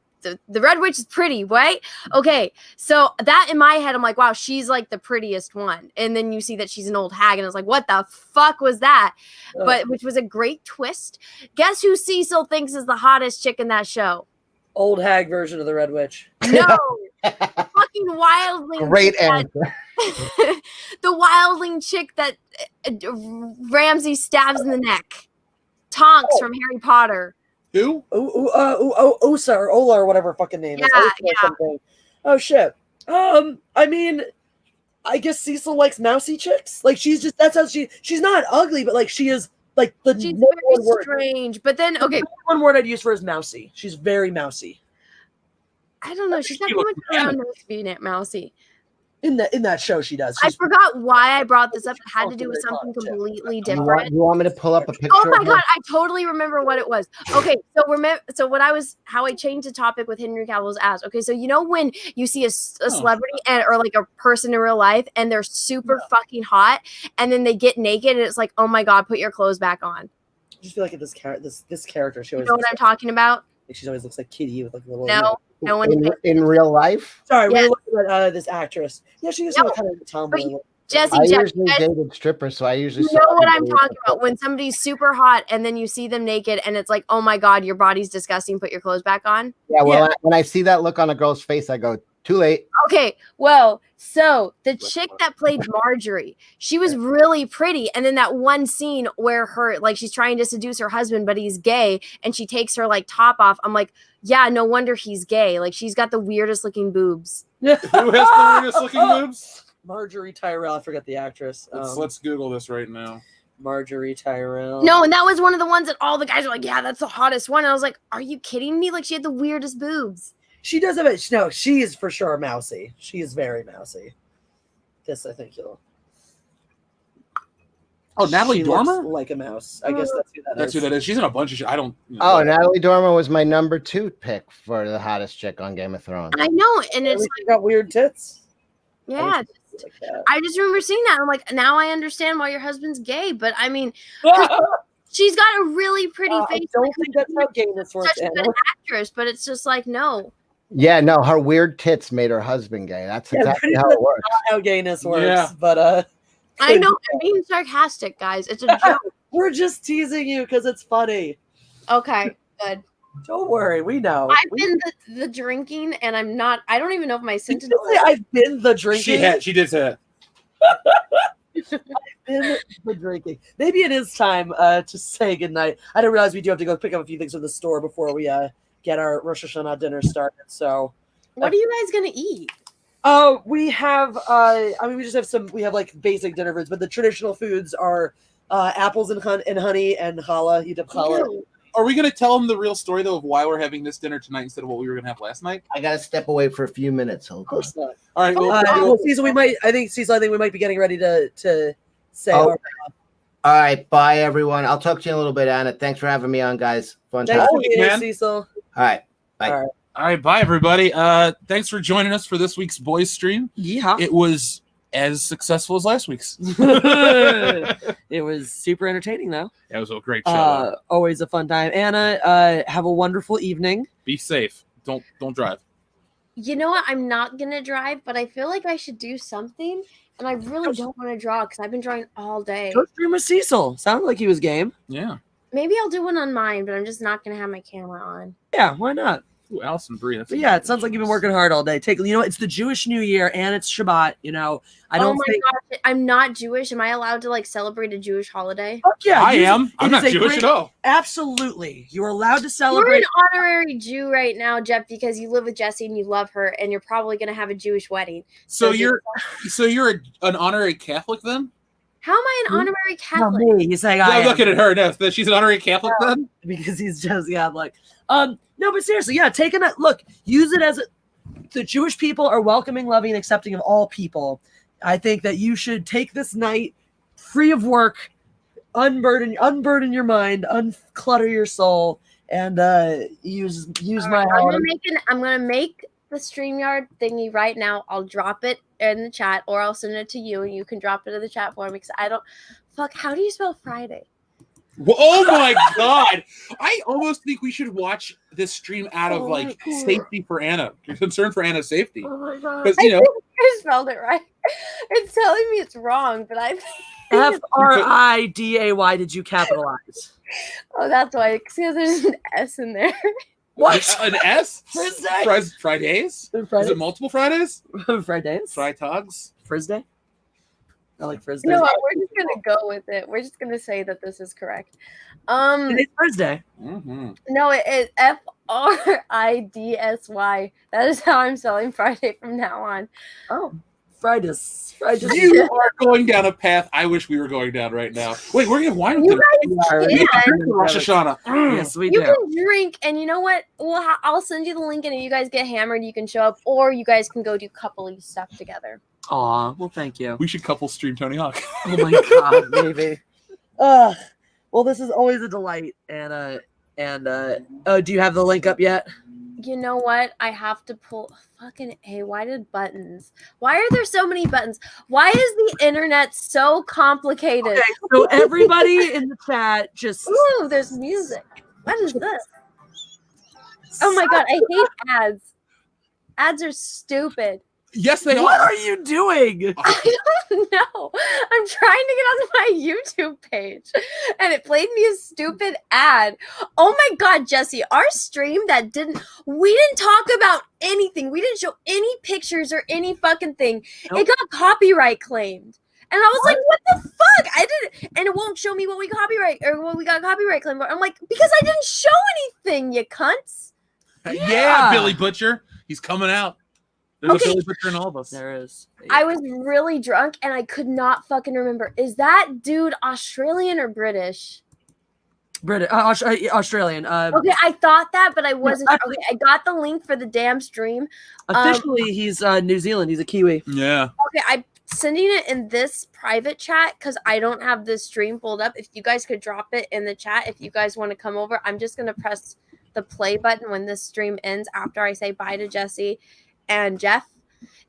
Speaker 3: the Red Witch is pretty, right? Okay, so that in my head, I'm like, wow, she's like the prettiest one. And then you see that she's an old hag, and I was like, what the fuck was that? But which was a great twist. Guess who Cecil thinks is the hottest chick in that show?
Speaker 2: Old hag version of the Red Witch.
Speaker 3: No, fucking wildling.
Speaker 4: Great answer.
Speaker 3: The wildling chick that Ramsay stabs in the neck. Tonks from Harry Potter.
Speaker 1: Who?
Speaker 2: Osa or Ola or whatever her fucking name is.
Speaker 3: Yeah,
Speaker 2: Osa or something. Oh shit. I mean, I guess Cecil likes mousy chicks. Like she's just, that's how she's not ugly, but like she is like the
Speaker 3: she's
Speaker 2: very
Speaker 3: very strange. But then okay,
Speaker 2: one word I'd use for her is mousy. She's very mousy.
Speaker 3: I don't know. She's not too much around to be mousy.
Speaker 2: In that show, she does.
Speaker 3: I forgot why I brought this up. It had to do with something completely different.
Speaker 4: You want me to pull up a picture?
Speaker 3: Oh my god, I totally remember what it was. Okay, so how I changed the topic with Henry Cavill's ass. Okay, so you know when you see a celebrity or like a person in real life and they're super fucking hot, and then they get naked and it's like, oh my god, put your clothes back on.
Speaker 2: I just feel like this character. She always,
Speaker 3: you know what I'm talking about?
Speaker 2: She always looks like Kitty with like a little.
Speaker 3: No one
Speaker 4: in real life.
Speaker 2: Sorry, we're looking at this actress. Yeah, she is kind of tomboy.
Speaker 3: Jesse,
Speaker 4: I usually dated strippers, so I usually
Speaker 3: know what I'm talking about. When somebody's super hot and then you see them naked and it's like, oh my god, your body's disgusting. Put your clothes back on.
Speaker 4: Yeah, well, when I see that look on a girl's face, I go, too late.
Speaker 3: Okay, well, so the chick that played Marjorie, she was really pretty. And then that one scene where she's trying to seduce her husband, but he's gay, and she takes her like top off. I'm like, yeah, no wonder he's gay. Like she's got the weirdest looking boobs.
Speaker 1: Who has the weirdest looking boobs?
Speaker 2: Marjorie Tyrell. I forgot the actress.
Speaker 1: Let's Google this right now.
Speaker 2: Marjorie Tyrell.
Speaker 3: No, and that was one of the ones that all the guys were like, yeah, that's the hottest one. And I was like, are you kidding me? Like she had the weirdest boobs.
Speaker 2: She does have it. No, she is for sure mousy. She is very mousy. This, I think you'll.
Speaker 1: Oh, Natalie Dormer?
Speaker 2: Like a mouse. I guess that's who that is.
Speaker 1: That's who that is. She's in a bunch of shit. I don't.
Speaker 4: Natalie Dormer was my number 2 pick for the hottest chick on Game of Thrones.
Speaker 3: I know, and it's
Speaker 2: like got weird tits.
Speaker 3: Yeah, I just remember seeing that. I'm like, now I understand why your husband's gay. But I mean, she's got a really pretty face.
Speaker 2: I don't think that's how gayness works.
Speaker 3: Such a good actress, but it's just like no.
Speaker 4: Yeah, no, her weird tits made her husband gay. That's exactly how it works.
Speaker 2: Not how gayness works, but
Speaker 3: I know I'm being sarcastic, guys. It's a joke.
Speaker 2: We're just teasing you because it's funny.
Speaker 3: Okay, good.
Speaker 2: Don't worry, we know.
Speaker 3: I've been the drinking, and I'm not. I don't even know if my sentence.
Speaker 2: I've been the drinking.
Speaker 1: She did say that.
Speaker 2: I've been the drinking. Maybe it is time to say goodnight. I didn't realize we do have to go pick up a few things from the store before we get our Rosh Hashanah dinner started. So,
Speaker 3: what are you guys gonna eat?
Speaker 2: We have. We just have some. We have like basic dinner foods, but the traditional foods are apples and honey and challah. You dip challah.
Speaker 1: Are we going to tell them the real story though of why we're having this dinner tonight instead of what we were going to have last night?
Speaker 4: I got to step away for a few minutes. Hold on.
Speaker 2: Of course not.
Speaker 1: All right.
Speaker 2: Cecil, I think we might be getting ready to say.
Speaker 4: All right, bye everyone. I'll talk to you in a little bit, Anna. Thanks for having me on, guys. Fun time.
Speaker 2: Thanks for being here, Cecil.
Speaker 4: All right, bye.
Speaker 2: All
Speaker 1: right, bye everybody. Thanks for joining us for this week's boys stream.
Speaker 2: Yeah,
Speaker 1: it was as successful as last week's.
Speaker 2: It was super entertaining, though.
Speaker 1: Yeah, it was a great show.
Speaker 2: Always a fun time. Anna, have a wonderful evening.
Speaker 1: Be safe. Don't drive.
Speaker 3: You know what? I'm not gonna drive, but I feel like I should do something, and I really don't want to draw because I've been drawing all day.
Speaker 2: Go stream with Cecil. Sounded like he was game.
Speaker 1: Yeah.
Speaker 3: Maybe I'll do one on mine, but I'm just not gonna have my camera on.
Speaker 2: Yeah, why not?
Speaker 1: Ooh, Allison Brie.
Speaker 2: But yeah, it sounds like you've been working hard all day. It's the Jewish New Year and it's Shabbat. I don't.
Speaker 3: Oh my gosh, I'm not Jewish. Am I allowed to celebrate a Jewish holiday?
Speaker 2: Oh, yeah,
Speaker 1: I am. I'm not Jewish at all.
Speaker 2: Absolutely, you are allowed to celebrate.
Speaker 3: You're an honorary Jew right now, Jeff, because you live with Jessie and you love her, and you're probably going to have a Jewish wedding.
Speaker 1: So you're an honorary Catholic then?
Speaker 3: How am I an honorary Catholic?
Speaker 2: Not me. He's like, I'm
Speaker 1: looking at her. No, she's an honorary Catholic then?
Speaker 2: Because he's just Catholic. No, but seriously, yeah, look, use it as the Jewish people are welcoming, loving, accepting of all people. I think that you should take this night free of work, unburden your mind, unclutter your soul, and use
Speaker 3: All
Speaker 2: my
Speaker 3: right,
Speaker 2: holiday.
Speaker 3: I'm gonna make the StreamYard thingy right now. I'll drop it in the chat, or I'll send it to you, and you can drop it in the chat for me. Because I don't. Fuck. How do you spell Friday?
Speaker 1: Oh my god! I almost think we should watch this stream out of like safety for Anna. You're concerned for Anna's safety.
Speaker 3: Oh my god!
Speaker 1: Because
Speaker 3: I think I spelled it right. It's telling me it's wrong, but I think
Speaker 2: Friday. Did you capitalize?
Speaker 3: Oh, that's why. Because there's an S in there.
Speaker 2: What?
Speaker 1: An S?
Speaker 2: Friday?
Speaker 1: Fridays?
Speaker 2: Friday?
Speaker 1: Is it multiple Fridays?
Speaker 2: Fridays?
Speaker 1: Freitags?
Speaker 2: Friday? I like Friday.
Speaker 3: No, we're just gonna go with it. We're just gonna say that this is correct.
Speaker 2: Today's Thursday.
Speaker 1: Mm-hmm.
Speaker 3: No, it's FRIDSY. That is how I'm spelling Friday from now on.
Speaker 2: Oh, Fridays.
Speaker 1: You are going down a path I wish we were going down right now. Wait, we're gonna wine with Rosh Hashanah.
Speaker 2: Yes, we
Speaker 3: You
Speaker 2: do.
Speaker 3: can drink, and you know what? Well, I'll send you the link, and if you guys get hammered, you can show up, or you guys can go do coupley stuff together.
Speaker 2: Aw, well, thank you.
Speaker 1: We should couple stream Tony Hawk.
Speaker 2: Oh my god, maybe. Well, this is always a delight, and do you have the link up yet?
Speaker 3: You know what? I have to pull fucking A. Why did buttons? Why are there so many buttons? Why is the internet so complicated?
Speaker 2: Okay, so everybody in the chat just.
Speaker 3: Ooh, there's music. What is this? Oh my god, I hate ads. Ads are stupid.
Speaker 1: Yes, they
Speaker 2: What
Speaker 1: are.
Speaker 2: are you doing?
Speaker 3: I don't know. I'm trying to get onto my YouTube page, and it played me a stupid ad. Oh my god, Jesse, our stream we didn't talk about anything. We didn't show any pictures or any fucking thing.
Speaker 2: Nope.
Speaker 3: It got copyright claimed. And I was like, what the fuck? I didn't, and it won't show me what we got copyright claimed for. I'm like, because I didn't show anything, you cunts.
Speaker 1: Yeah, Billy Butcher. He's coming out. There's
Speaker 3: Okay.
Speaker 1: a Billy Butcher in all of us.
Speaker 2: There is.
Speaker 3: I was really drunk and I could not fucking remember. Is that dude Australian or British?
Speaker 2: Australian.
Speaker 3: Okay, I thought that, but I wasn't.
Speaker 2: actually-
Speaker 3: Okay, I got the link for the damn stream.
Speaker 2: Officially, he's New Zealand. He's a Kiwi.
Speaker 1: Yeah.
Speaker 3: Okay, I'm sending it in this private chat because I don't have this stream pulled up. If you guys could drop it in the chat, if you guys want to come over, I'm just gonna press the play button when this stream ends after I say bye to Jesse and Jeff.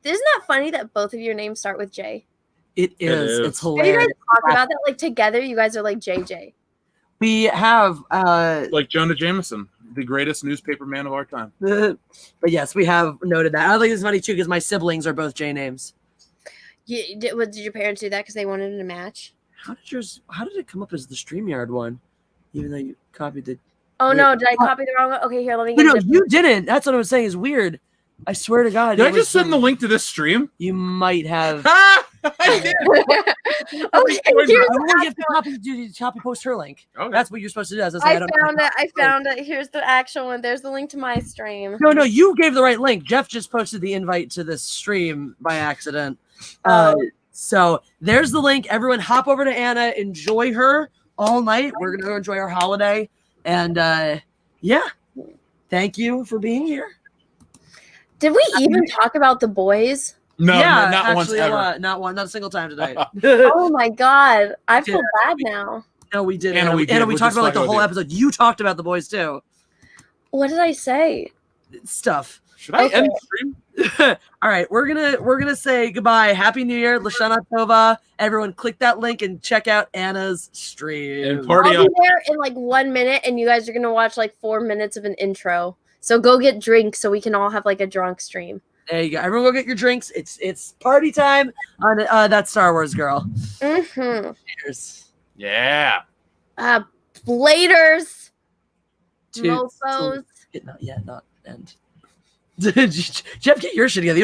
Speaker 3: Isn't that funny that both of your names start with J?
Speaker 2: It is.
Speaker 1: is.
Speaker 2: It's
Speaker 3: Have you
Speaker 2: hilarious.
Speaker 3: guys talked about that? Like together, you guys are like JJ.
Speaker 2: We have,
Speaker 1: Like Jonah Jameson, the greatest newspaper man of our time.
Speaker 2: but yes, we have noted that. I think it's funny too because my siblings are both J names.
Speaker 3: Did your parents do that because they wanted a match?
Speaker 2: How did it come up as the StreamYard one? Even though you copied it.
Speaker 3: Oh
Speaker 2: Wait,
Speaker 3: no, did I copy the wrong one? Okay, here, let me get
Speaker 2: No,
Speaker 3: it.
Speaker 2: you didn't. That's what I was saying is weird. I swear to God.
Speaker 1: Did
Speaker 2: it
Speaker 1: I
Speaker 2: was
Speaker 1: just send the link to this stream?
Speaker 2: You might have.
Speaker 1: I did.
Speaker 3: Okay, here's
Speaker 2: I
Speaker 3: the
Speaker 2: want to get the copy post her link.
Speaker 1: Okay.
Speaker 2: That's what you're supposed to do. As
Speaker 3: I found it. Here's the actual one. There's the link to my stream.
Speaker 2: No, you gave the right link. Jeff just posted the invite to this stream by accident. So there's the link. Everyone hop over to Anna. Enjoy her all night. We're going to go enjoy our holiday. And yeah, thank you for being here.
Speaker 3: Did we even talk about the boys?
Speaker 1: No,
Speaker 2: yeah,
Speaker 1: not once
Speaker 2: actually,
Speaker 1: ever.
Speaker 2: not a single time tonight.
Speaker 3: Oh my god, I feel
Speaker 2: Yeah.
Speaker 3: bad now.
Speaker 2: No, we did.
Speaker 1: Anna, we did.
Speaker 2: Anna, we
Speaker 1: We're
Speaker 2: talked
Speaker 1: just
Speaker 2: about like the
Speaker 1: talking
Speaker 2: whole
Speaker 1: about
Speaker 2: episode. You talked about the boys too.
Speaker 3: What did I say?
Speaker 2: Stuff.
Speaker 1: Should I
Speaker 3: Okay.
Speaker 1: end the stream?
Speaker 2: All right, we're gonna say goodbye. Happy New Year, Lashana Tova. Everyone, click that link and check out Anna's stream.
Speaker 1: And party
Speaker 3: I'll
Speaker 1: on.
Speaker 3: be there in like 1 minute, and you guys are gonna watch like 4 minutes of an intro. So go get drinks so we can all have like a drunk stream.
Speaker 2: There you go. Everyone, go get your drinks. It's party time on that Star Wars girl.
Speaker 3: Mm-hmm.
Speaker 2: Cheers.
Speaker 1: Yeah.
Speaker 3: Bladers,
Speaker 2: Two-
Speaker 3: mofos.
Speaker 2: Not end. Jeff, get your shit together. You don't